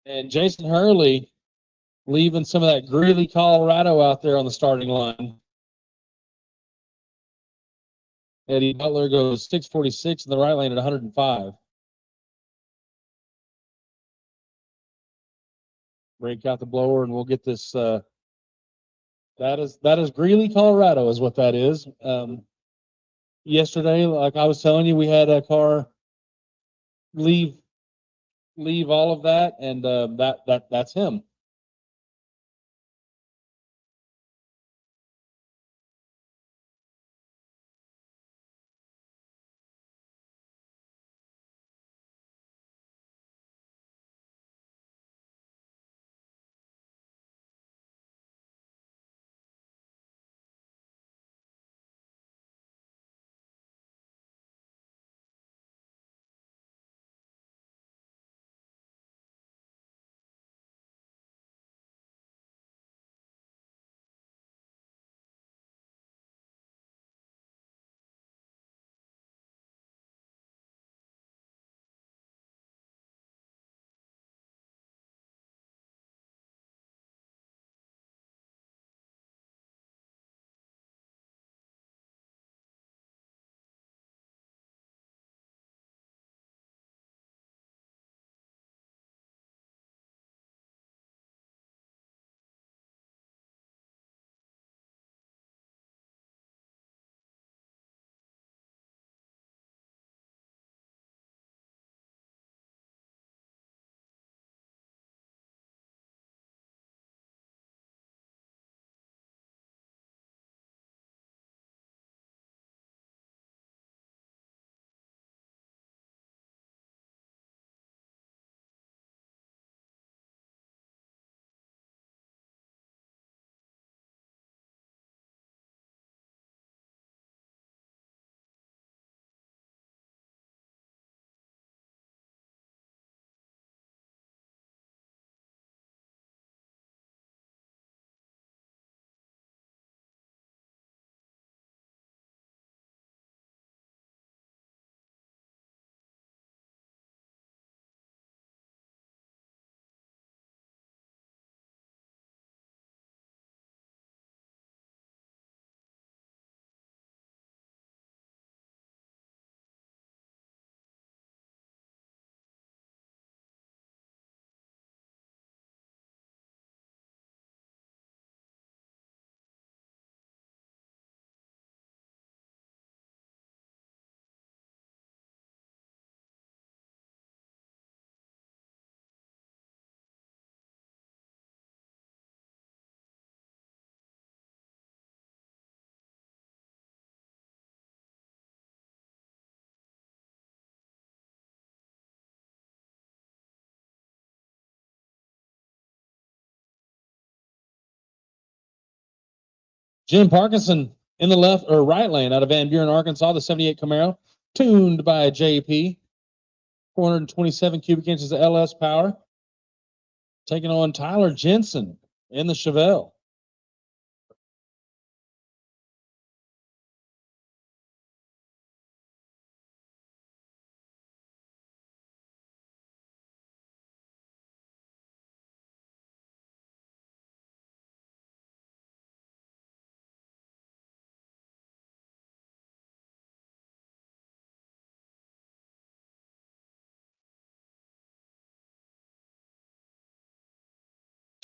And Jason Hurley leaving some of that Greeley, Colorado out there on the starting line. Eddie Butler goes 646 in the right lane at 105. Break out the blower and we'll get this. That is Greeley, Colorado is what that is. Yesterday, like I was telling you, we had a car leave all of that, and that's him. Jim Parkinson in the left or right lane out of Van Buren, Arkansas, the 78 Camaro, tuned by JP. 427 cubic inches of LS power. Taking on Tyler Jensen in the Chevelle.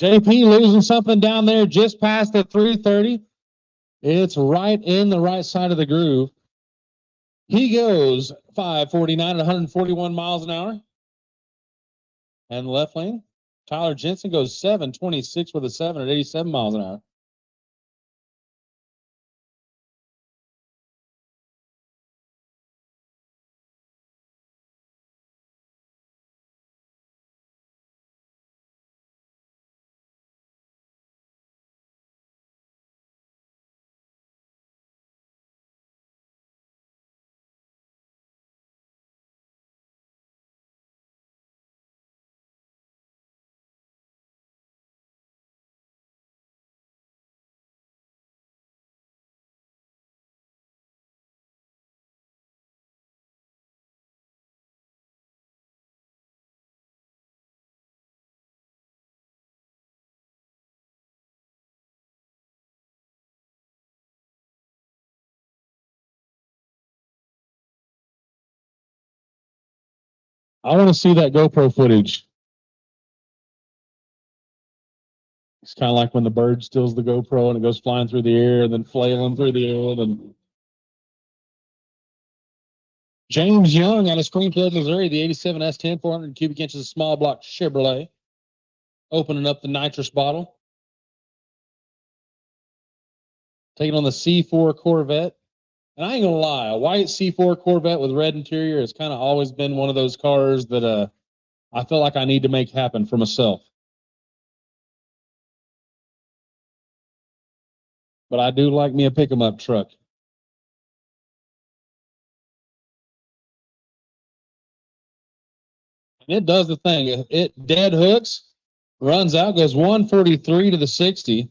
JP losing something down there just past the 330. It's right in the right side of the groove. He goes 549 at 141 miles an hour. And left lane, Tyler Jensen goes 726 with a 7 at 87 miles an hour. I want to see that GoPro footage. It's kind of like when the bird steals the GoPro and it goes flying through the air and then flailing through the air. And James Young out of Springfield, Missouri, the 87 S10, 400 cubic inches of small block Chevrolet. Opening up the nitrous bottle. Taking on the C4 Corvette. And I ain't gonna lie, a white C4 Corvette with red interior has kind of always been one of those cars that I feel like I need to make happen for myself. But I do like me a pick-em-up truck. And it does the thing. It dead hooks, runs out, goes 143 to the 60,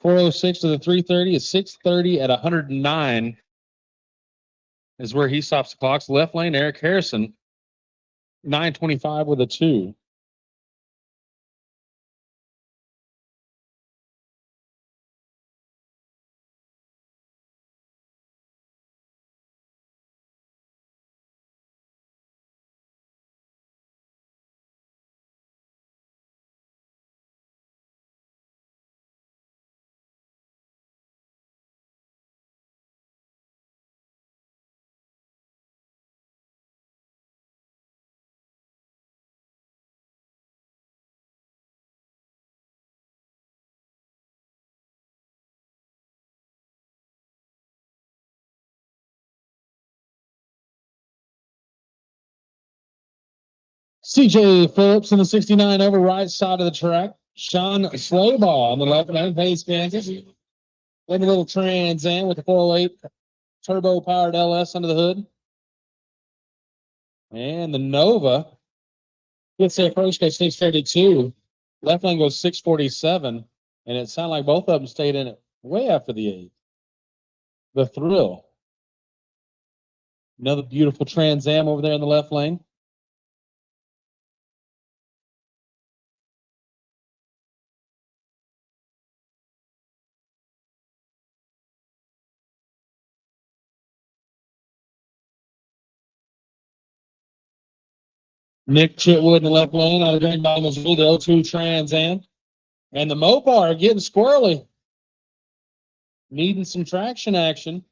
406 to the 330, is 630 at 109 is where he stops the clocks. Left lane, Eric Harrison, 925 with a 2. CJ Phillips in the 69 over right side of the track. Sean Slowball on the left lane, Pace, Kansas. With a little Trans Am with the 408 turbo powered LS under the hood. And the Nova gets there first, goes 632. Left lane goes 647. And it sounded like both of them stayed in it way after the 8. The Thrill. Another beautiful Trans Am over there in the left lane. Nick Chitwood in the left lane out of Green Valley, Missouri, the 02 Trans Am. And the Mopar getting squirrely. Needing some traction action.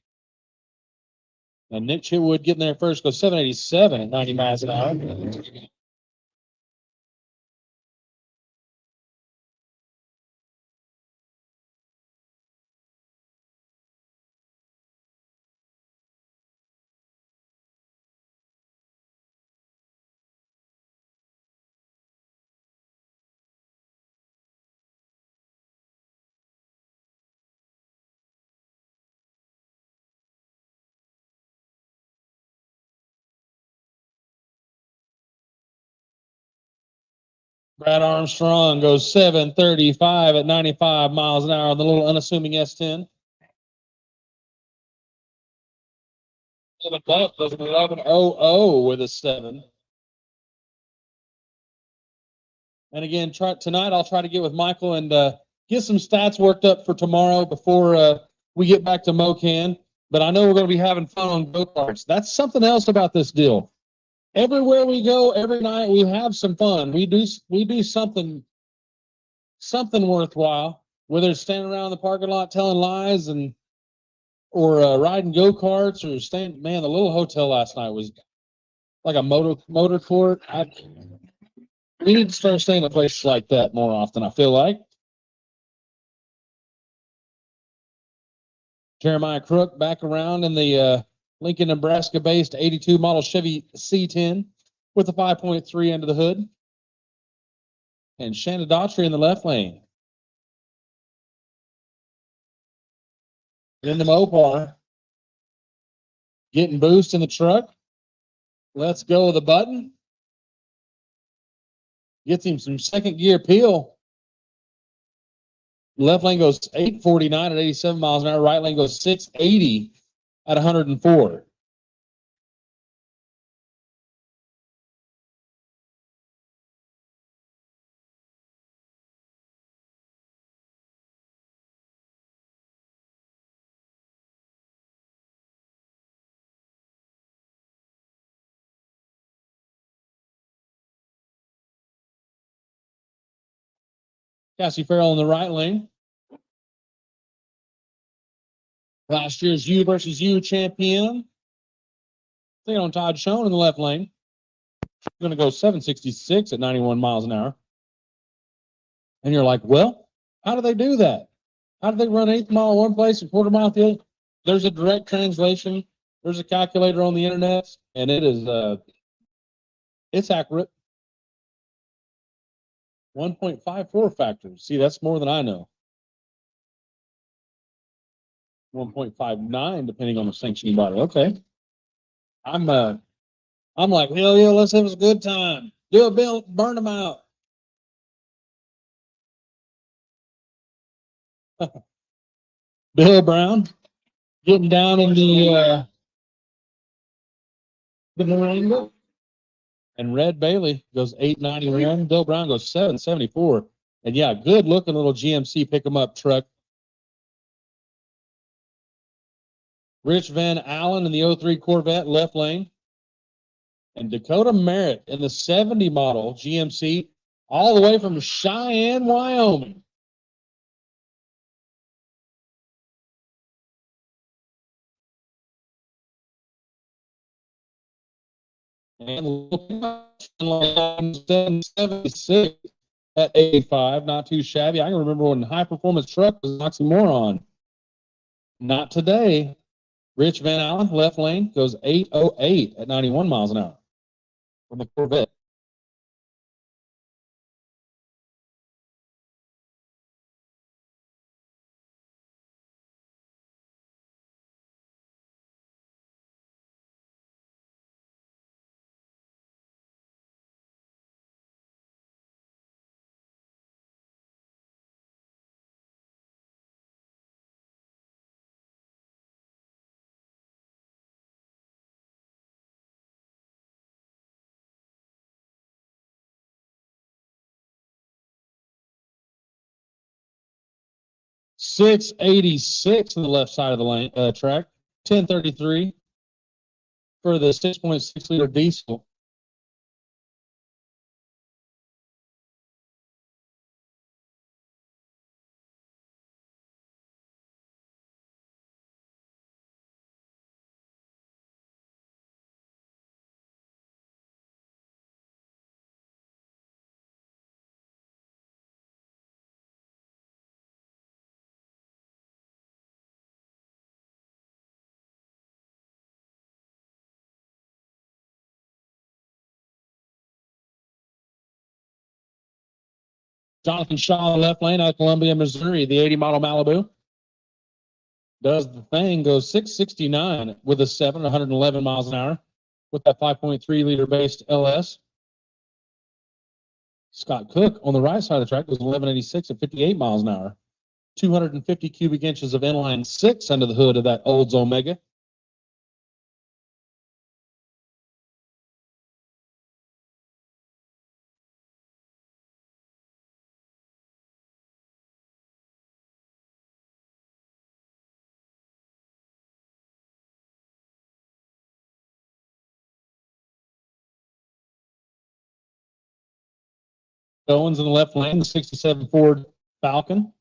And Nick Chitwood getting there first, goes 787 at 90 miles an hour. Brad Armstrong goes 735 at 95 miles an hour on the little unassuming S10. Buck does an 1100 with a 7. And again, tonight I'll try to get with Michael and get some stats worked up for tomorrow before we get back to Mocan. But I know we're going to be having fun on go-karts. That's something else about this deal. Everywhere we go, every night we have some fun. We do something worthwhile, whether it's standing around the parking lot telling lies or riding go-karts or staying. Man, the little hotel last night was like a motor court. We need to start staying at places like that more often, I feel like. Jeremiah Crook back around in the Lincoln, Nebraska-based 82 model Chevy C10 with a 5.3 under the hood. And Shannon Daughtry in the left lane. In the Mopar. Getting boost in the truck. Let's go with the button. Gets him some second gear peel. Left lane goes 849 at 87 miles an hour. Right lane goes 680 at 104. Cassie Farrell in the right lane. Last year's U versus U champion. Staying on Todd Schoen in the left lane. Going to go 766 at 91 miles an hour. And you're like, well, how do they do that? How do they run eighth mile one place and quarter mile the other? There's a direct translation. There's a calculator on the internet, and it is it's accurate. 1.54 factors. See, that's more than I know. 1.59 depending on the sanctioning body. Okay. I'm like, hell yeah, let's have a good time. Do a bill, burn them out. Bill Brown getting down in the Miranda. And Red Bailey goes 891. Bill Brown goes 774. And yeah, good looking little GMC pick 'em up truck. Rich Van Allen in the 03 Corvette left lane. And Dakota Merritt in the 70 model GMC all the way from Cheyenne, Wyoming. And 776 at 85, not too shabby. I can remember when high performance truck was an oxymoron. Not today. Rich Van Allen, left lane, goes 808 at 91 miles an hour from the Corvette. $686 on the left side of the lane track. $1033 for the 6.6 liter diesel. Jonathan Shaw, left lane out of Columbia, Missouri, the 80 model Malibu. Does the thing, goes 669 with a 111 miles an hour with that 5.3 liter based LS. Scott Cook on the right side of the track goes 1186 at 58 miles an hour. 250 cubic inches of inline six under the hood of that Olds Omega. Owens in the left lane, the 67 Ford Falcon.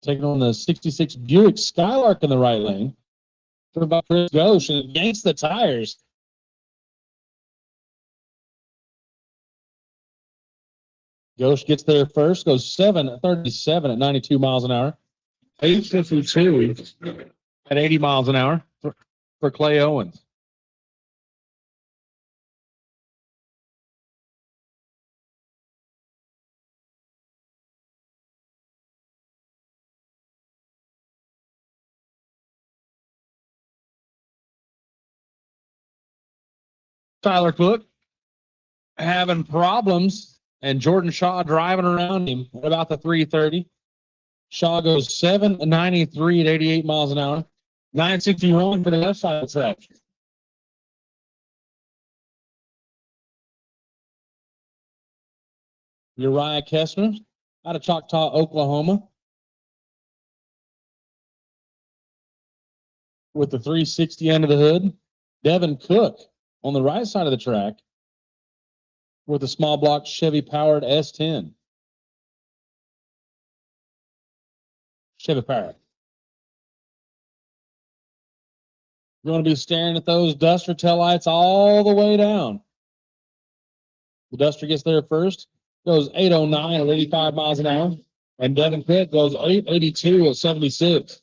Taking on the 66 Buick Skylark in the right lane. Driven by Chris Ghosh and yanks the tires. Ghosh gets there first, goes 737 at 92 miles an hour. 852 at 80 miles an hour for Clay Owens. Tyler Cook having problems, and Jordan Shaw driving around him at about the 330. Shaw goes 793 at 88 miles an hour. 961 for the left side of the track. Uriah Kessler out of Choctaw, Oklahoma, with the 360 under the hood. Devin Cook on the right side of the track with a small block Chevy powered S10. Chevy powered. You want to be staring at those Duster taillights all the way down. The Duster gets there first, goes 809 at 85 miles an hour, and Devin Pitt goes 882 at 76.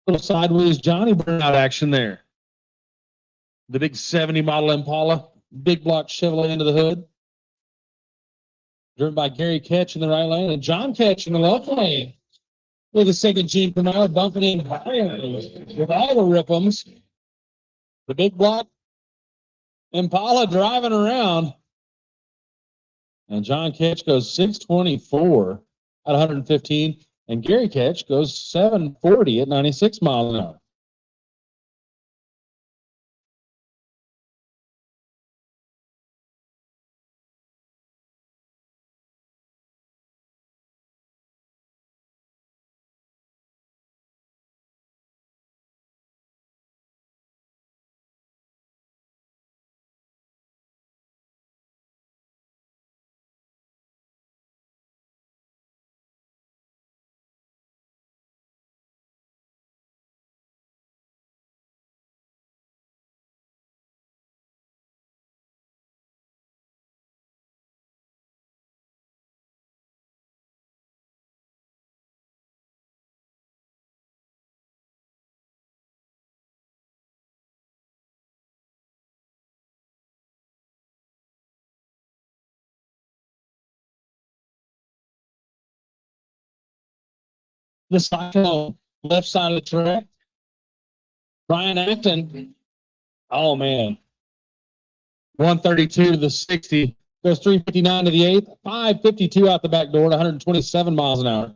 Little sideways Johnny burnout action there. The big 70 model Impala, big block Chevrolet into the hood. Driven by Gary Ketch in the right lane and John Ketch in the left lane. With the second Gene Pernard bumping in with all the rip'ems. The big block Impala driving around. And John Ketch goes 624 at 115. And Gary Ketch goes 740 at 96 miles an hour. The cycle left side of the track. Brian Acton. Oh, man. 132 to the 60. Goes 359 to the 8th. 552 out the back door to 127 miles an hour.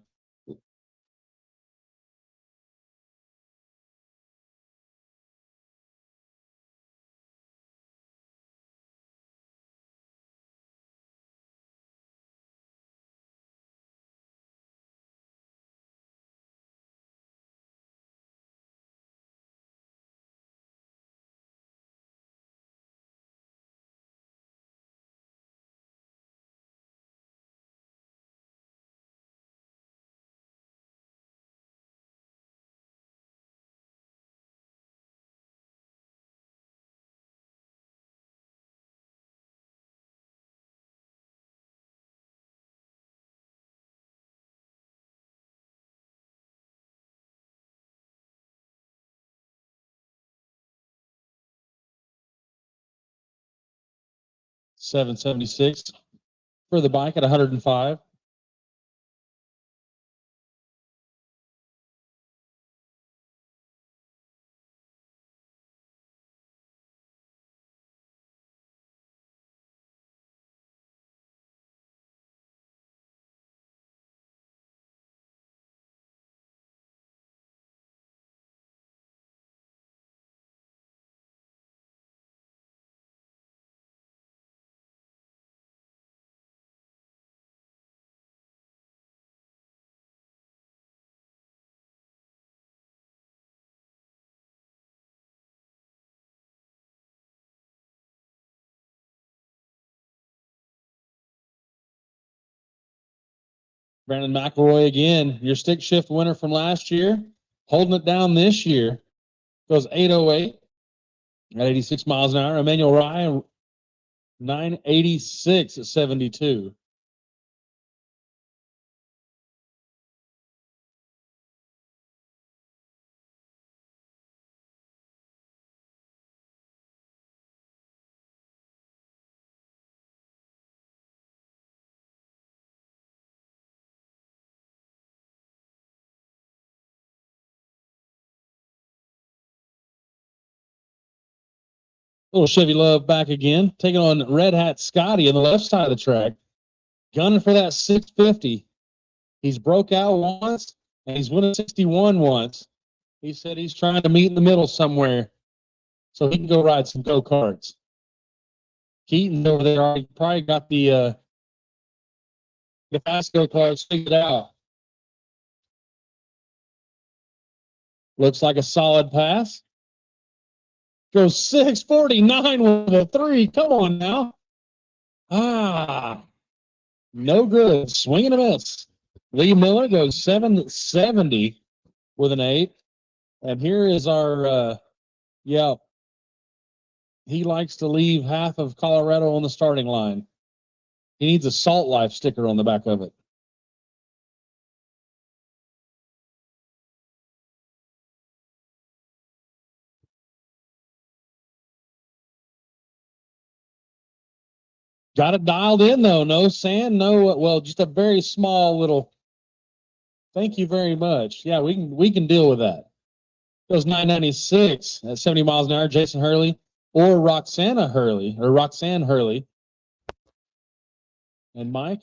$776 for the bike at 105. Brandon McElroy again, your stick shift winner from last year, holding it down this year. Goes 808 at 86 miles an hour. Emmanuel Ryan, 986 at 72. Little Chevy Love back again, taking on Red Hat Scotty on the left side of the track, gunning for that 650. He's broke out once, and he's winning 61 once. He said he's trying to meet in the middle somewhere so he can go ride some go-karts. Keaton's over there already probably got the fast go-karts figured out. Looks like a solid pass. Goes 649 with a 3. Come on now. No good. Swing and a miss. Lee Miller goes 770 with an 8. And here is our, he likes to leave half of Colorado on the starting line. He needs a Salt Life sticker on the back of it. Got it dialed in though. No sand, no, well, just a very small little. Thank you very much. Yeah, we can deal with that. Goes 996 at 70 miles an hour. Jason Hurley or Roxanne Hurley. And Mike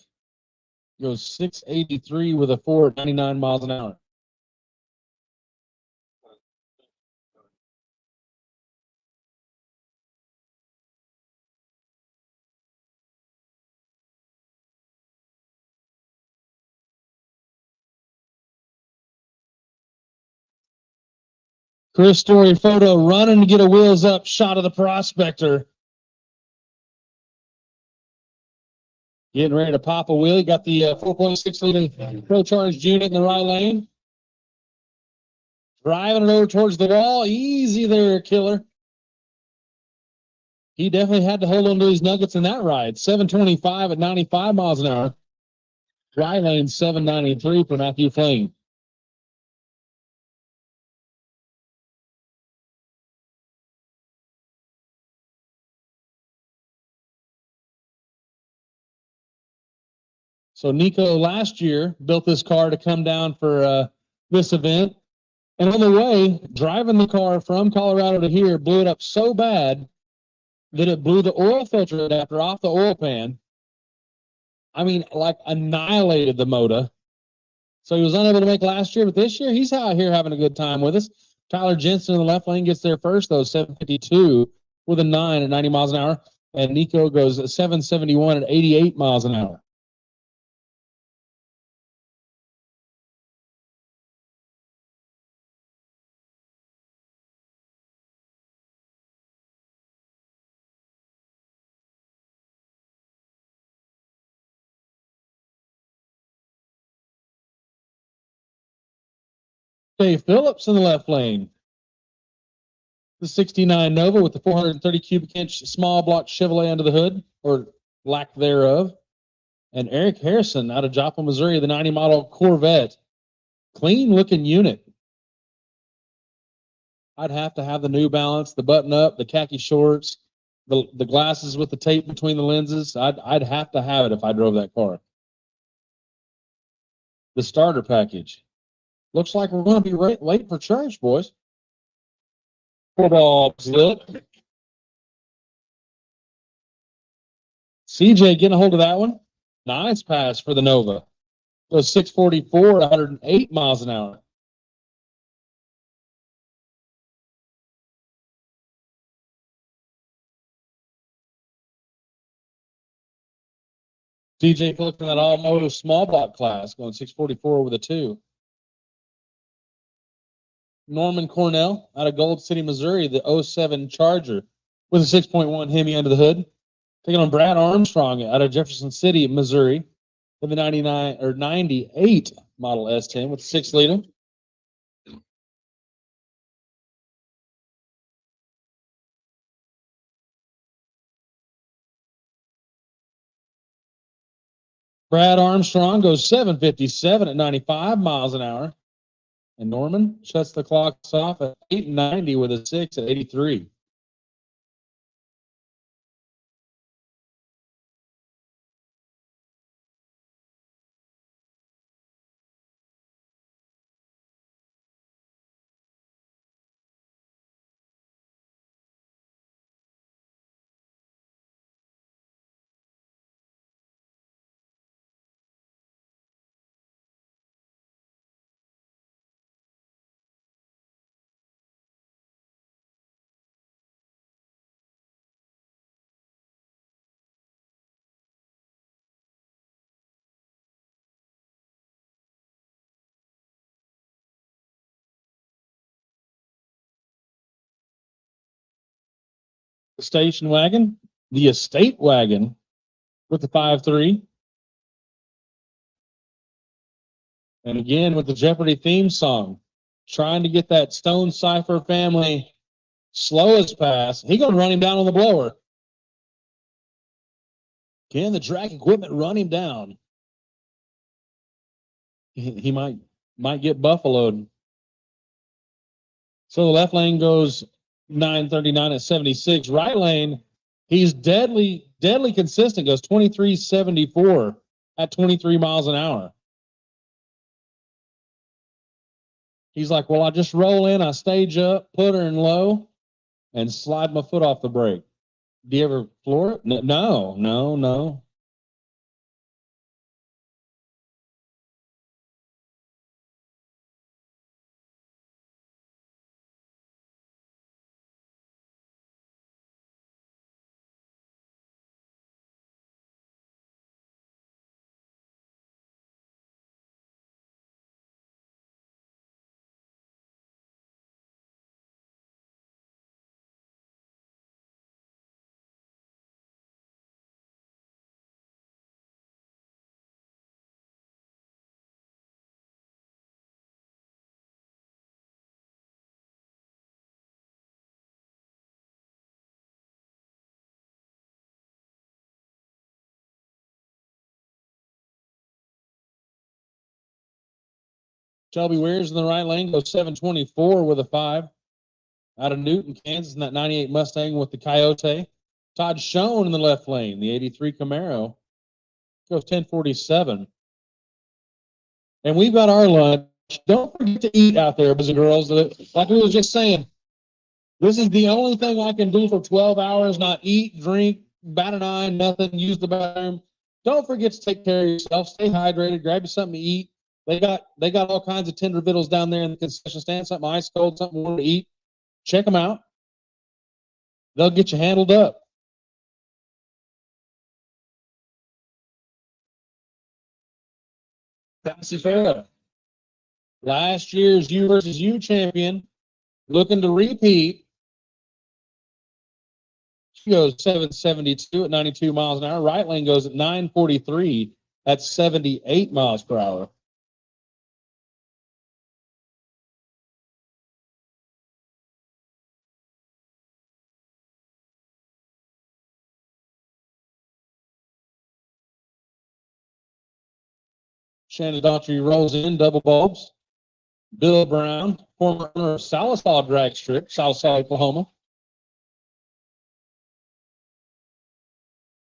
goes 683 with a 4 at 99 miles an hour. Chris Story photo running to get a wheels up shot of the prospector. Getting ready to pop a wheel. Got the 4.6 liter Pro Charged unit in the right lane. Driving it over towards the wall. Easy there, killer. He definitely had to hold on to his nuggets in that ride. 725 at 95 miles an hour. Right lane 793 for Matthew Flame. So Nico last year built this car to come down for this event. And on the way, driving the car from Colorado to here, blew it up so bad that it blew the oil filter adapter off the oil pan. I mean, like annihilated the motor. So he was unable to make last year, but this year he's out here having a good time with us. Tyler Jensen in the left lane gets there first, though, 752 with a 9 at 90 miles an hour. And Nico goes 771 at 88 miles an hour. Dave Phillips in the left lane. The 69 Nova with the 430 cubic inch small block Chevrolet under the hood, or lack thereof. And Eric Harrison out of Joplin, Missouri, the 90 model Corvette. Clean looking unit. I'd have to have the New Balance, the button up, the khaki shorts, the glasses with the tape between the lenses. I'd have to have it if I drove that car. The starter package. Looks like we're going to be late for church, boys. Football slip. CJ getting a hold of that one. Nice pass for the Nova. Goes 644 at 108 miles an hour. DJ Phillips in that automotive small block class, going 644 with a 2. Norman Cornell out of Gold City, Missouri, the 07 Charger with a 6.1 Hemi under the hood. Taking on Brad Armstrong out of Jefferson City, Missouri, with the 98 model S10 with 6 liter. Brad Armstrong goes 757 at 95 miles an hour. And Norman shuts the clocks off at 890 with a 6 at 83. The station wagon, the estate wagon with the 5-3. And again with the Jeopardy theme song, trying to get that Stone Cipher family slowest pass. He gonna run him down on the blower. Can the track equipment run him down? He might get buffaloed. So the left lane goes 9:39 at 76. Right lane, he's deadly consistent, goes 23:74 at 23 miles an hour. He's like, well, I just roll in, I stage up, put her in low, and slide my foot off the brake. Do you ever floor it? No. Shelby Wears in the right lane goes 7:24 with a 5. Out of Newton, Kansas, in that 98 Mustang with the Coyote. Todd Schoen in the left lane, the 83 Camaro, goes 10:47. And we've got our lunch. Don't forget to eat out there, boys and girls. Like we were just saying, this is the only thing I can do for 12 hours, not eat, drink, bat an eye, nothing, use the bathroom. Don't forget to take care of yourself. Stay hydrated. Grab you something to eat. They got all kinds of tender vittles down there in the concession stand, something ice cold, something warm to eat. Check them out. They'll get you handled up. Patsy Farah, last year's U versus U champion, looking to repeat. She goes 7:72 at 92 miles an hour. Right lane goes at 9:43 at 78 miles per hour. Shannon Daughtry rolls in, double bulbs. Bill Brown, former owner of Salisaw Drag Strip, Salisaw, Oklahoma.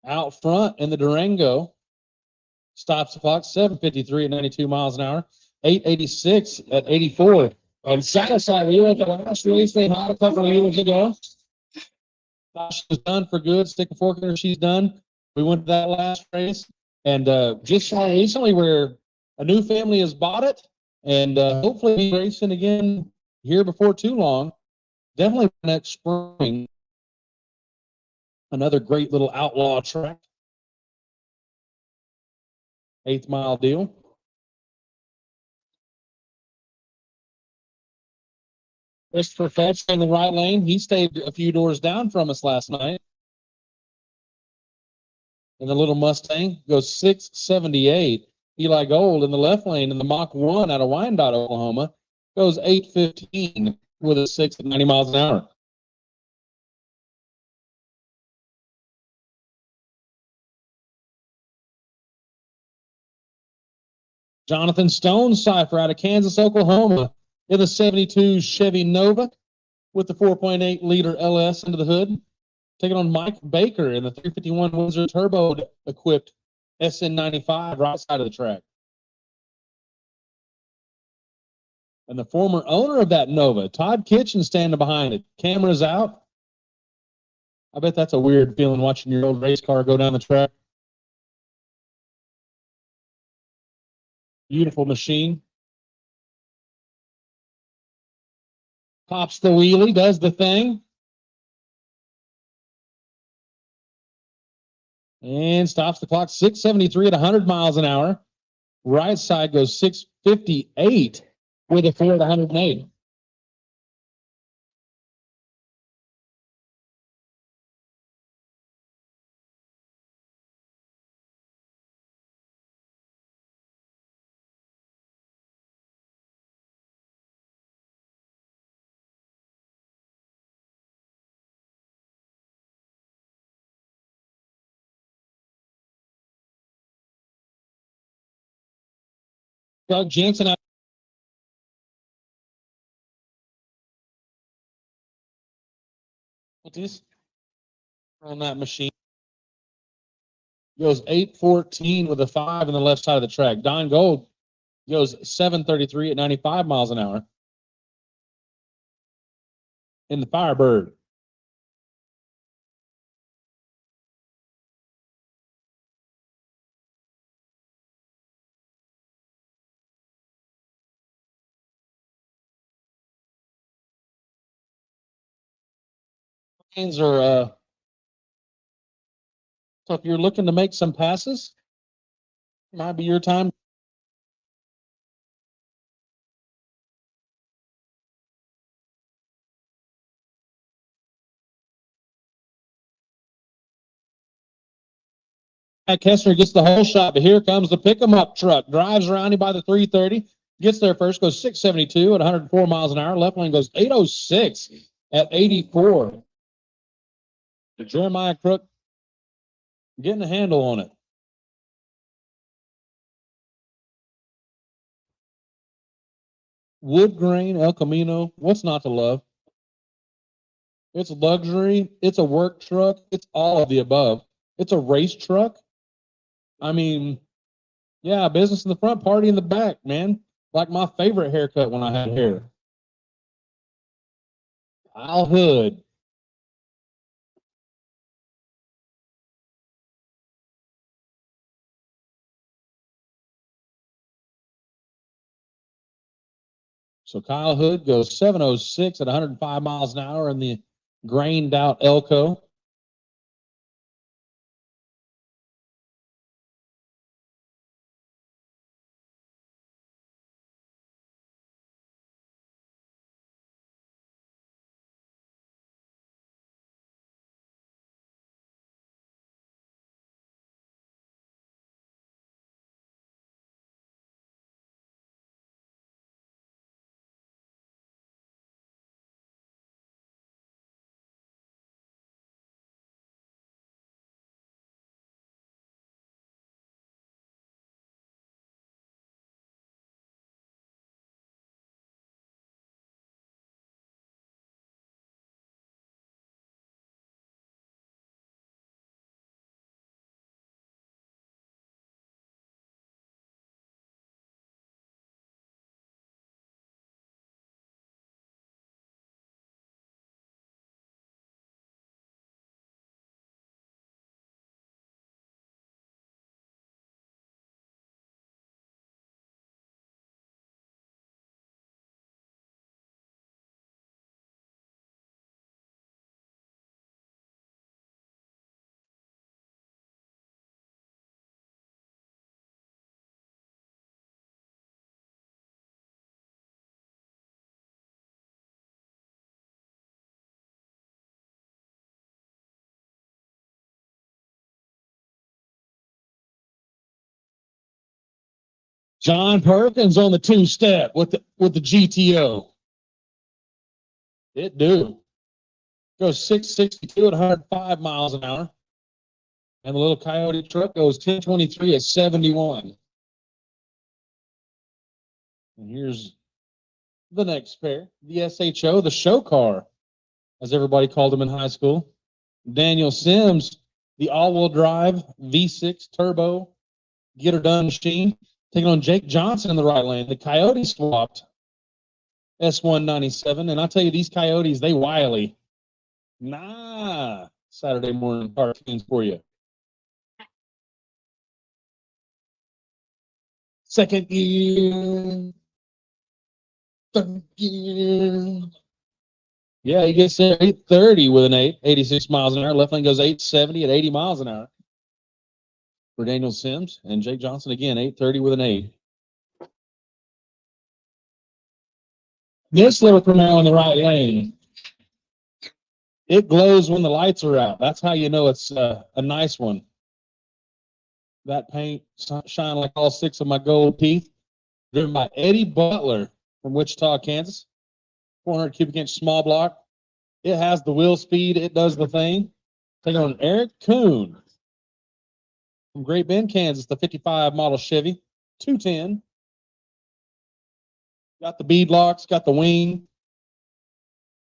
Out front in the Durango, stops the clock, 7:53 at 92 miles an hour, 8:86 at 84. On Salisaw, we went to the last race they had a couple of years ago. She was done for good. Stick a fork in her, she's done. We went to that last race, and just saw recently where a new family has bought it, and hopefully be racing again here before too long. Definitely next spring. Another great little outlaw track. 8th mile deal. Christopher Fetch in the right lane. He stayed a few doors down from us last night. And the little Mustang goes 6:78. Eli Gold in the left lane in the Mach 1 out of Wyandotte, Oklahoma, goes 8:15 with a 6 at 90 miles an hour. Jonathan Stone Cipher out of Kansas, Oklahoma, in the 72 Chevy Nova with the 4.8 liter LS into the hood. Taking on Mike Baker in the 351 Windsor Turbo equipped SN95 right side of the track. And the former owner of that Nova, Todd Kitchen, standing behind it. Cameras out. I bet that's a weird feeling watching your old race car go down the track. Beautiful machine. Pops the wheelie, does the thing. And stops the clock, 6:73 at 100 miles an hour. Right side goes 6:58 with a 4 at 108. Doug Jansen out. What is on that machine? Goes 8:14 with a 5 on the left side of the track. Don Gold goes 7:33 at 95 miles an hour in the Firebird. Lanes are so if you're looking to make some passes, might be your time. Kessler gets the whole shot, but here comes the pick 'em up truck. Drives around him by the 330, gets there first, goes 672 at 104 miles an hour. Left lane goes 806 at 84. Jeremiah Crook getting a handle on it. Wood grain, El Camino, what's not to love? It's luxury. It's a work truck. It's all of the above. It's a race truck. I mean, yeah, business in the front, party in the back, man. Like my favorite haircut when I had hair. Kyle Hood. So Kyle Hood goes 706 at 105 miles an hour in the grained out Elko. John Perkins on the two-step with the GTO. It do. Goes 662 at 105 miles an hour. And the little Coyote truck goes 1023 at 71. And here's the next pair. The SHO, the show car, as everybody called them in high school. Daniel Sims, the all-wheel drive V6 turbo get her done machine, taking on Jake Johnson in the right lane. The Coyote swapped S197. And I tell you, these Coyotes, they wily. Nah, Saturday morning cartoons for you. Second gear. Third gear. Yeah, he gets there 830 with an 86 miles an hour. Left lane goes 870 at 80 miles an hour. For Daniel Sims and Jake Johnson again, 830 with an 8. This little Camaro in the right lane. It glows when the lights are out. That's how you know it's a nice one. That paint shine like all 6 of my gold teeth. Driven by Eddie Butler from Wichita, Kansas. 400 cubic inch small block. It has the wheel speed. It does the thing. Taking on Eric Kuhn from Great Bend, Kansas, the 55 model Chevy 210. got the bead locks, got the wing.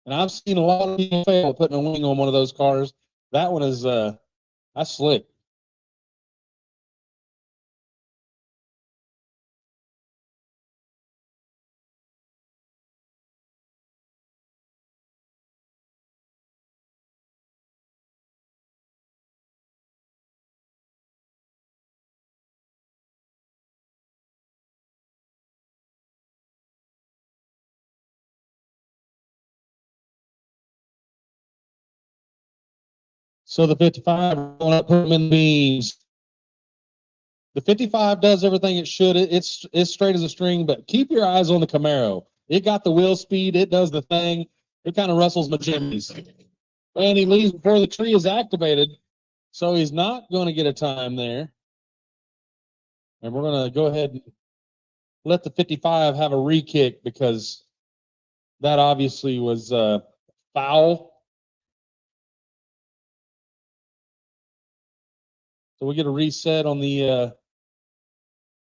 And I've seen a lot of people fail at putting a wing on one of those cars. That one is that's slick. So the 55, going up, put them in the beams. The 55 does everything it should. It's straight as a string, but keep your eyes on the Camaro. It got the wheel speed. It does the thing. It kind of rustles my jimmies. And he leaves before the tree is activated. So he's not going to get a time there. And we're going to go ahead and let the 55 have a re-kick because that obviously was foul. So we get a reset on the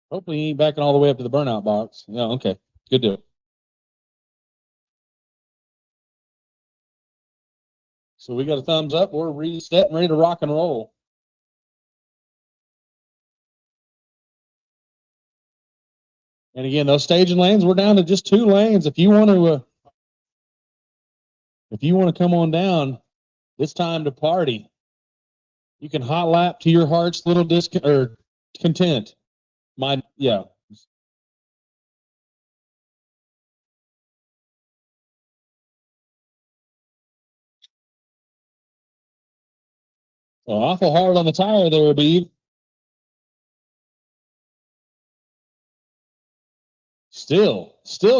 hopefully he ain't backing all the way up to the burnout box. Yeah, okay. Good deal. So we got a thumbs up. We're reset and ready to rock and roll. And again, those staging lanes, we're down to just 2 lanes. If you want to come on down, it's time to party. You can hot lap to your heart's little content. Yeah. So awful hard on the tire there, Beeb. Still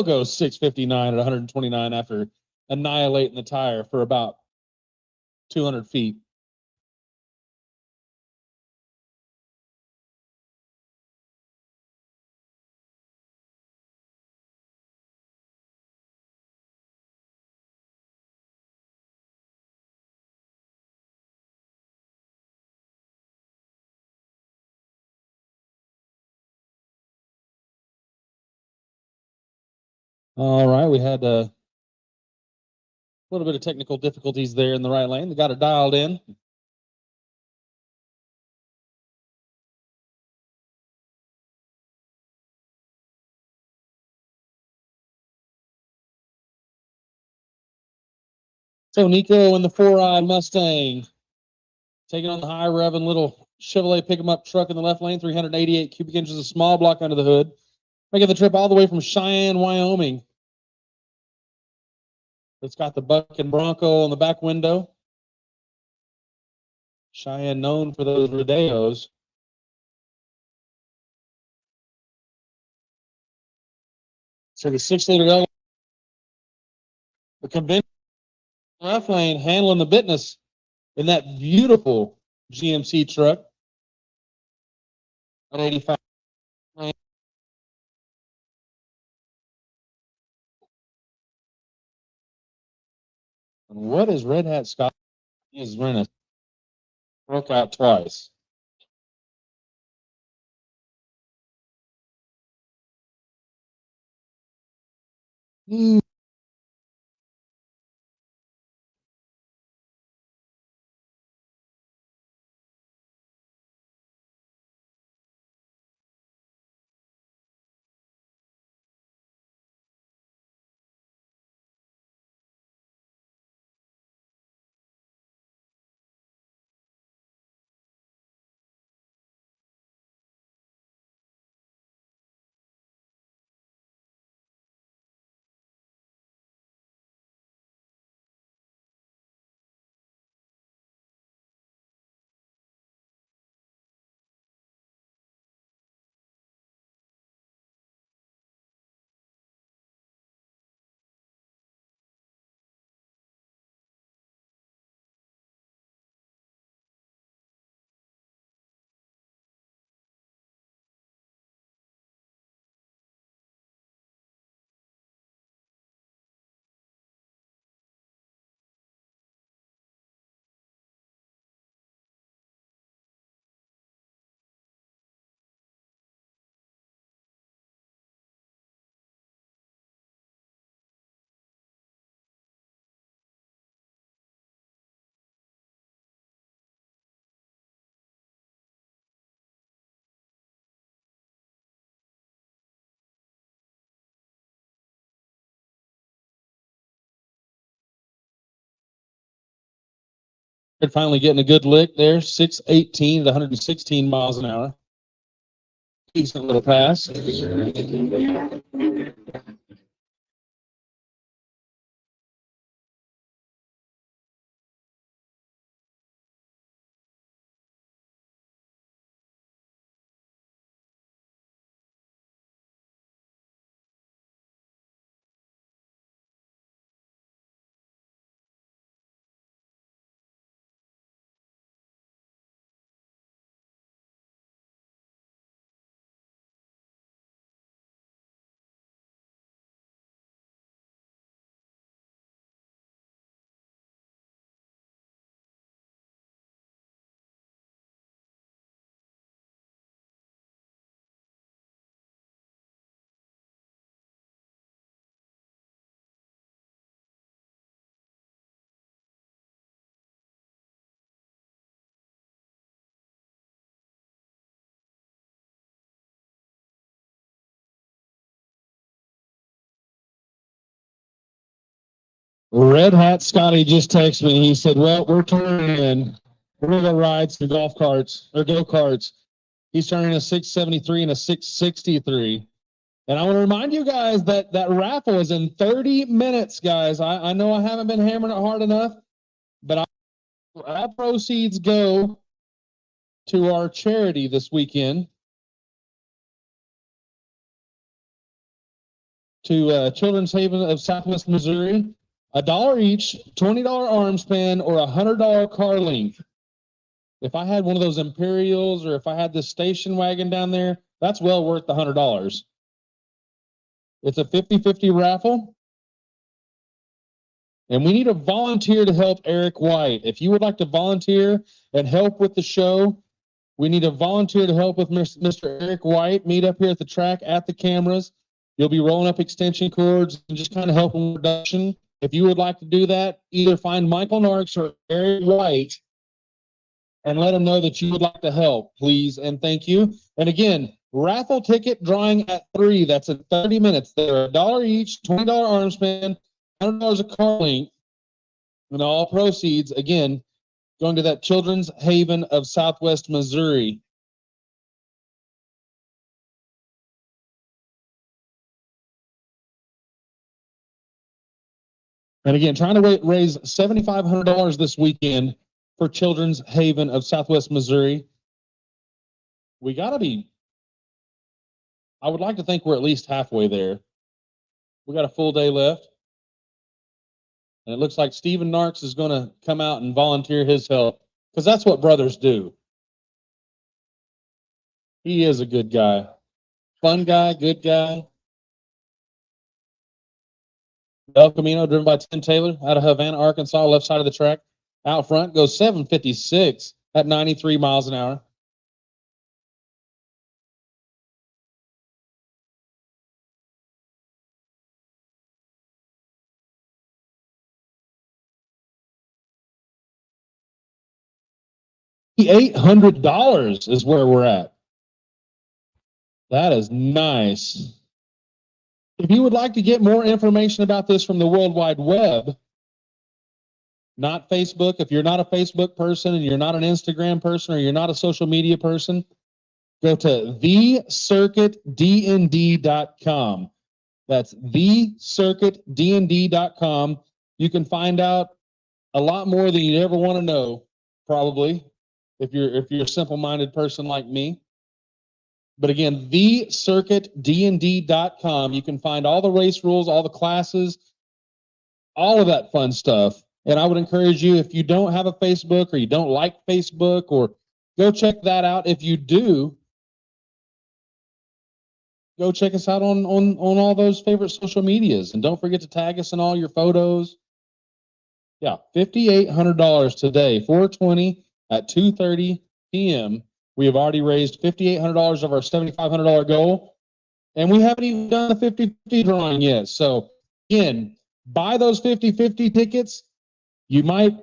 goes 659 at 129 after annihilating the tire for about 200 feet. All right, we had a little bit of technical difficulties there in the right lane. They got it dialed in. So Nico in the 4i Mustang, taking on the high revving little Chevrolet pick 'em up truck in the left lane, 388 cubic inches of small block under the hood, making the trip all the way from Cheyenne, Wyoming. It's got the Buck and Bronco on the back window. Cheyenne known for those rodeos. So the 6-liter L, the conventional left lane handling the business in that beautiful GMC truck at 85. And what is Red Hat Scott? He is running broke out twice. Finally getting a good lick there. 618 to 116 miles an hour. Decent little pass. Red Hat Scotty just texted me. He said, well, we're turning in. We're going to go ride some golf carts or go-karts. He's turning a 673 and a 663. And I want to remind you guys that that raffle is in 30 minutes, guys. I know I haven't been hammering it hard enough, but all proceeds go to our charity this weekend, to Children's Haven of Southwest Missouri. $1 each, $20 arm span, or $100 car length. If I had one of those Imperials, or if I had this station wagon down there, that's well worth the $100. It's a 50-50 raffle. And we need a volunteer to help Eric White. If you would like to volunteer and help with the show, we need a volunteer to help with Mr. Eric White. Meet up here at the track at the cameras. You'll be rolling up extension cords and just kind of helping with production. If you would like to do that, either find Michael Narks or Eric White and let them know that you would like to help, please, and thank you. And again, raffle ticket drawing at 3. That's in 30 minutes. They're $1 each, $20 arm span, $100 a car length, and all proceeds, again, going to that Children's Haven of Southwest Missouri. And again, trying to raise $7,500 this weekend for Children's Haven of Southwest Missouri. We got to be, I would like to think we're at least halfway there. We got a full day left. And it looks like Stephen Narks is going to come out and volunteer his help, because that's what brothers do. He is a good guy. Fun guy, good guy. El Camino, driven by Tim Taylor out of Havana, Arkansas, left side of the track. Out front goes 756 at 93 miles an hour. $800 is where we're at. That is nice. If you would like to get more information about this from the World Wide Web, not Facebook, if you're not a Facebook person and you're not an Instagram person or you're not a social media person, go to thecircuitdnd.com. That's thecircuitdnd.com. You can find out a lot more than you'd ever want to know, probably, if you're a simple-minded person like me. But again, thecircuitdnd.com. You can find all the race rules, all the classes, all of that fun stuff. And I would encourage you, if you don't have a Facebook or you don't like Facebook, or go check that out. If you do, go check us out on all those favorite social medias. And don't forget to tag us in all your photos. Yeah, $5,800 today, 420 at 2:30 p.m. We have already raised $5,800 of our $7,500 goal, and we haven't even done the 50-50 drawing yet. So again, buy those 50-50 tickets. You might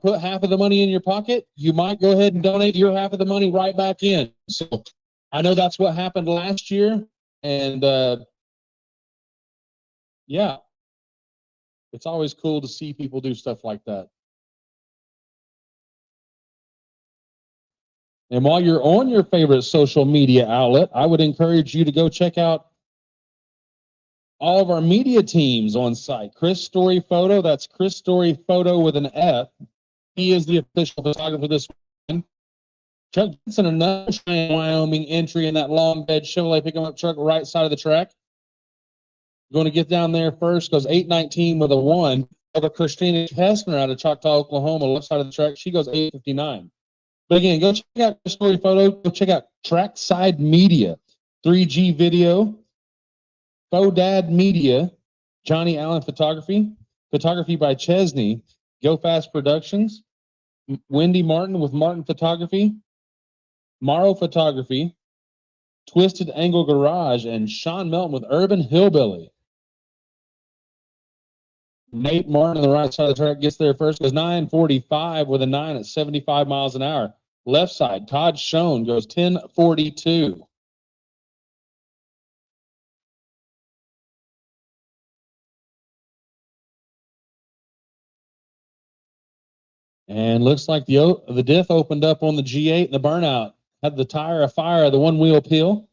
put half of the money in your pocket. You might go ahead and donate your half of the money right back in. So I know that's what happened last year, and yeah, it's always cool to see people do stuff like that. And while you're on your favorite social media outlet, I would encourage you to go check out all of our media teams on site. Chris Story Photo, that's Chris Story Photo with an F. He is the official photographer this weekend. Chuck Jensen, another Cheyenne, Wyoming entry in that long bed Chevrolet pickup truck right side of the track. Going to get down there first, goes 8:19 with a 1. Over Christina Kessner out of Choctaw, Oklahoma, left side of the track. She goes 8:59. But again, go check out Chris Story Photo. Go check out Trackside Media, 3G Video, Dad Media, Johnny Allen Photography, photography by Chesney, Go Fast Productions, Wendy Martin with Martin Photography, Morrow Photography, Twisted Angle Garage, and Sean Melton with Urban Hillbilly. Nate Martin on the right side of the track gets there first, goes 9:45 with a 9 at 75 miles an hour. Left side, Todd Schoen goes 10:42. And looks like the diff opened up on the G8 and the burnout. Had the tire afire, the one wheel peel.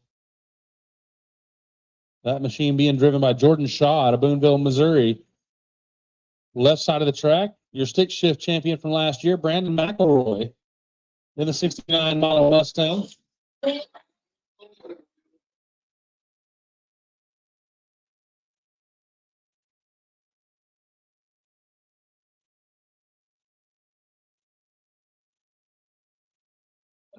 That machine being driven by Jordan Shaw out of Boonville, Missouri. Left side of the track, your stick shift champion from last year, Brandon McElroy, in the 69 model Mustang.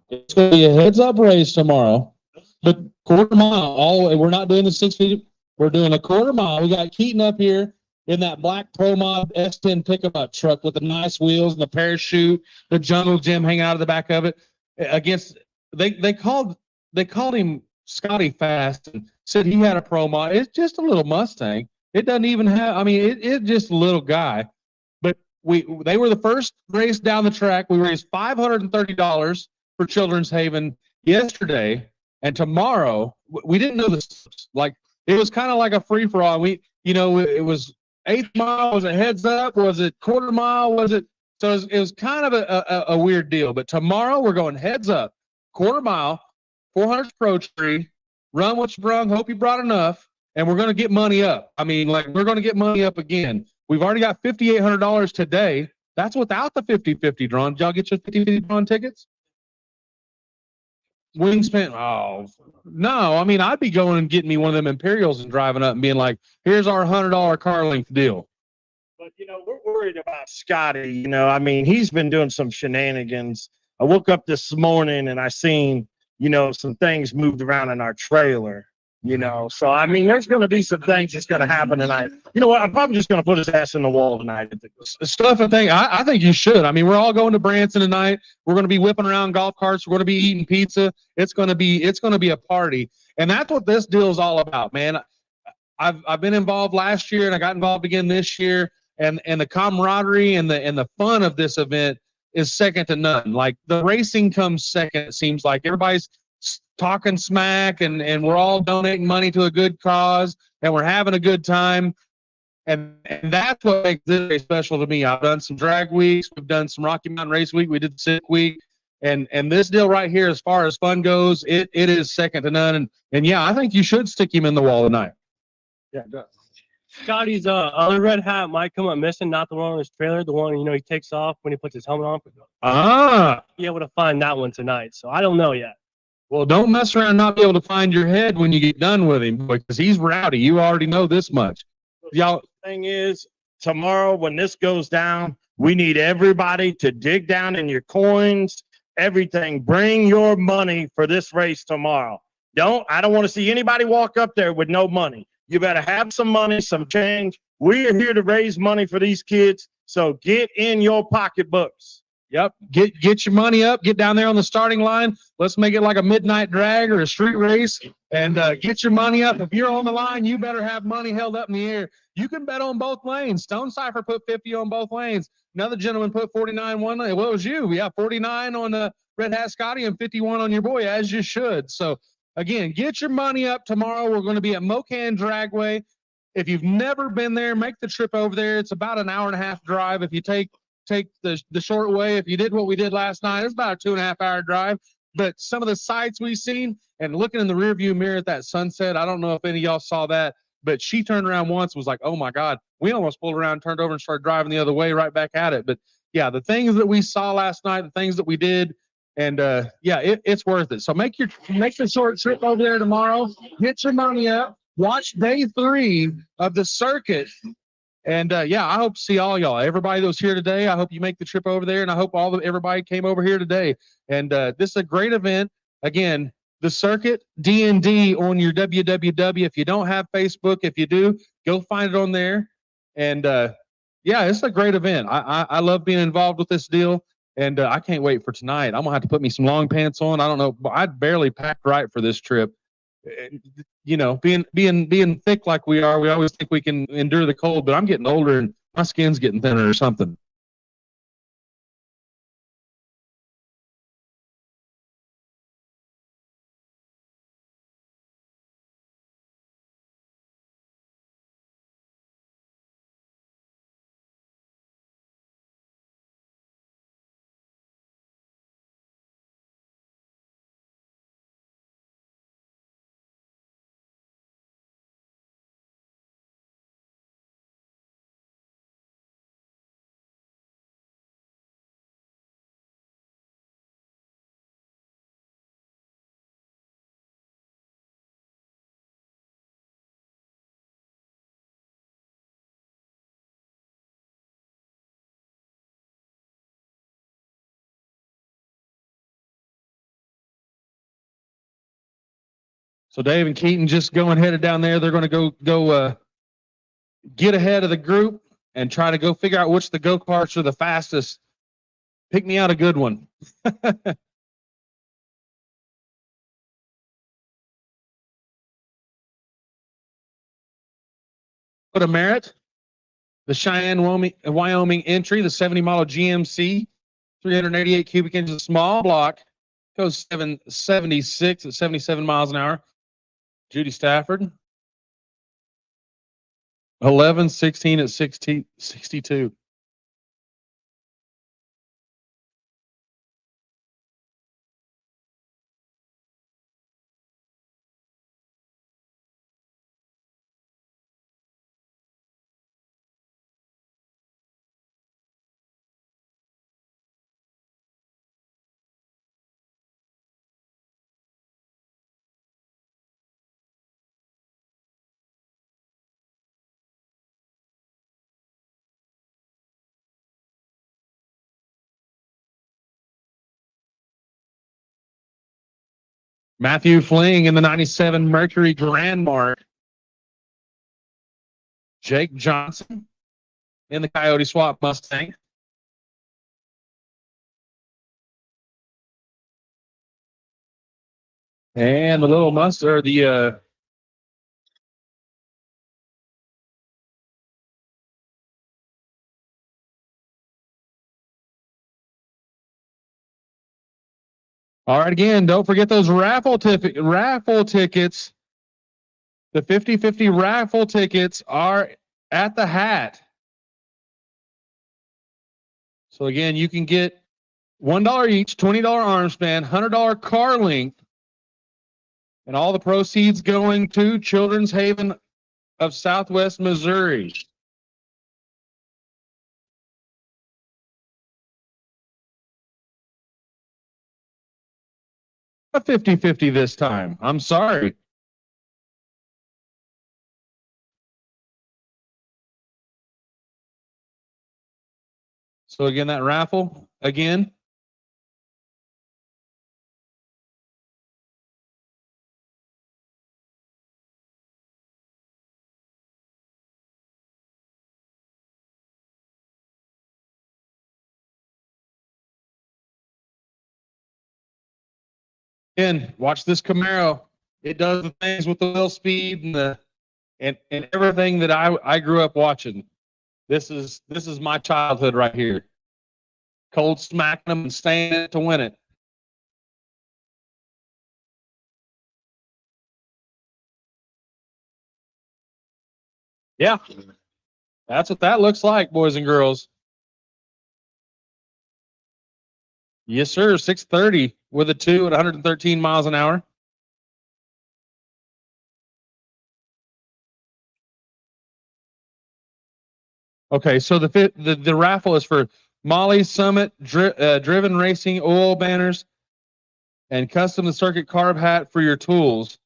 It's going to be a heads-up race tomorrow, but quarter mile. We're not doing the 650. We're doing a quarter mile. We got Keaton up here in that black Pro Mod S10 pickup truck with the nice wheels and the parachute, the jungle gym hanging out of the back of it. Against they called him Scotty Fast and said he had a Pro Mod. It's just a little Mustang. It doesn't even have. I mean, it's just a little guy. But they were the first race down the track. We raised $530 for Children's Haven yesterday, and tomorrow we didn't know this. Like, it was kind of like a free for all. It was 8th mile. Was it heads up? Was it quarter mile? Was it? So it was kind of a weird deal. But tomorrow we're going heads up, quarter mile, 400 Pro Tree, run what you brung, hope you brought enough, and we're going to get money up. I mean, like, we're going to get money up again. We've already got $5,800 today. That's without the 50-50 drawn. Did y'all get your 50-50 drawn tickets? Wingspan. Oh, no. I mean, I'd be going and getting me one of them Imperials and driving up and being like, here's our $100 car length deal. But, we're worried about Scotty. I mean, he's been doing some shenanigans. I woke up this morning and I seen, some things moved around in our trailer, So, I mean, there's going to be some things that's going to happen tonight. You know what? I'm probably just going to put his ass in the wall tonight. Stuff and thing. I think you should. I mean, we're all going to Branson tonight. We're going to be whipping around golf carts. We're going to be eating pizza. It's going to be a party. And that's what this deal is all about, man. I've been involved last year and I got involved again this year. And the camaraderie and the fun of this event is second to none. Like, the racing comes second. It seems like everybody's talking smack and we're all donating money to a good cause and we're having a good time. And that's what makes this very special to me. I've done some drag weeks. We've done some Rocky Mountain Race Week. We did the Sick Week. And this deal right here, as far as fun goes, it is second to none. And yeah, I think you should stick him in the wall tonight. Yeah, it does. Scotty's other red hat might come up missing, not the one on his trailer, the one he takes off when he puts his helmet on. Be able to find that one tonight. So I don't know yet. Well, don't mess around and not be able to find your head when you get done with him, because he's rowdy. You already know this much. Y'all, thing is, tomorrow when this goes down, we need everybody to dig down in your coins, everything. Bring your money for this race tomorrow. I don't want to see anybody walk up there with no money. You better have some money, some change. We are here to raise money for these kids, so get in your pocketbooks. Yep. Get your money up. Get down there on the starting line. Let's make it like a midnight drag or a street race, and get your money up. If you're on the line, you better have money held up in the air. You can bet on both lanes. Stone Cipher put 50 on both lanes. Another gentleman put 49 one lane. What was you? Yeah, 49 on the Red Hat Scotty and 51 on your boy, as you should. So, again, get your money up tomorrow. We're going to be at Mocan Dragway. If you've never been there, make the trip over there. It's about an hour and a half drive. If you take the short way, if you did what we did last night, it's about a 2.5 hour drive. but some of the sights we've seen and looking in the rearview mirror at that sunset, I don't know if any of y'all saw that, but she turned around once and was like, oh my God, we almost pulled around, turned over and started driving the other way right back at it. But yeah, the things that we saw last night, the things that we did, and yeah, it's worth it. So make the short trip over there tomorrow, get your money up, watch day 3 of the circuit. And yeah, I hope to see all y'all. Everybody that was here today, I hope you make the trip over there, and I hope everybody came over here today. And this is a great event. Again, the circuit DND on your www. If you don't have Facebook, if you do, go find it on there. And yeah, it's a great event. I love being involved with this deal, and I can't wait for tonight. I'm gonna have to put me some long pants on. I don't know, I barely packed right for this trip. You know, being thick like we are, we always think we can endure the cold, but I'm getting older and my skin's getting thinner or something. So Dave and Keaton just headed down there. They're going to go get ahead of the group and try to go figure out which the go-karts are the fastest. Pick me out a good one. Put a Merit, the Cheyenne, Wyoming entry, the 70 model GMC, 388 cubic inches small block, goes 776 at 77 miles an hour. Judy Stafford, 11-16 at 62. Matthew Fling in the 97 Mercury Grand Mark. Jake Johnson in the Coyote Swap Mustang. And the little Mustang, all right, again, don't forget those raffle tickets. The 50-50 raffle tickets are at the hat. So again, you can get $1 each, $20 arm span, $100 car length, and all the proceeds going to Children's Haven of Southwest Missouri. A 50-50 this time. I'm sorry. So again, that raffle, again. And watch this Camaro. It does the things with the wheel speed and everything that I grew up watching. This is my childhood right here. Cold smacking them and staying it to win it. Yeah, that's what that looks like, boys and girls. Yes, sir. 630 with a 2 at 113 miles an hour. Okay, so the raffle is for Molly Summit Driven Racing oil banners and custom the circuit carb hat for your tools.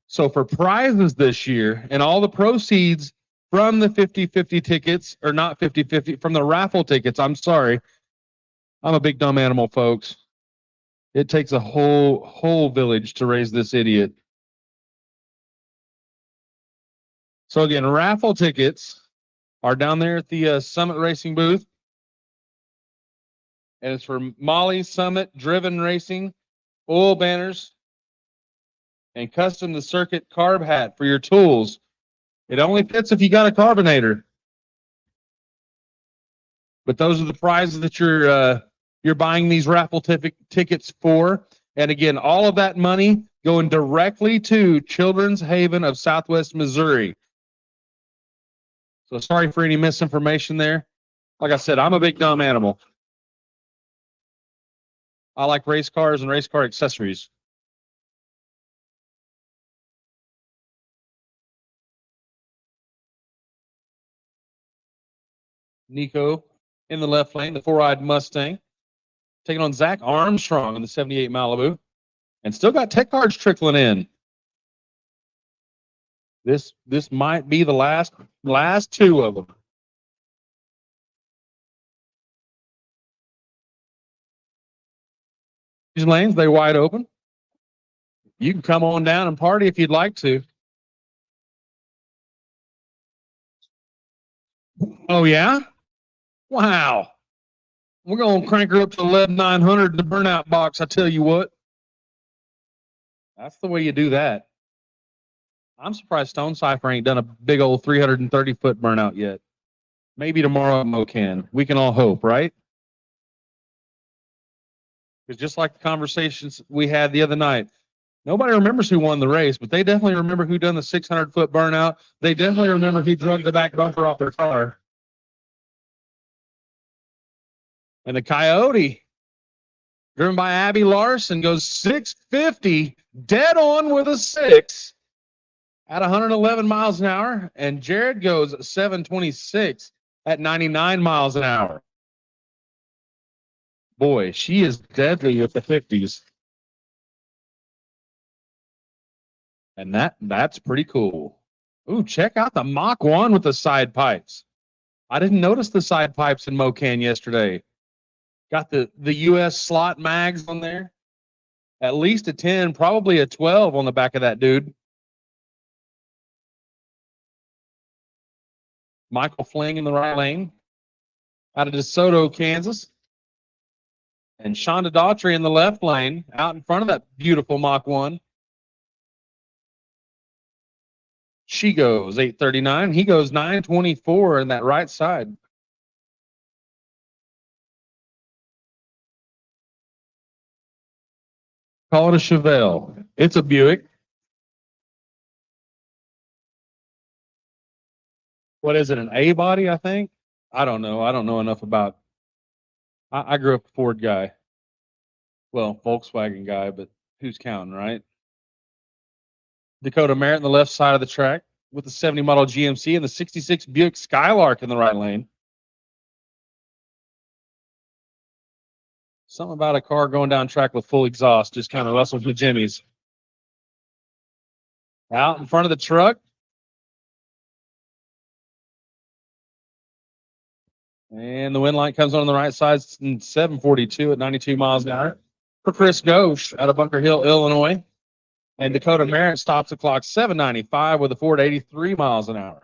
So for prizes this year and all the proceeds from the 50-50 tickets, or not 50-50, from the raffle tickets, I'm sorry. I'm a big dumb animal, folks. It takes a whole village to raise this idiot. So again, raffle tickets are down there at the Summit Racing booth. And it's for Molly Summit Driven Racing, oil banners, and custom the circuit carb hat for your tools. It only fits if you got a carbonator. But those are the prizes that you're buying these raffle tickets for. And again, all of that money going directly to Children's Haven of Southwest Missouri. So sorry for any misinformation there. Like I said, I'm a big dumb animal. I like race cars and race car accessories. Nico in the left lane, the four-eyed Mustang, taking on Zach Armstrong in the 78 Malibu, and still got tech cards trickling in. This might be the last two of them. These lanes, they wide open. You can come on down and party if you'd like to. Oh, yeah? Wow. We're going to crank her up to 11,900 in the burnout box, I tell you what. That's the way you do that. I'm surprised Stone Cipher ain't done a big old 330-foot burnout yet. Maybe tomorrow Mo can. We can all hope, right? Because just like the conversations we had the other night, nobody remembers who won the race, but they definitely remember who done the 600-foot burnout. They definitely remember who drug the back bumper off their car. And the Coyote, driven by Abby Larson, goes 650, dead on with a 6 at 111 miles an hour. And Jared goes 726 at 99 miles an hour. Boy, she is deadly with the 50s. And that's pretty cool. Ooh, check out the Mach 1 with the side pipes. I didn't notice the side pipes in Mocan yesterday. Got the US slot mags on there. At least a 10, probably a 12 on the back of that dude. Michael Fling in the right lane. Out of DeSoto, Kansas. And Shonda Daughtry in the left lane, out in front of that beautiful Mach 1. She goes 839. He goes 924 in that right side. Call it a Chevelle. It's a Buick. What is it, an A body, I think? I don't know. I don't know enough about. I grew up a Ford guy. Well, Volkswagen guy, but who's counting, right? Dakota Merritt on the left side of the track with the 70 model GMC and the 66 Buick Skylark in the right lane. Something about a car going down track with full exhaust just kind of rustles with Jimmy's. Out in front of the truck. And the wind light comes on the right side, 742 at 92 miles an hour. For Chris Ghosh out of Bunker Hill, Illinois. And Dakota Merritt stops the clock 795 with a Ford 83 miles an hour.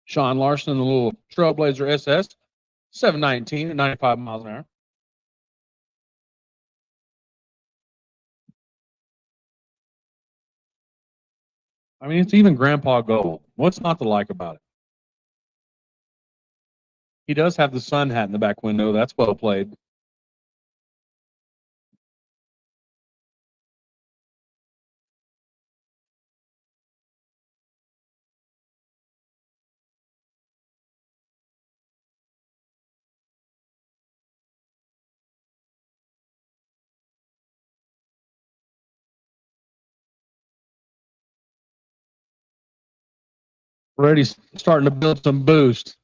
Sean Larson in the little Trailblazer SS. 719 at 95 miles an hour. I mean, it's even Grandpa Gold. What's not to like about it? He does have the sun hat in the back window. That's well played. Already starting to build some boost.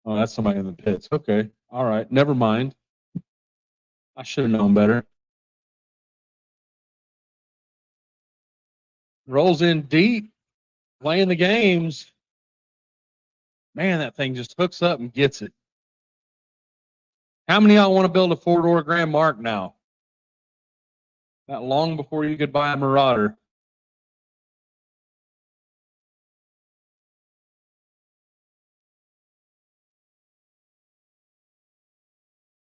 Oh, that's somebody in the pits. Okay. All right. Never mind. I should have known better. Rolls in deep, playing the games. Man, that thing just hooks up and gets it. How many of y'all want to build a four-door Grand Mark now? Not long before you could buy a Marauder.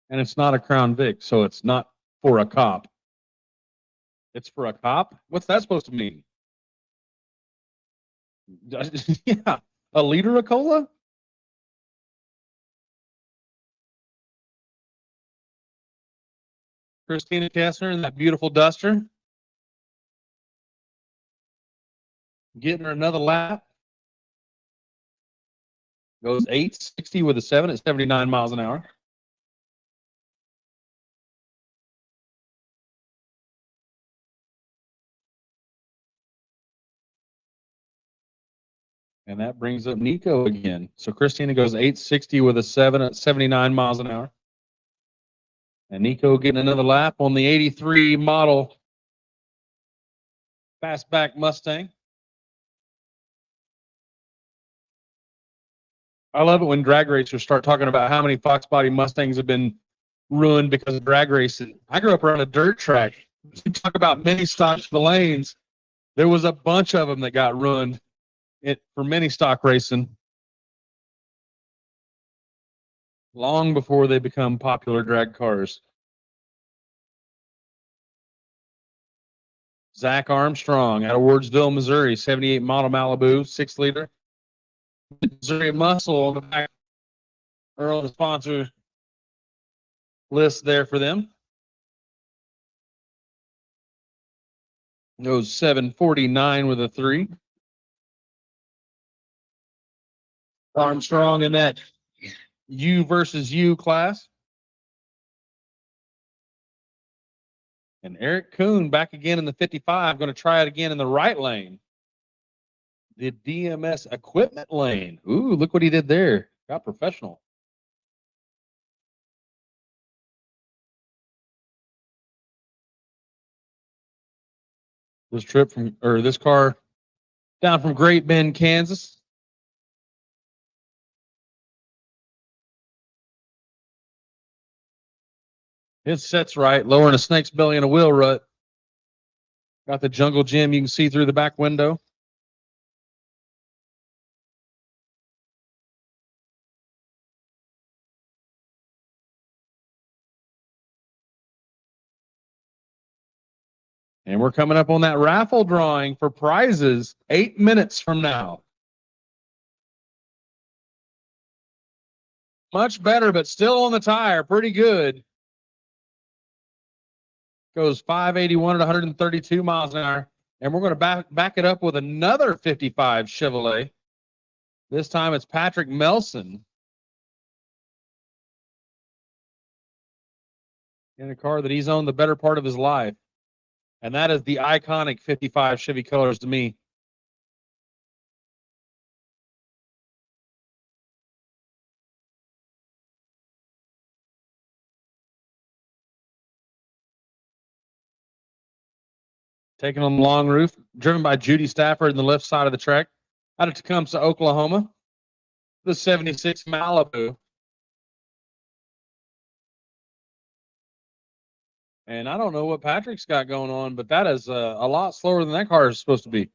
And it's not a Crown Vic, so it's not for a cop. It's for a cop? What's that supposed to mean? Yeah, a liter of cola? Christina Kessler in that beautiful Duster. Getting her another lap. Goes 860 with a 7 at 79 miles an hour. And that brings up Nico again. So Christina goes 860 with a 7 at 79 miles an hour. And Nico getting another lap on the 83 model fastback Mustang. I love it when drag racers start talking about how many Fox body Mustangs have been ruined because of drag racing. I grew up around a dirt track. You talk about mini stocks for the lanes. There was a bunch of them that got ruined for mini stock racing long before they become popular drag cars. Zach Armstrong out of Wardsville, Missouri, 78 model Malibu, 6 liter. Missouri Muscle on the back, or on the sponsor list there for them. Goes 749 with a 3. Armstrong in that U versus U class. And Eric Kuhn back again in the 55, going to try it again in the right lane. The DMS equipment lane. Ooh, look what he did there. Got professional. This car down from Great Bend, Kansas. It sets right, lowering a snake's belly in a wheel rut. Got the jungle gym you can see through the back window. And we're coming up on that raffle drawing for prizes 8 minutes from now. Much better, but still on the tire. Pretty good. Goes 581 at 132 miles an hour. And we're going to back it up with another 55 Chevrolet. This time it's Patrick Melson. In a car that he's owned the better part of his life. And that is the iconic 55 Chevy Colors to me. Taking on the long roof, driven by Judy Stafford in the left side of the track. Out of Tecumseh, Oklahoma. The 76 Malibu. And I don't know what Patrick's got going on, but that is a lot slower than that car is supposed to be.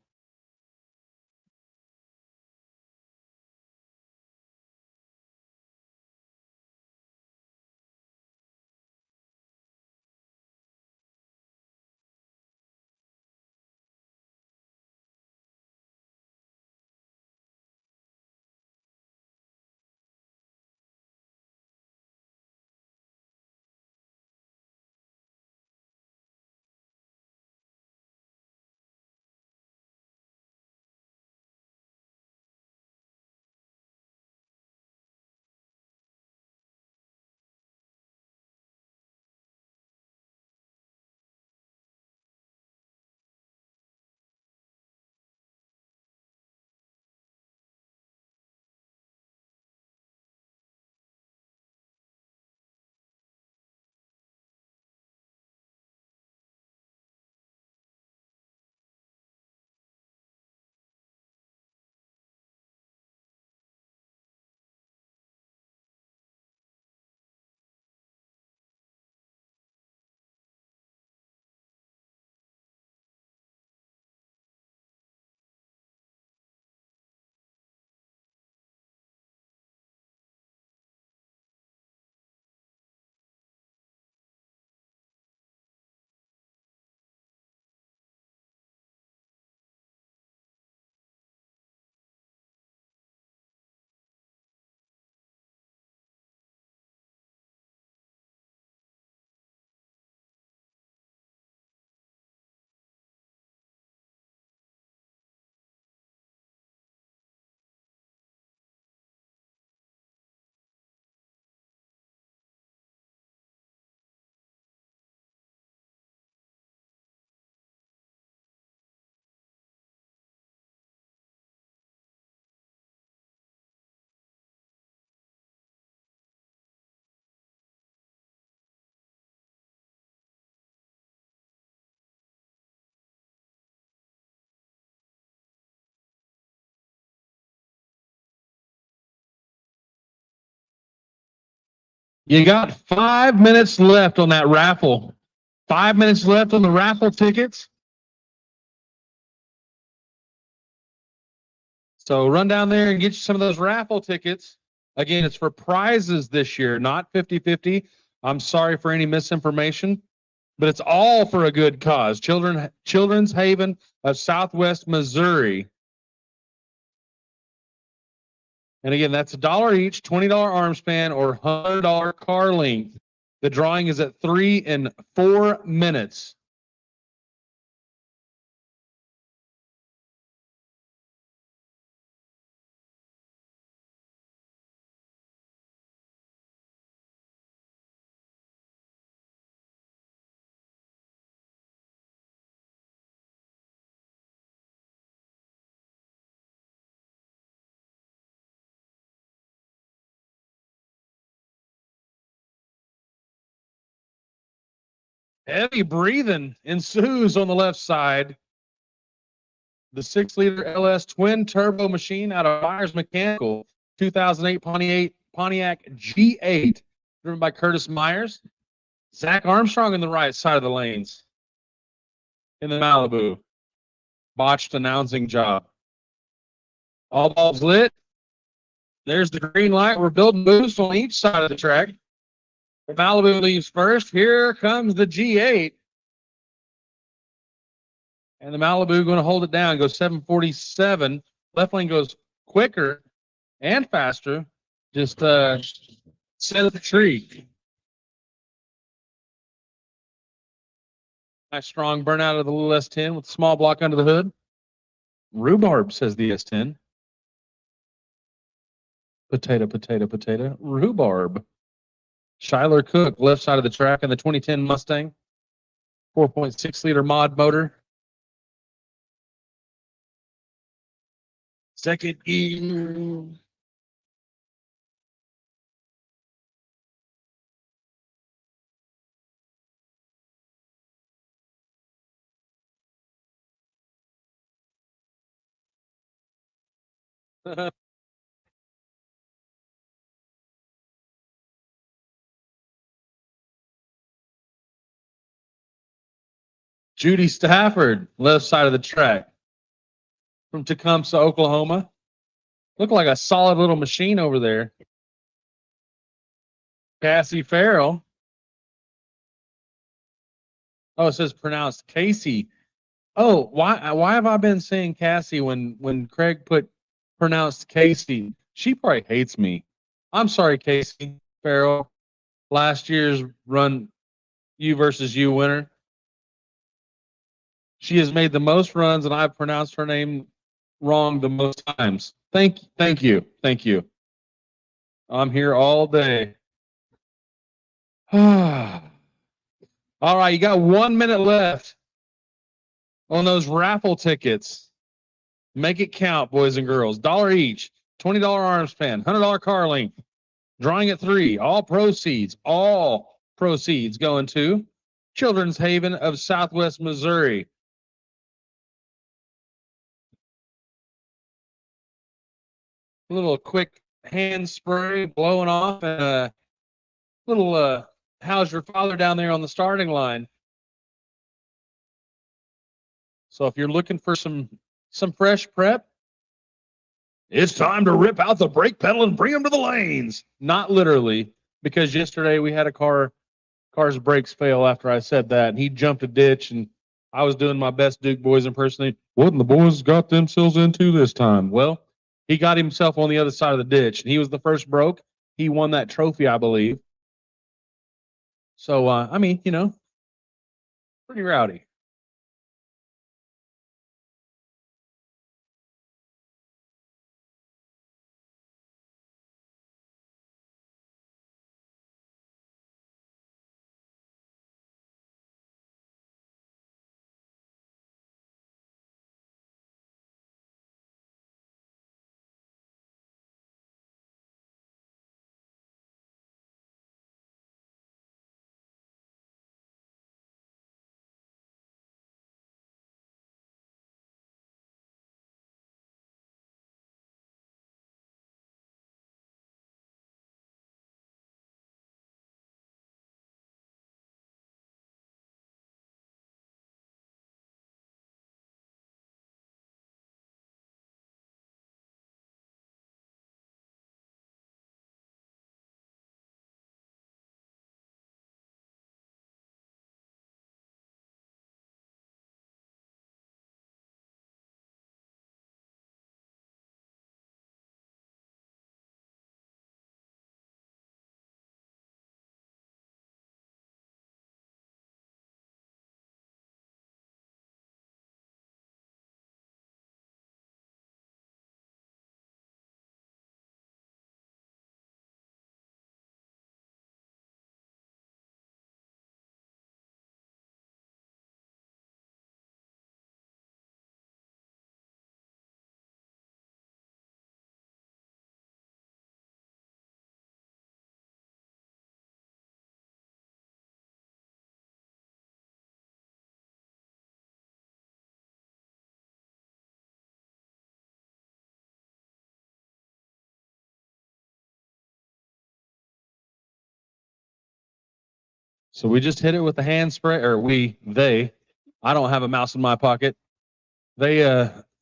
You got 5 minutes left on that raffle. 5 minutes left on the raffle tickets. So run down there and get you some of those raffle tickets. Again, it's for prizes this year, not 50-50. I'm sorry for any misinformation, but it's all for a good cause. Children's Haven of Southwest Missouri. And again, that's $1 each, $20 arm span, or $100 car length. The drawing is at 3 and 4 minutes. Heavy breathing ensues on the left side. The 6-liter LS twin turbo machine out of Myers Mechanical, 2008 Pontiac G8, driven by Curtis Myers. Zach Armstrong in the right side of the lanes in the Malibu. Botched announcing job. All bulbs lit. There's the green light. We're building booths on each side of the track. The Malibu leaves first. Here comes the G8. And the Malibu going to hold it down. Goes 747. Left lane goes quicker and faster. Just set of the tree. Nice strong burnout of the little S10 with a small block under the hood. Rhubarb, says the S10. Potato, potato, potato. Rhubarb. Shyler Cook, left side of the track in the 2010 Mustang. 4.6-liter mod motor. Second gear. Judy Stafford, left side of the track from Tecumseh, Oklahoma. Look like a solid little machine over there. Cassie Farrell. Oh, it says pronounced Casey. Oh, why have I been saying Cassie when Craig put pronounced Casey? She probably hates me. I'm sorry, Casey Farrell. Last year's run you versus you winner. She has made the most runs, and I've pronounced her name wrong the most times. Thank you. I'm here all day. All right, you got 1 minute left on those raffle tickets. Make it count, boys and girls. $1 each, $20 arm span, $100 car length. Drawing at 3. All proceeds going to Children's Haven of Southwest Missouri. A little quick hand spray blowing off, and a little how's your father down there on the starting line. So if you're looking for some fresh prep, it's time to rip out the brake pedal and bring them to the lanes. Not literally, because yesterday we had a car's brakes fail after I said that, and he jumped a ditch, and I was doing my best Duke Boys impersonation. What in the boys got themselves into this time? Well, he got himself on the other side of the ditch, and he was the first broke. He won that trophy, I believe. So, I mean, pretty rowdy. So we just hit it with the hand spray, or they. I don't have a mouse in my pocket. They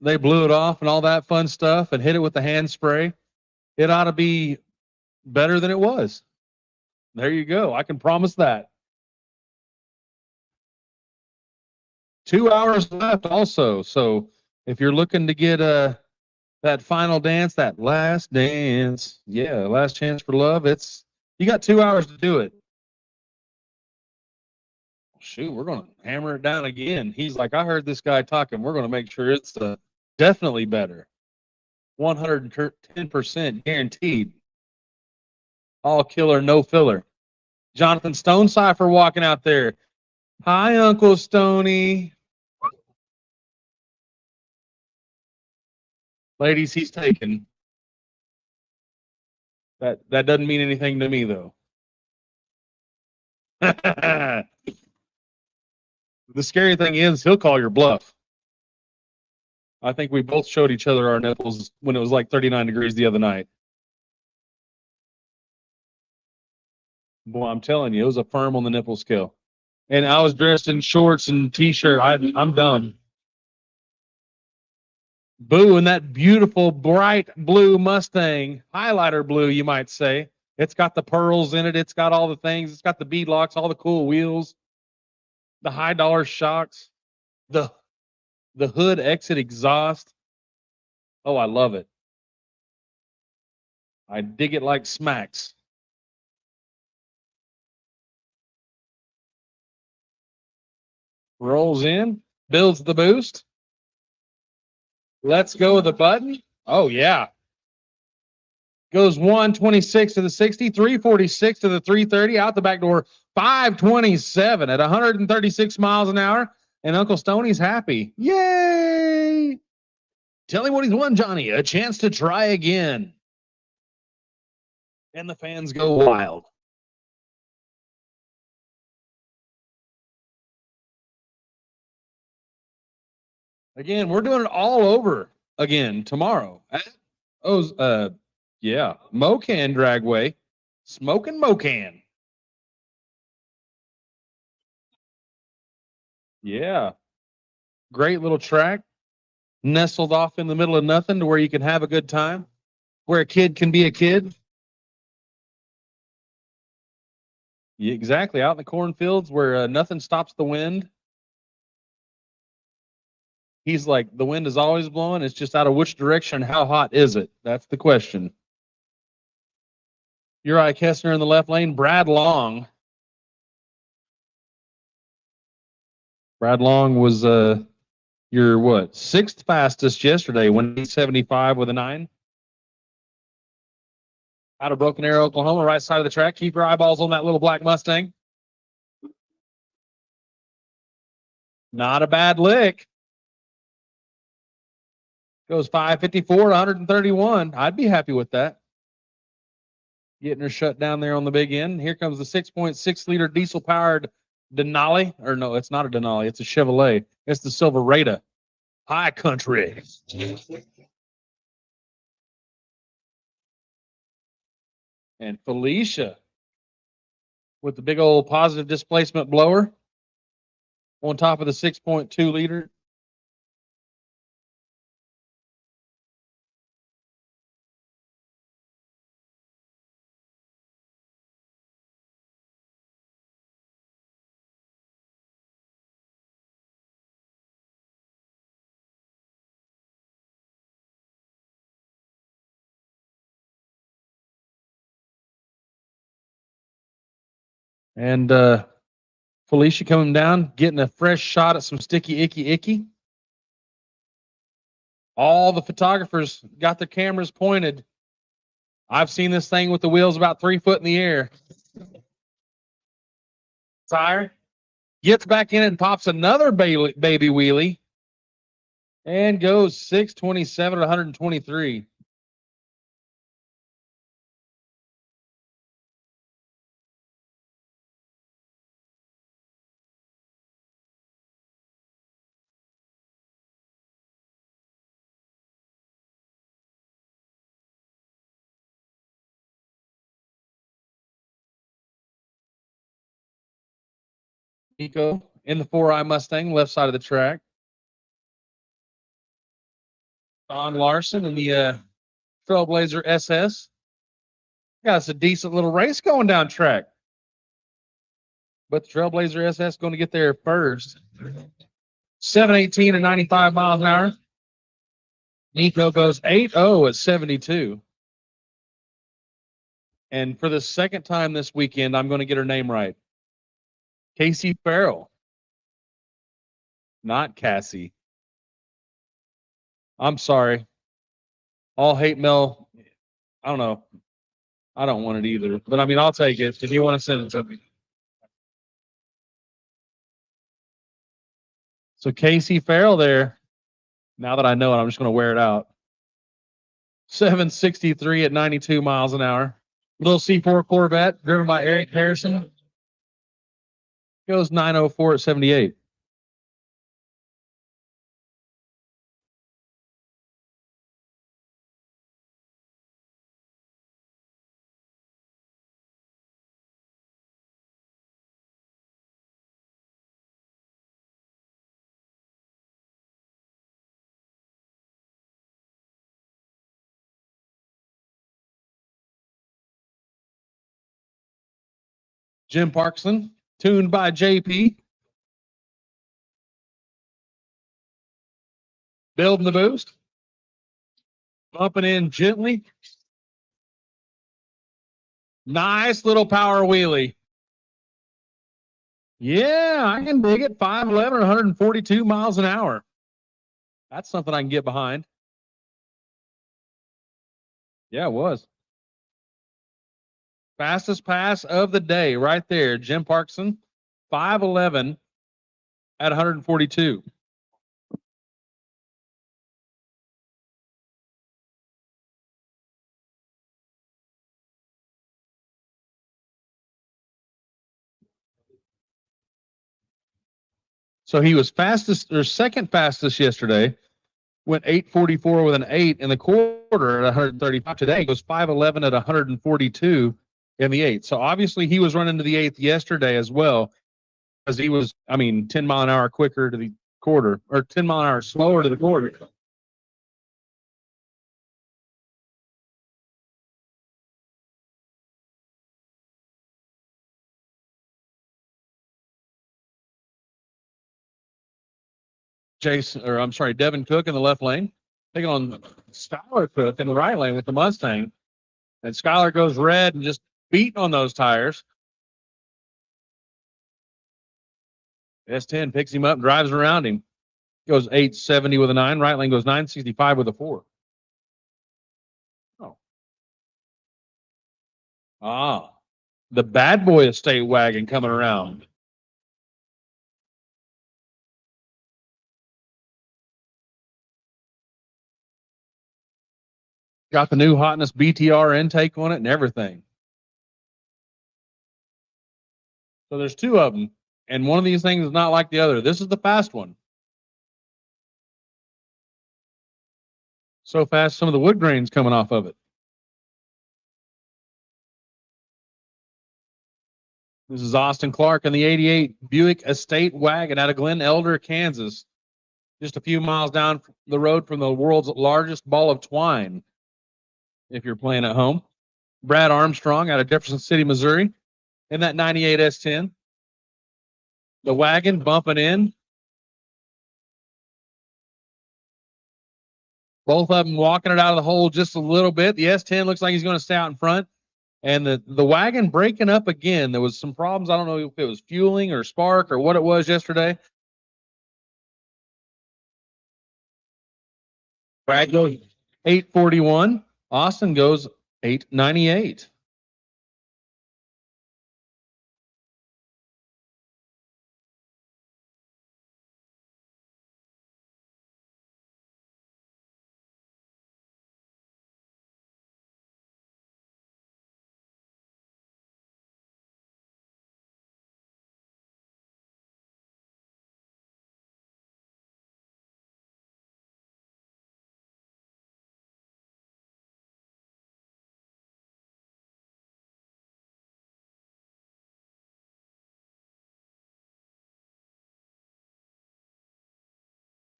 blew it off and all that fun stuff and hit it with the hand spray. It ought to be better than it was. There you go. I can promise that. 2 hours left also. So if you're looking to get that final dance, that last dance, last chance for love, you got 2 hours to do it. Shoot, we're gonna hammer it down again. He's like, I heard this guy talking. We're gonna make sure it's definitely better. 110% guaranteed. All killer, no filler. Jonathan Stonecipher walking out there. Hi, Uncle Stony. Ladies, he's taken. That doesn't mean anything to me, though. The scary thing is he'll call your bluff. I think we both showed each other our nipples when it was like 39 degrees the other night. Boy, I'm telling you, it was a firm on the nipple scale. And I was dressed in shorts and t-shirt. I'm done. Boo, and that beautiful bright blue Mustang, highlighter blue, you might say. It's got the pearls in it. It's got all the things. It's got the bead locks, all the cool wheels, the high dollar shocks, the hood exit exhaust. Oh, I love it. I dig it like smacks. Rolls in, builds the boost. Let's go with the button. Oh, yeah. Goes 126 to the 60, 346 to the 330, out the back door, 527 at 136 miles an hour. And Uncle Stoney's happy. Yay! Tell him what he's won, Johnny. A chance to try again. And the fans go wild. Again, we're doing it all over again tomorrow. Mocan Dragway. Smoking Mocan. Yeah. Great little track. Nestled off in the middle of nothing to where you can have a good time. Where a kid can be a kid. Yeah, exactly. Out in the cornfields where nothing stops the wind. He's like, the wind is always blowing. It's just out of which direction. How hot is it? That's the question. Uri Kessner in the left lane. Brad Long. Brad Long was your sixth fastest yesterday, 175 with a 9. Out of Broken Arrow, Oklahoma, right side of the track. Keep your eyeballs on that little black Mustang. Not a bad lick. Goes 554 to 131. I'd be happy with that. Getting her shut down there on the big end. Here comes the 6.6 liter diesel powered Denali. Or no, it's not a Denali. It's a Chevrolet. It's the Silverado. High country. And Felicia with the big old positive displacement blower on top of the 6.2 liter. And Felicia coming down, getting a fresh shot at some sticky, icky. All the photographers got their cameras pointed. I've seen this thing with the wheels about 3 foot in the air. Tire gets back in and pops another baby wheelie and goes 627 to 123. Nico in the 4i Mustang, left side of the track. Don Larson in the Trailblazer SS. Yeah, it's a decent little race going down track. But the Trailblazer SS going to get there first. 718 and 95 miles an hour. Nico goes 8-0 at 72. And for the second time this weekend, I'm going to get her name right. Casey Farrell. Not Cassie. I'm sorry. All hate mail. I don't know. I don't want it either. But I mean, I'll take it if you want to send it to me. So Casey Farrell there. Now that I know it, I'm just going to wear it out. 763 at 92 miles an hour. Little C4 Corvette driven by Eric Harrison. Goes 904 at 78. Jim Parkson, tuned by JP. Building the boost. Bumping in gently. Nice little power wheelie. Yeah, I can dig it. 511, 142 miles an hour. That's something I can get behind. Yeah, it was. Fastest pass of the day right there. Jim Parkson, 511 at 142. So he was fastest or second fastest yesterday. Went 844 with an 8 in the quarter at 135. Today goes 511 at 142 in the 8. So obviously he was running to the 8th yesterday as well, because he was, 10 mile an hour quicker to the quarter, or 10 mile an hour slower to the quarter. Devin Cook in the left lane, taking on Skylar Cook in the right lane with the Mustang. And Skylar goes red and just beating on those tires. S10 picks him up and drives around him. Goes 870 with a 9. Right lane goes 965 with a 4. Oh. The bad boy estate wagon coming around. Got the new Hotness BTR intake on it and everything. So there's two of them, and one of these things is not like the other. This is the fast one. So fast, some of the wood grain's coming off of it. This is Austin Clark in the 88 Buick Estate Wagon out of Glen Elder, Kansas. Just a few miles down the road from the world's largest ball of twine, if you're playing at home. Brad Armstrong out of Jefferson City, Missouri, in that 98 S10. The wagon bumping in. Both of them walking it out of the hole just a little bit. The S10 looks like he's going to stay out in front. And the wagon breaking up again. There was some problems. I don't know if it was fueling or spark or what it was yesterday. Brad goes 841. Austin goes 898.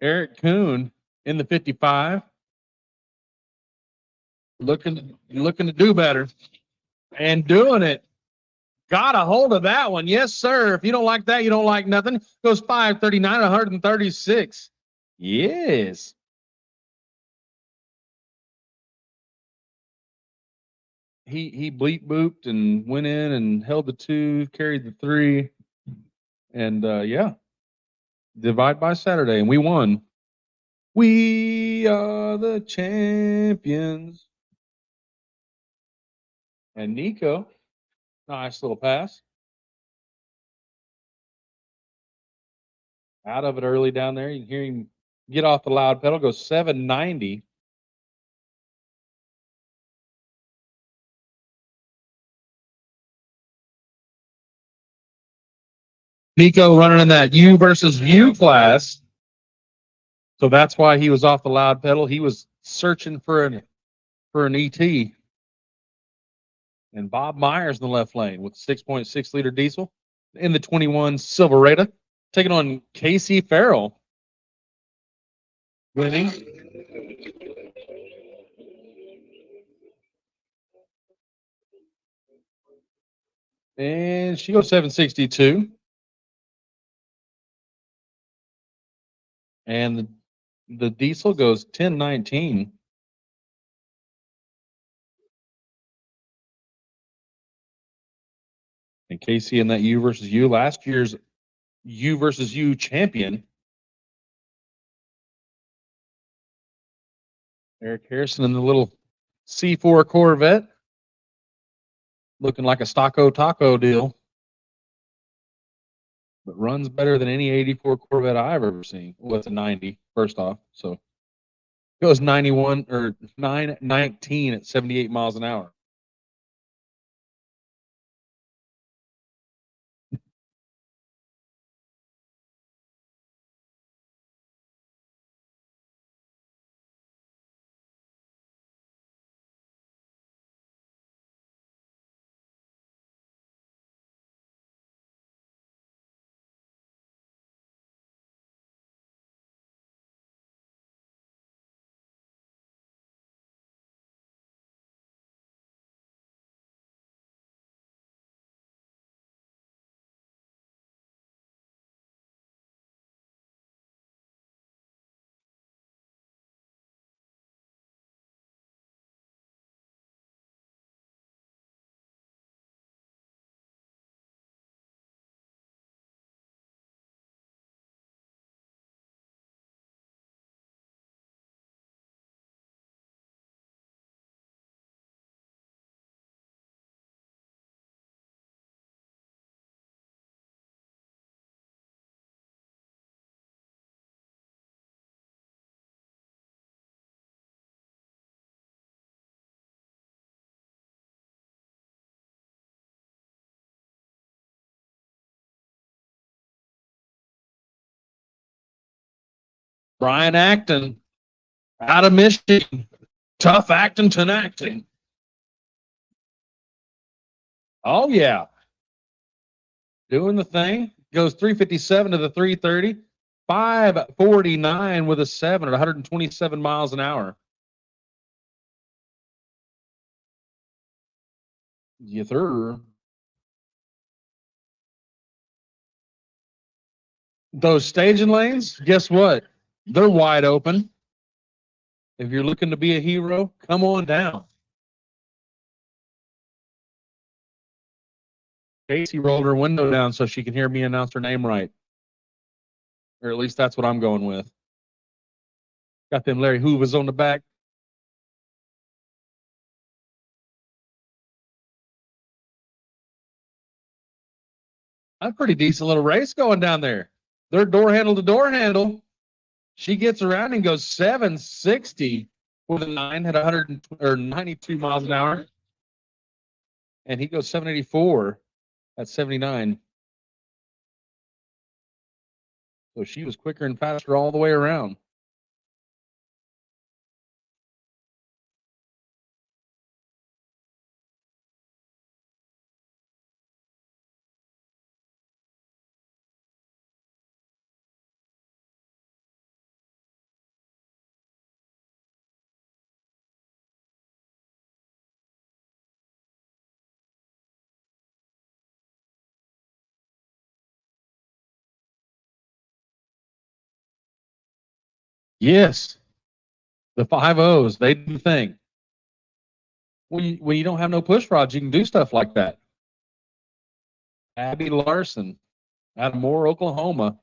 Eric Kuhn in the 55. Looking to do better. And doing it. Got a hold of that one. Yes, sir. If you don't like that, you don't like nothing. Goes 539, 136. Yes. He bleep booped and went in and held the 2, carried the 3. And yeah. Divide by Saturday, and we won. We are the champions. And Nico, nice little pass. Out of it early down there. You can hear him get off the loud pedal, go 790. Nico running in that U versus U class. So that's why he was off the loud pedal. He was searching for an ET. And Bob Myers in the left lane with 6.6 liter diesel in the 21 Silverado, taking on Casey Farrell. Winning. And she goes 762. And the diesel goes 1019. And Casey in that U versus U, last year's U versus U champion. Eric Harrison in the little C4 Corvette. Looking like a Stocko Taco deal. But runs better than any 84 Corvette I've ever seen. Well, it's a 90, first off. So goes 91 or 919 at 78 miles an hour. Brian Acton out of Michigan. Tough Acton acting. Oh, yeah. Doing the thing. Goes 357 to the 330. 549 with a 7 at 127 miles an hour. Yes, sir. Those staging lanes, guess what? They're wide open. If you're looking to be a hero, come on down. Casey rolled her window down so she can hear me announce her name right. Or at least that's what I'm going with. Got them Larry Hoovers on the back. A pretty decent little race going down there. They're door handle to door handle. She gets around and goes 760 with a 9 at 92 miles an hour. And he goes 784 at 79. So she was quicker and faster all the way around. Yes. The 5.0s, they do the thing. When you don't have no push rods, you can do stuff like that. Abby Larson out of Moore, Oklahoma.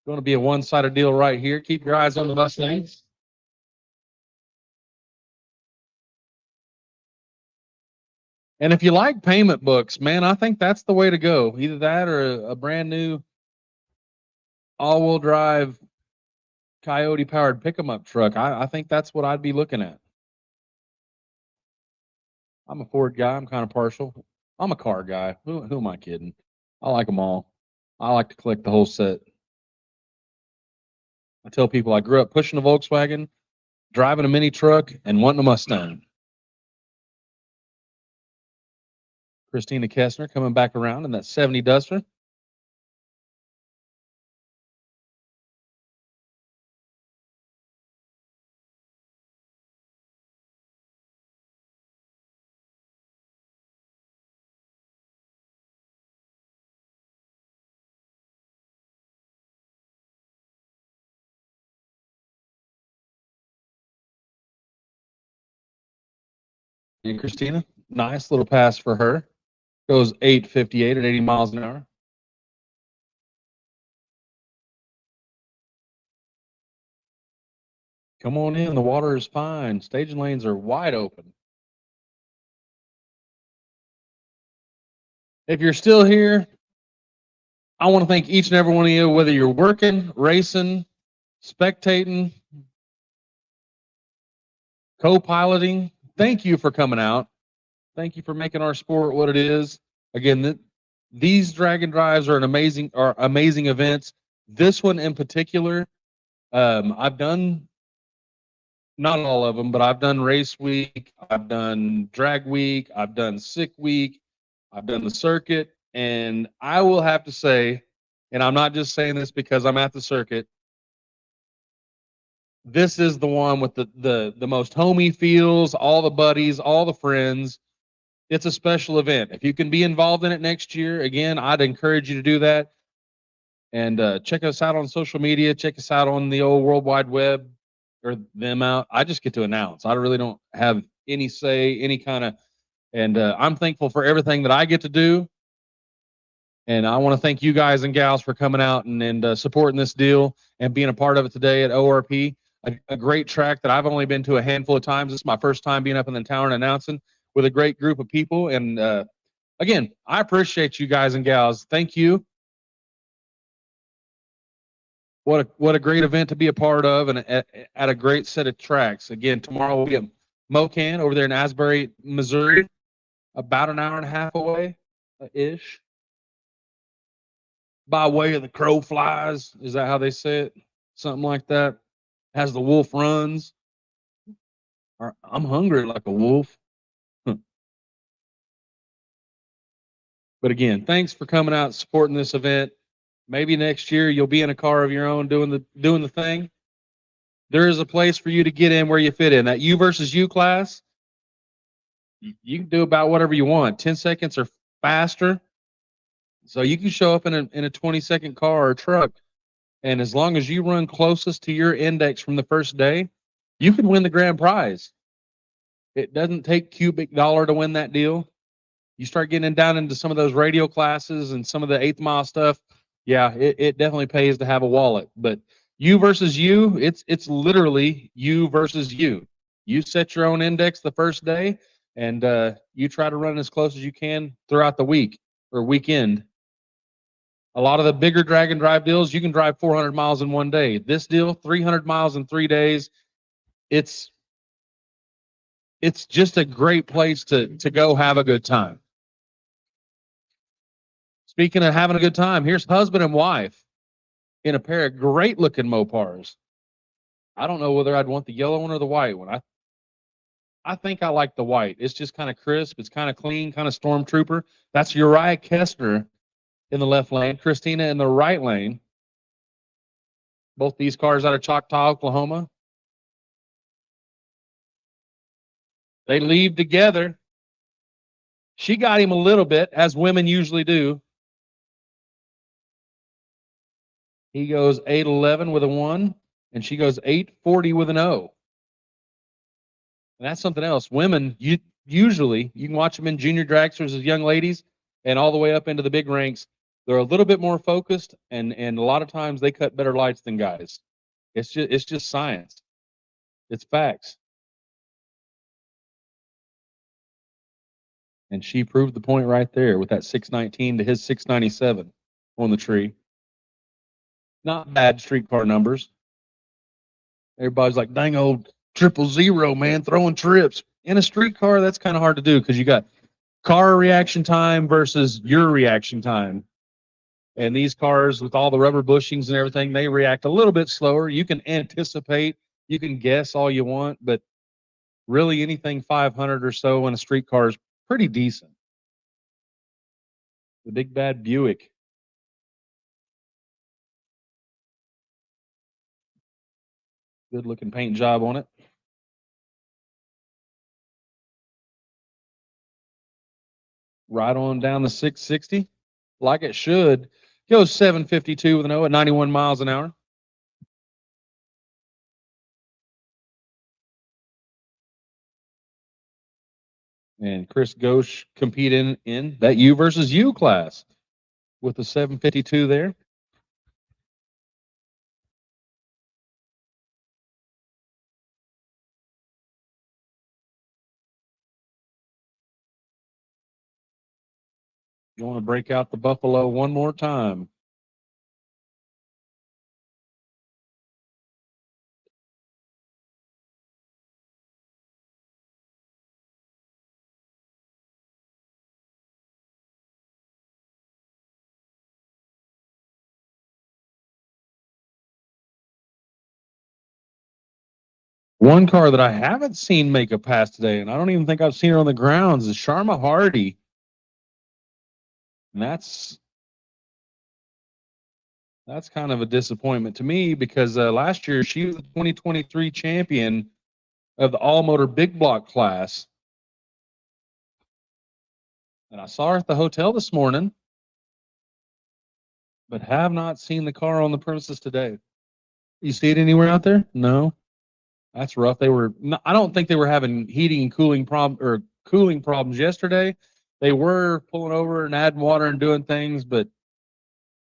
Going to be a one-sided deal right here. Keep your eyes on the Mustangs. And if you like payment books, man, I think that's the way to go. Either that or a brand new all-wheel drive Coyote powered pick 'em up truck. I think that's what I'd be looking at. I'm a Ford guy. I'm kind of partial. I'm a car guy. Who am I kidding? I like them all. I like to collect the whole set. I tell people I grew up pushing a Volkswagen, driving a mini truck, and wanting a Mustang. Christina Kessner coming back around in that 70 Duster. And Christina, nice little pass for her. Goes 858 at 80 miles an hour. Come on in. The water is fine. Staging lanes are wide open. If you're still here, I want to thank each and every one of you, whether you're working, racing, spectating, co-piloting. Thank you for coming out. Thank you for making our sport what it is. Again, these Dragon Drives are amazing events. This one in particular, I've done not all of them, but I've done race week, I've done drag week, I've done sick week, I've done the circuit, and I will have to say, and I'm not just saying this because I'm at the circuit, this is the one with the most homey feels, all the buddies, all the friends. It's a special event. If you can be involved in it next year, again, I'd encourage you to do that. And check us out on social media. Check us out on the old World Wide Web, or them out. I just get to announce. I really don't have any say, any kind of, and I'm thankful for everything that I get to do. And I want to thank you guys and gals for coming out and supporting this deal and being a part of it today at ORP. A great track that I've only been to a handful of times. This is my first time being up in the town and announcing with a great group of people. And again, I appreciate you guys and gals. Thank you. What a great event to be a part of, and at a great set of tracks. Again, tomorrow we'll be at Mocan over there in Asbury, Missouri, about an hour and a half away, ish. By way of the crow flies, is that how they say it? Something like that. As the wolf runs. I'm hungry like a wolf. But again, thanks for coming out and supporting this event. Maybe next year you'll be in a car of your own doing the thing. There is a place for you to get in where you fit in. That U versus U class, you can do about whatever you want. 10 seconds or faster. So you can show up in a 20-second car or truck, and as long as you run closest to your index from the first day, you can win the grand prize. It doesn't take cubic dollar to win that deal. You start getting down into some of those radio classes and some of the 8th mile stuff, yeah, it definitely pays to have a wallet. But you versus you, it's literally you versus you. You set your own index the first day, and you try to run as close as you can throughout the week or weekend. A lot of the bigger Dragon Drive deals, you can drive 400 miles in one day. This deal, 300 miles in 3 days. It's just a great place to go have a good time. Speaking of having a good time, here's husband and wife in a pair of great looking Mopars. I don't know whether I'd want the yellow one or the white one. I think I like the white. It's just kind of crisp. It's kind of clean, kind of stormtrooper. That's Uriah Kessner in the left lane, Christina in the right lane. Both these cars out of Choctaw, Oklahoma. They leave together. She got him a little bit, as women usually do. He goes 811 with a 1, and she goes 840 with an O. And that's something else. Women, usually you can watch them in junior dragsters as young ladies and all the way up into the big ranks. They're a little bit more focused, and a lot of times they cut better lights than guys. It's just science. It's facts. And she proved the point right there with that 619 to his 697 on the tree. Not bad streetcar numbers. Everybody's like, dang old 000, man, throwing trips. In a streetcar, that's kind of hard to do because you got car reaction time versus your reaction time. And these cars with all the rubber bushings and everything, they react a little bit slower. You can anticipate, you can guess all you want, but really anything 500 or so in a streetcar is pretty decent. The big bad Buick. Good looking paint job on it. Right on down the 660, like it should. Goes 752 with an O at 91 miles an hour. And Chris Ghosh competing in that U versus U class with the 752 there. You want to break out the Buffalo one more time. One car that I haven't seen make a pass today, and I don't even think I've seen her on the grounds, is Sharma Hardy. And that's kind of a disappointment to me because last year she was the 2023 champion of the all-motor big block class. And I saw her at the hotel this morning, but have not seen the car on the premises today. You see it anywhere out there? No. That's rough. I don't think they were having heating and cooling problems yesterday. They were pulling over and adding water and doing things, but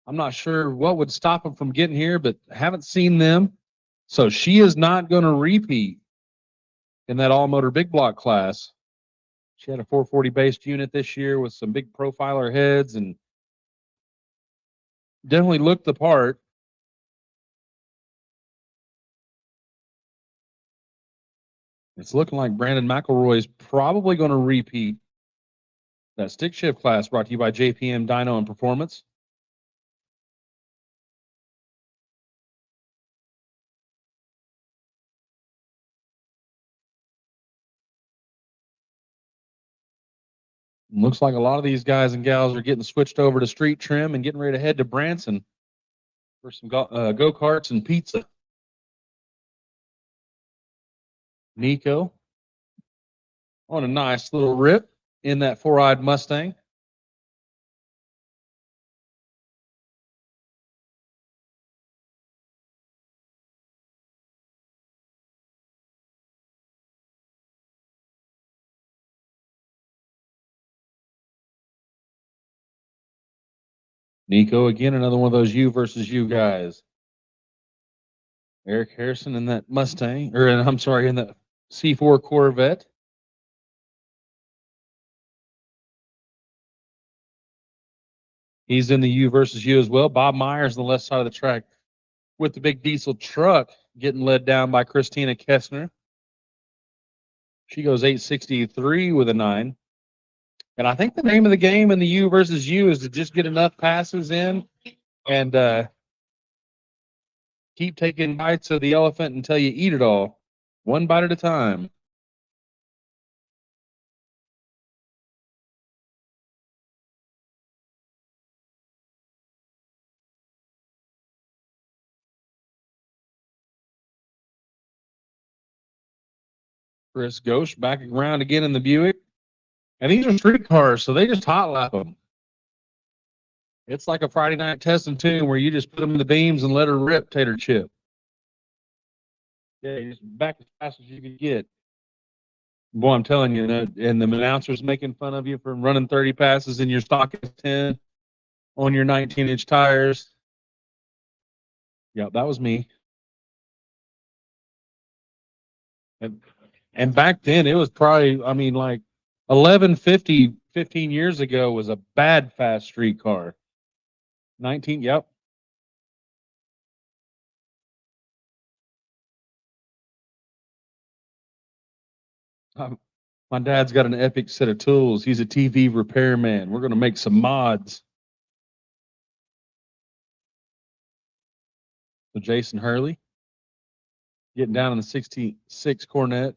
I'm not sure what would stop them from getting here, but haven't seen them. So she is not going to repeat in that all-motor big block class. She had a 440 based unit this year with some big profiler heads and definitely looked the part. It's looking like Brandon McElroy is probably going to repeat that stick shift class brought to you by JPM Dyno and Performance. Looks like a lot of these guys and gals are getting switched over to street trim and getting ready to head to Branson for some go-karts and pizza. Nico on a nice little rip in that four-eyed Mustang. Nico again, another one of those U versus U guys. Eric Harrison in that Mustang, or I'm sorry, in the C4 Corvette. He's in the U versus U as well. Bob Myers on the left side of the track with the big diesel truck getting led down by Christina Kessner. She goes 863 with a 9. And I think the name of the game in the U versus U is to just get enough passes in and keep taking bites of the elephant until you eat it all, one bite at a time. Chris Ghosh back around again in the Buick. And these are street cars, so they just hot lap them. It's like a Friday night test and tune where you just put them in the beams and let her rip, Tater Chip. Yeah, just back as fast as you can get. Boy, I'm telling you, and the announcer's making fun of you for running 30 passes in your stock 10 on your 19-inch tires. Yeah, that was me. And back then, it was probably, I mean, like 1150, 15 years ago was a bad fast street car. 19, yep. My dad's got an epic set of tools. He's a TV repairman. We're going to make some mods. So Jason Hurley getting down in the 66 Cornet.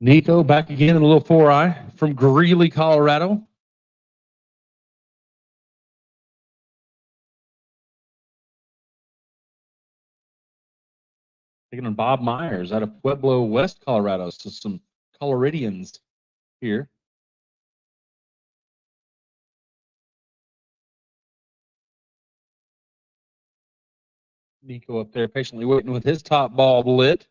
Nico back again in a little 4i from Greeley, Colorado. Taking on Bob Myers out of Pueblo, West Colorado. So some Coloradians here. Nico up there patiently waiting with his top bulb lit.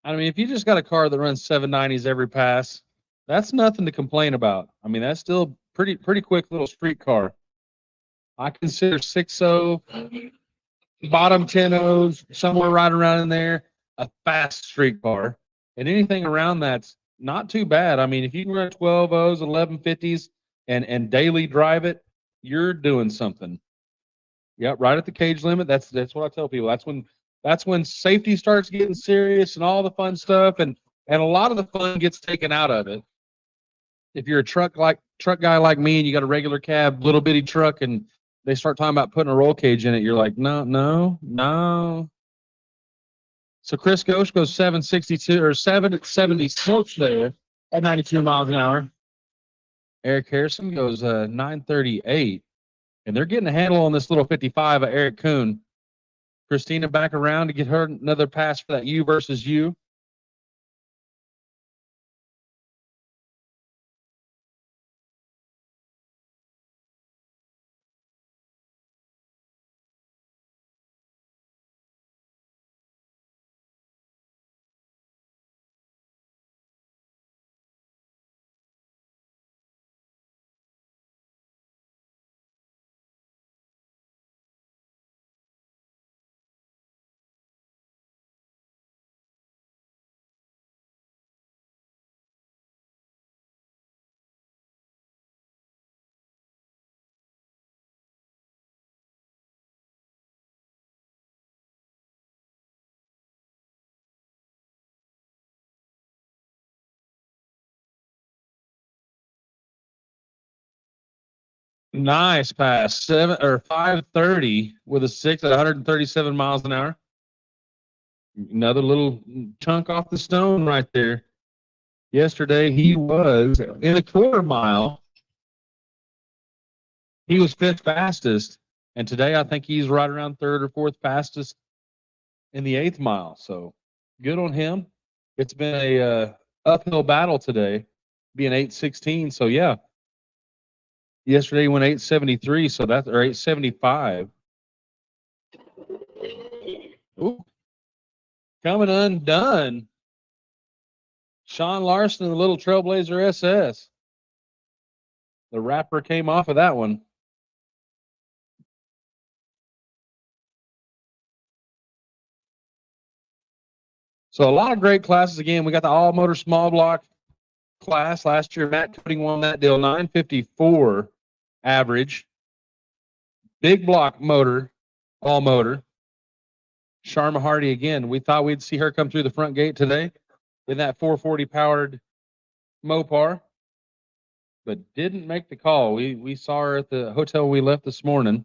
I mean, if you just got a car that runs 790s every pass, that's nothing to complain about. I mean, that's still pretty quick little street car. I consider 6.0, bottom 10.0s, somewhere right around in there, a fast street car. And anything around that's not too bad. I mean, if you can run 12.0s, 1150s, and daily drive it, you're doing something. Yep, right at the cage limit. That's what I tell people. That's when safety starts getting serious and all the fun stuff, and a lot of the fun gets taken out of it. If you're a truck guy like me and you got a regular cab, little bitty truck, and they start talking about putting a roll cage in it, you're like, no. So Chris Ghosh goes 762 or 776 there at 92 miles an hour. Eric Harrison goes 938. And they're getting a handle on this little 55 of Eric Kuhn. Christina back around to get her another pass for that U versus U. Nice pass. 530 with a 6 at 137 miles an hour. Another little chunk off the stone right there. Yesterday he was in a quarter mile. He was fifth fastest, and today I think he's right around third or fourth fastest in the 8th mile. So good on him. It's been a uphill battle today, being 8:16. So yeah, yesterday he went 8:73. So that's or 8:75. Ooh. Coming undone. Sean Larson and the Little Trailblazer SS. The wrapper came off of that one. So a lot of great classes. Again, we got the all motor small block class. Last year, Matt Coding won that deal, 954 average. Big block motor, all motor. Sharma Hardy again. We thought we'd see her come through the front gate today in that 440 powered Mopar, but didn't make the call. We saw her at the hotel we left this morning.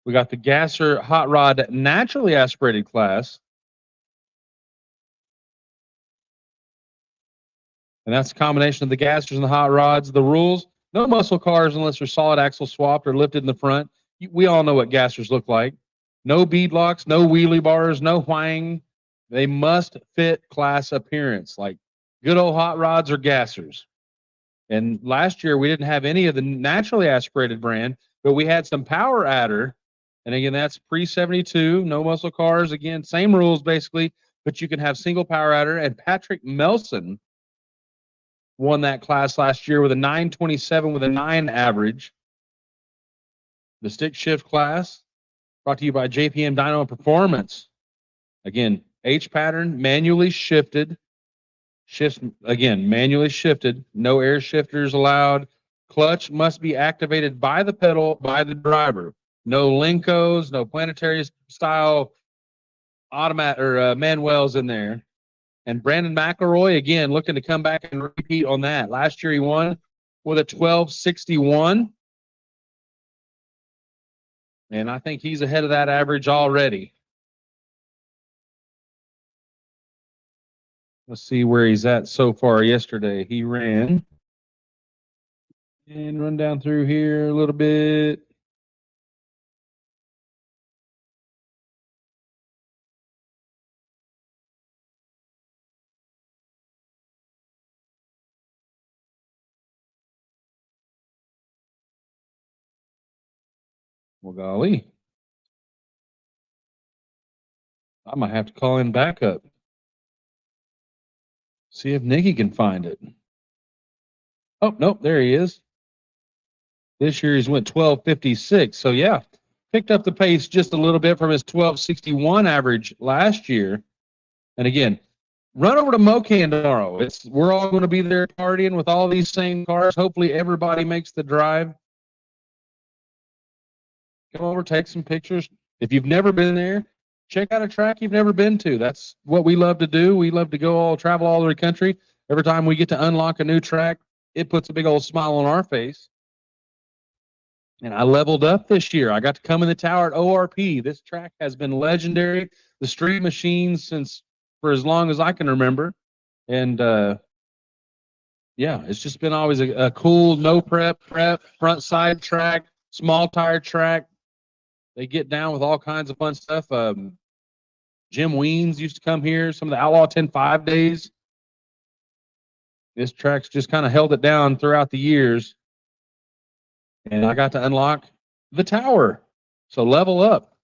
We got the Gasser Hot Rod naturally aspirated class. And that's a combination of the gassers and the hot rods. The rules, no muscle cars unless they're solid axle swapped or lifted in the front. We all know what gassers look like. No bead locks, no wheelie bars, no whang. They must fit class appearance, like good old hot rods or gassers. And last year we didn't have any of the naturally aspirated brand, but we had some power adder. And again, that's pre-72, no muscle cars. Again, same rules basically, but you can have single power adder. And Patrick Melson won that class last year with a 927 with a 9 average. The stick shift class brought to you by JPM Dyno Performance. Again, H pattern, manually shifted. Shifts, again, manually shifted. No air shifters allowed. Clutch must be activated by the pedal, by the driver. No Lincos, no planetary style automatic or manuals in there. And Brandon McElroy, again, looking to come back and repeat on that. Last year he won with a 1261. And I think he's ahead of that average already. Let's see where he's at so far yesterday. He ran. And run down through here a little bit. Well, golly. I might have to call in backup. See if Nikki can find it. Oh, nope, there he is. This year he's went 1256. So, yeah, picked up the pace just a little bit from his 1261 average last year. And again, run over to Mocan tomorrow. We're all going to be there partying with all these same cars. Hopefully everybody makes the drive. Come over, take some pictures. If you've never been there, check out a track you've never been to. That's what we love to do. We love to travel all over the country. Every time we get to unlock a new track, it puts a big old smile on our face. And I leveled up this year. I got to come in the tower at ORP. This track has been legendary. The Street Machines for as long as I can remember. And yeah, it's just been always a cool, no prep, front side track, small tire track. They get down with all kinds of fun stuff. Jim Weens used to come here, some of the Outlaw 10-5 days. This track's just kind of held it down throughout the years. And I got to unlock the tower. So level up.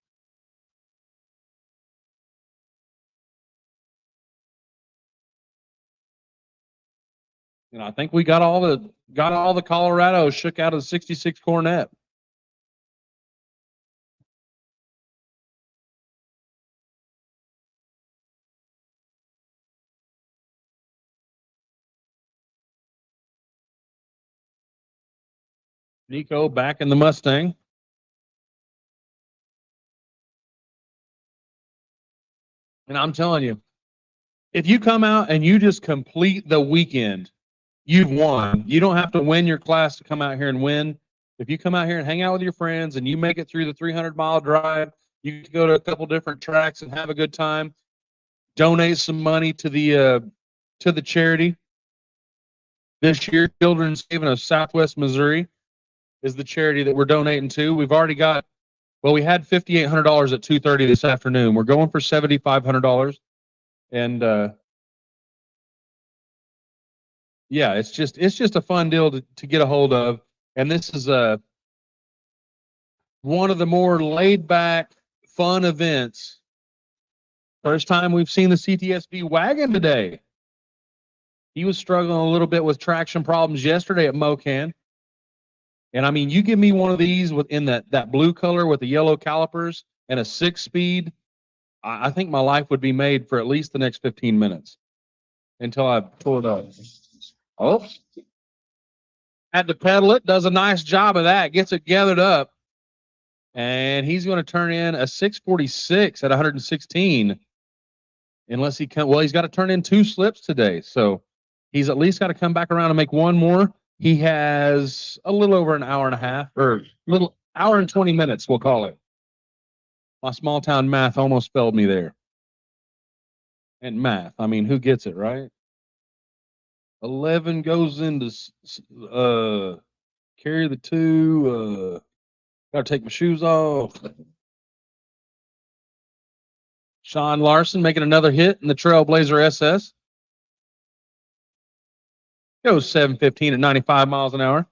And I think we got all the Colorado shook out of the 66 Cornet. Nico back in the Mustang. And I'm telling you, if you come out and you just complete the weekend, you've won. You don't have to win your class to come out here and win. If you come out here and hang out with your friends and you make it through the 300-mile drive, you can go to a couple different tracks and have a good time. Donate some money to the charity. This year, Children's Haven of Southwest Missouri is the charity that we're donating to. We've already got, well, we had $5,800 at 2:30 this afternoon. We're going for $7,500, and yeah, it's just a fun deal to get a hold of. And this is one of the more laid back, fun events. First time we've seen the CTSV wagon today. He was struggling a little bit with traction problems yesterday at Mocan. And I mean, you give me one of these in that blue color with the yellow calipers and a 6-speed, I think my life would be made for at least the next 15 minutes until I pull it up. Oh, had to pedal it, does a nice job of that, gets it gathered up. And he's going to turn in a 646 at 116. Unless he can, well, he's got to turn in 2 slips today. So he's at least got to come back around and make one more. He has a little over an hour and a half, or little hour and 20 minutes, we'll call it. My small town math almost failed me there. And math, I mean, who gets it, right? 11 goes into carry the 2. Gotta take my shoes off. Sean Larson making another hit in the Trailblazer SS. Goes 715 at 95 miles an hour.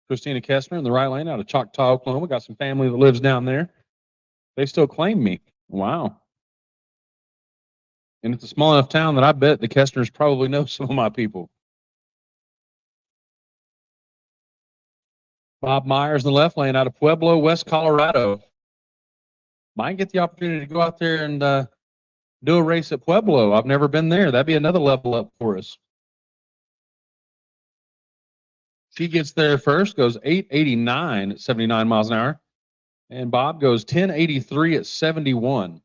Christina Kessner in the right lane out of Choctaw, Oklahoma. Got some family that lives down there. They still claim me. Wow. And it's a small enough town that I bet the Kessners probably know some of my people. Bob Myers in the left lane out of Pueblo, West Colorado. Might get the opportunity to go out there and do a race at Pueblo. I've never been there. That'd be another level up for us. She gets there first, goes 889 at 79 miles an hour. And Bob goes 1083 at 71.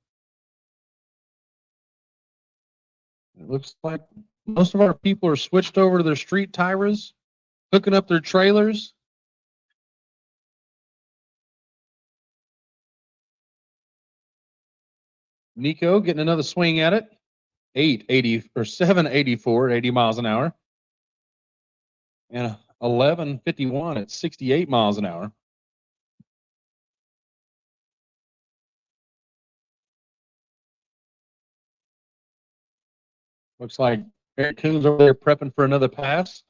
It looks like most of our people are switched over to their street Tyras, hooking up their trailers. Nico getting another swing at it. 880 or 784 at 80 miles an hour. And 1151 at 68 miles an hour. Looks like Eric Coons over there prepping for another pass.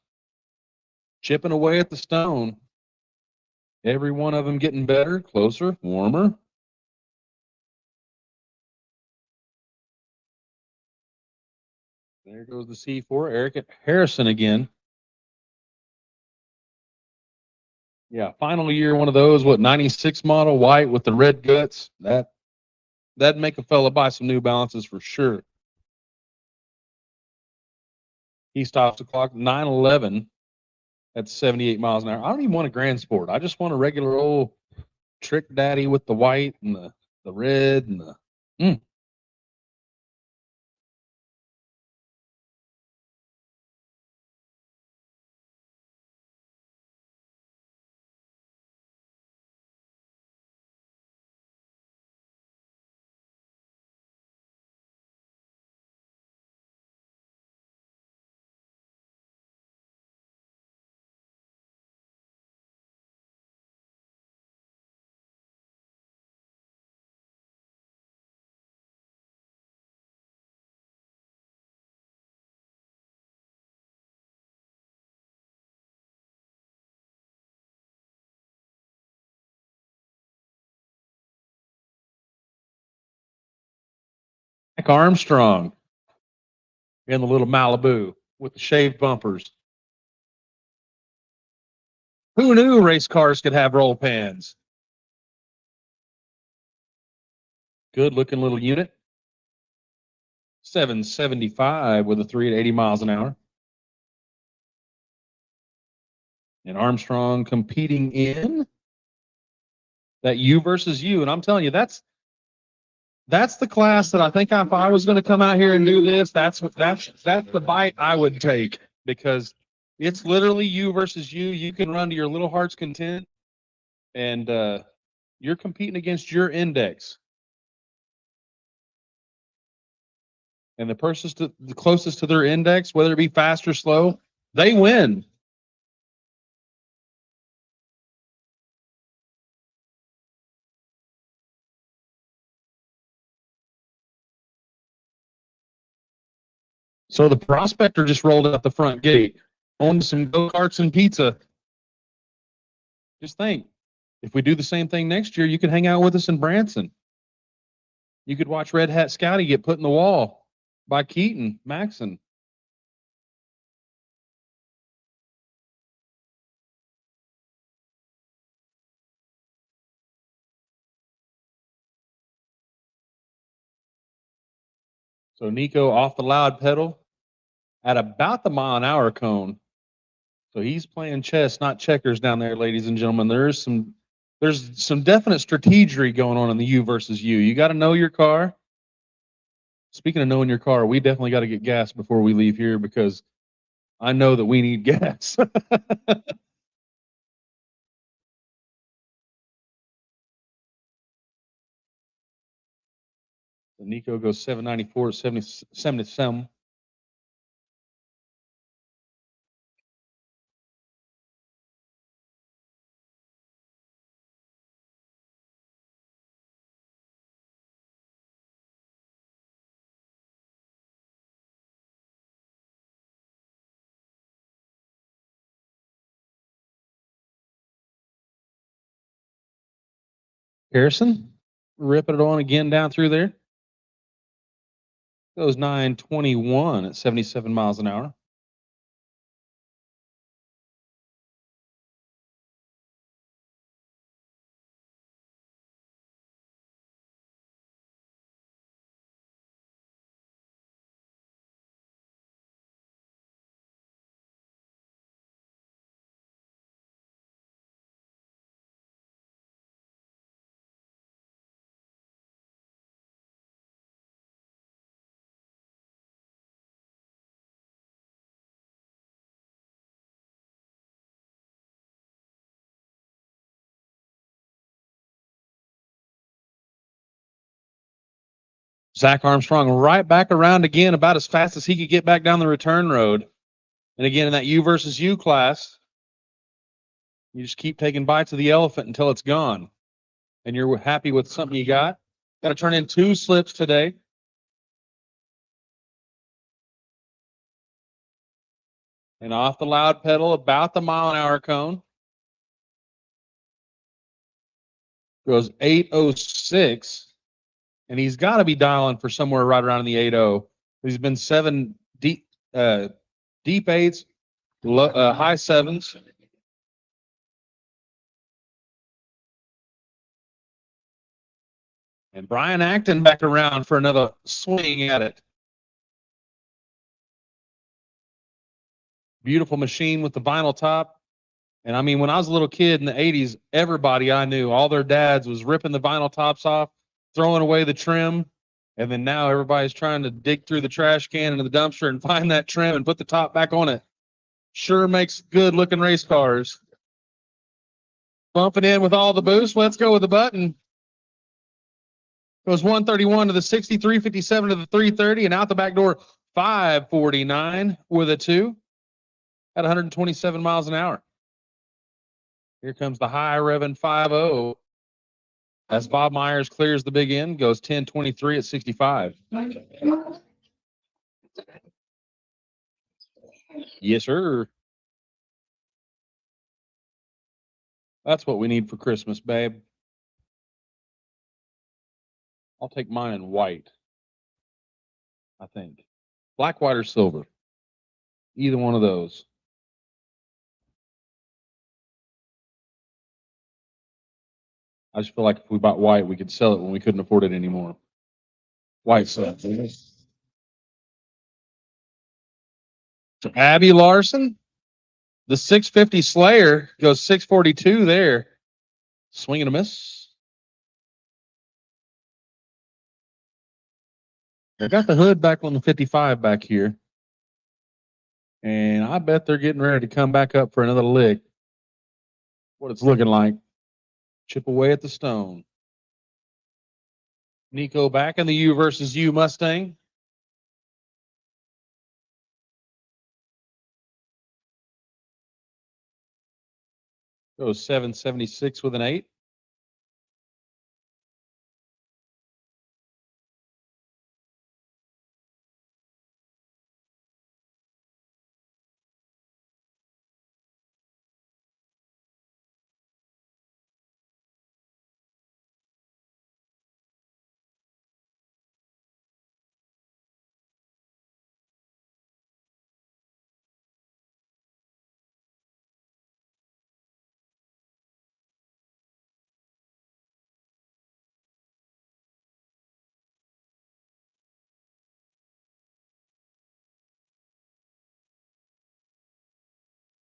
Chipping away at the stone. Every one of them getting better, closer, warmer. There goes the C4. Eric Harrison again. Yeah, final year, one of those, 96 model white with the red guts. That'd make a fella buy some New Balances for sure. He stops the clock 911 at 78 miles an hour. I don't even want a Grand Sport. I just want a regular old Trick Daddy with the white and the red and the. Armstrong in the little Malibu. with the shaved bumpers. Who knew race cars could have roll pans? Good looking little unit. 775 with a 3 at 80 miles an hour. And Armstrong competing in that U versus U. And I'm telling you, that's the class that I think if I was going to come out here and do this, that's the bite I would take, because it's literally U versus U. You can run to your little heart's content, and you're competing against your index. And the person the closest to their index, whether it be fast or slow, they win. So the prospector just rolled out the front gate, on to some go-karts and pizza. Just think, if we do the same thing next year, you could hang out with us in Branson. You could watch Red Hat Scotty get put in the wall by Keaton Maxon. So Nico off the loud pedal at about the mile-an-hour cone. So he's playing chess, not checkers down there, ladies and gentlemen. There's some definite strategy going on in the U versus U. You got to know your car. Speaking of knowing your car, we definitely got to get gas before we leave here, because I know that we need gas. Nico goes 794, 77. Harrison, ripping it on again down through there. Goes 921 at 77 miles an hour. Zach Armstrong right back around again, about as fast as he could get back down the return road. And again, in that U versus U class, you just keep taking bites of the elephant until it's gone. And you're happy with something you got. Got to turn in 2 slips today. And off the loud pedal, about the mile-an-hour cone. Goes 806. And he's got to be dialing for somewhere right around in the 8.0. He's been 7 deep 8s, high 7s. And Brian Acton back around for another swing at it. Beautiful machine with the vinyl top. And I mean, when I was a little kid in the 80s, everybody I knew, all their dads was ripping the vinyl tops off, throwing away the trim. And then now everybody's trying to dig through the trash can into the dumpster and find that trim and put the top back on it. Sure makes good looking race cars. Bumping in with all the boost. Let's go with the button. Goes 131 to the 60, 357 to the 330, and out the back door, 549 with a 2 at 127 miles an hour. Here comes the high revving 5.0 as Bob Myers clears the big end, goes 1023 at 65. Yes, sir. That's what we need for Christmas, babe. I'll take mine in white, I think. Black, white, or silver? Either one of those. I just feel like if we bought white, we could sell it when we couldn't afford it anymore. White stuff. So Abby Larson, the 650 Slayer goes 642 there. Swing and a miss. I got the hood back on the 55 back here. And I bet they're getting ready to come back up for another lick. What it's looking like. Chip away at the stone. Nico back in the U versus U Mustang. Goes 776 with an 8.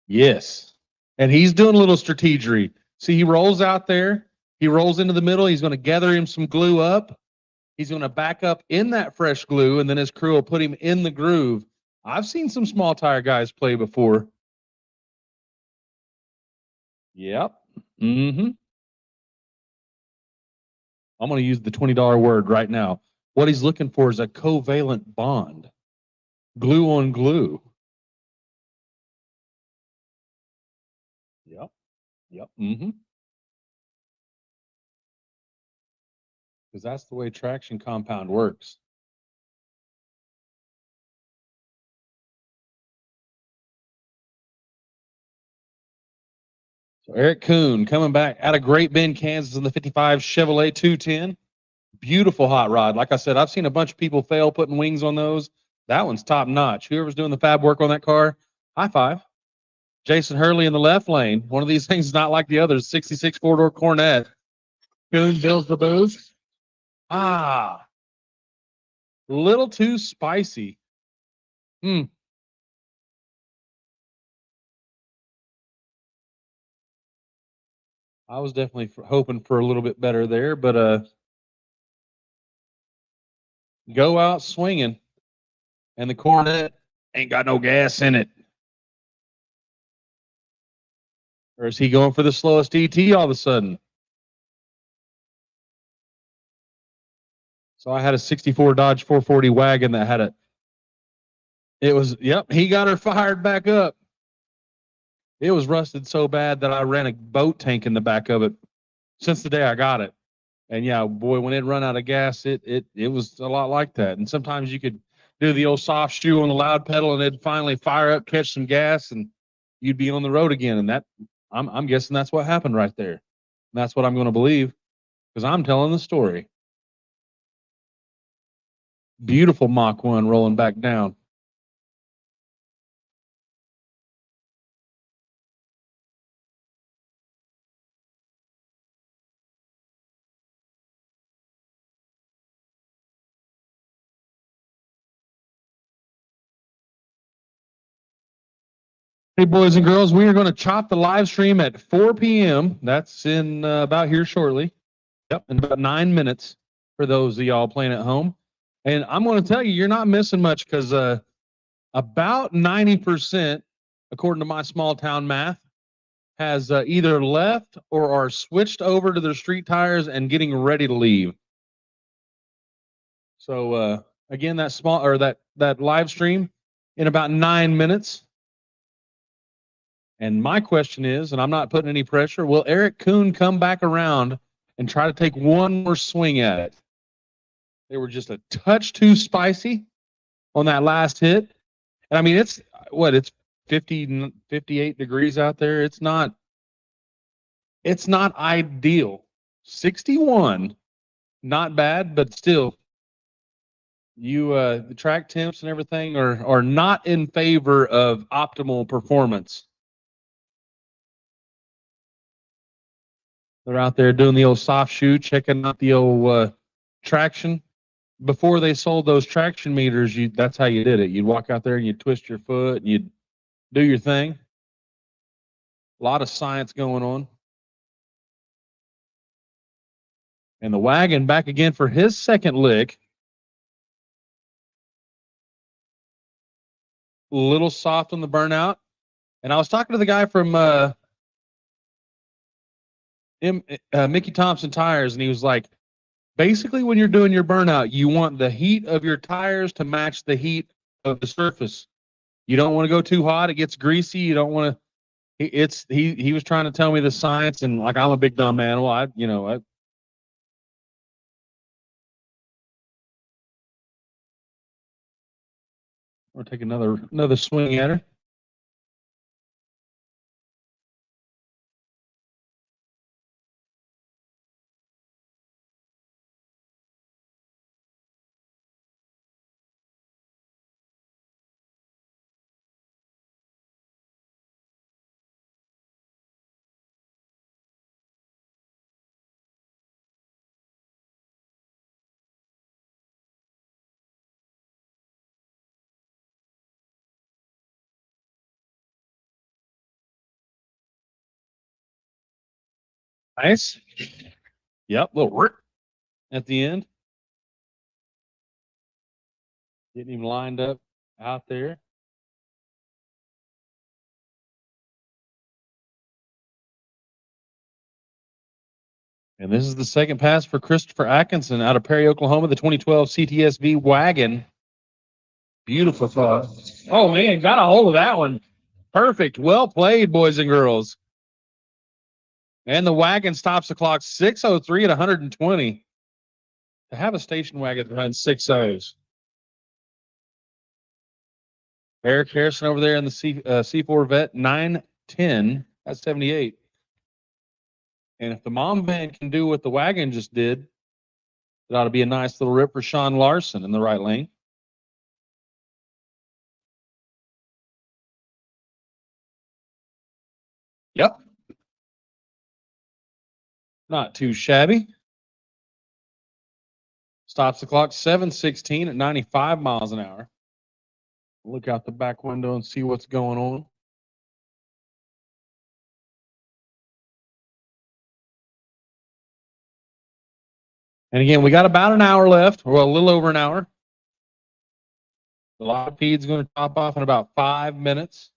Yes. And he's doing a little strategery. See, he rolls out there. He rolls into the middle. He's going to gather him some glue up. He's going to back up in that fresh glue, and then his crew will put him in the groove. I've seen some small tire guys play before. Yep. Mm-hmm. I'm going to use the $20 word right now. What he's looking for is a covalent bond. Glue on glue. Yep. Yep. Mm-hmm. Because that's the way traction compound works. So Eric Kuhn coming back out of Great Bend, Kansas in the 55 Chevrolet 210. Beautiful hot rod. Like I said, I've seen a bunch of people fail putting wings on those. That one's top notch. Whoever's doing the fab work on that car, high five. Jason Hurley in the left lane. One of these things is not like the others. 66 four-door Corvette. Kuhn builds the booth. Ah. Little too spicy. I was definitely hoping for a little bit better there, but go out swinging. And the Corvette ain't got no gas in it. Or is he going for the slowest ET all of a sudden? So I had a 64 Dodge 440 wagon that had it was, yep, he got her fired back up. It was rusted so bad that I ran a boat tank in the back of it since the day I got it. And yeah, boy, when it run out of gas, it was a lot like that. And sometimes you could do the old soft shoe on the loud pedal and it'd finally fire up, catch some gas, and you'd be on the road again. And that I'm guessing that's what happened right there. And that's what I'm going to believe because I'm telling the story. Beautiful Mach 1 rolling back down. Hey, boys and girls, we are going to chop the live stream at 4 p.m. That's in about here shortly. Yep, in about 9 minutes for those of y'all playing at home. And I'm going to tell you, you're not missing much because about 90%, according to my small town math, has either left or are switched over to their street tires and getting ready to leave. So again, that live stream in about 9 minutes. And my question is, and I'm not putting any pressure, will Eric Kuhn come back around and try to take one more swing at it? They were just a touch too spicy on that last hit. And I mean, it's 50, 58 degrees out there. It's not ideal. 61, not bad, but still the track temps and everything are not in favor of optimal performance. They're out there doing the old soft shoe, checking out the old traction. Before they sold those traction meters, that's how you did it. You'd walk out there and you'd twist your foot and you'd do your thing. A lot of science going on. And the wagon back again for his second lick. A little soft on the burnout. And I was talking to the guy from Mickey Thompson Tires, and he was like, basically when you're doing your burnout, you want the heat of your tires to match the heat of the surface. You don't want to go too hot. It gets greasy. You don't want to, he was trying to tell me the science, and like, I'm a big dumb animal. We'll take another swing at her. Nice. Yep, little rip at the end. Getting him lined up out there. And this is the second pass for Christopher Atkinson out of Perry, Oklahoma, the 2012 CTSV wagon. Beautiful thought. Oh, man, got a hold of that one. Perfect. Well played, boys and girls. And the wagon stops the clock 6:03 at 120. To have a station wagon that runs 6.0s. Eric Harrison over there in the C4 Vet 910 at 78. And if the mom van can do what the wagon just did, it ought to be a nice little rip for Sean Larson in the right lane. Yep. Not too shabby. Stops the clock 7:16 at 95 miles an hour. Look out the back window and see what's going on. And again, we got about an hour left, or a little over an hour. The live feed's going to top off in about 5 minutes.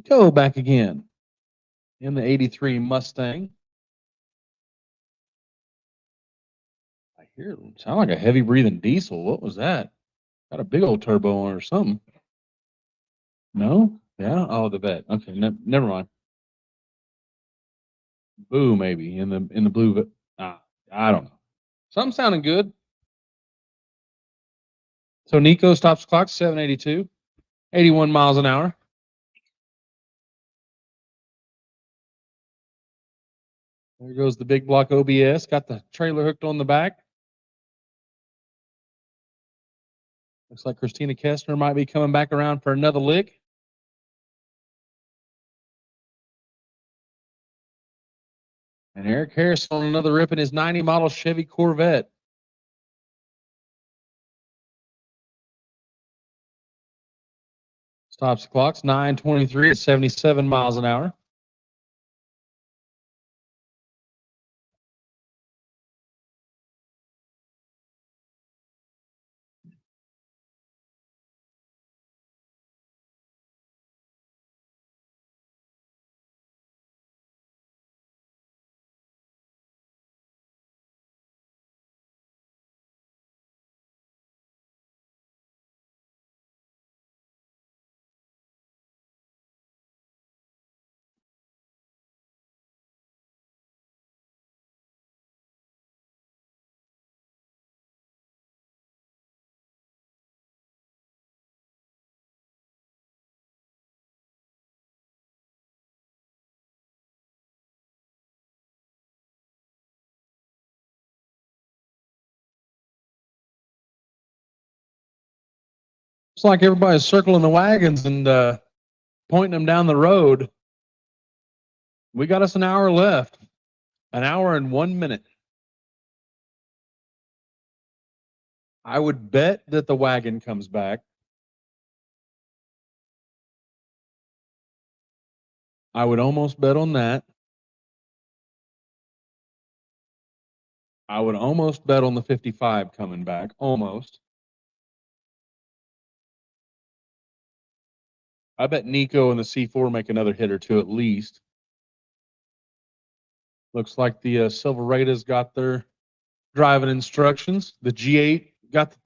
Go back again in the 83 Mustang. I hear it sound like a heavy breathing diesel. What was that? Got a big old turbo on it or something. No? Yeah? Oh, the vet. Okay, never mind. Boo, maybe in the blue. I don't know. Something sounding good. So Nico stops the clock, 782, 81 miles an hour. There goes the big block OBS. Got the trailer hooked on the back. Looks like Christina Kestner might be coming back around for another lick. And Eric Harrison on another rip in his 90 model Chevy Corvette. Stops the clocks, 9:23 at 77 miles an hour. Looks like everybody's circling the wagons and pointing them down the road. We got us an hour left. An hour and 1 minute. I would bet that the wagon comes back. I would almost bet on that. I would almost bet on the 55 coming back. Almost. I bet Nico and the C4 make another hit or two at least. Looks like the Silverado's got their driving instructions. The G8 got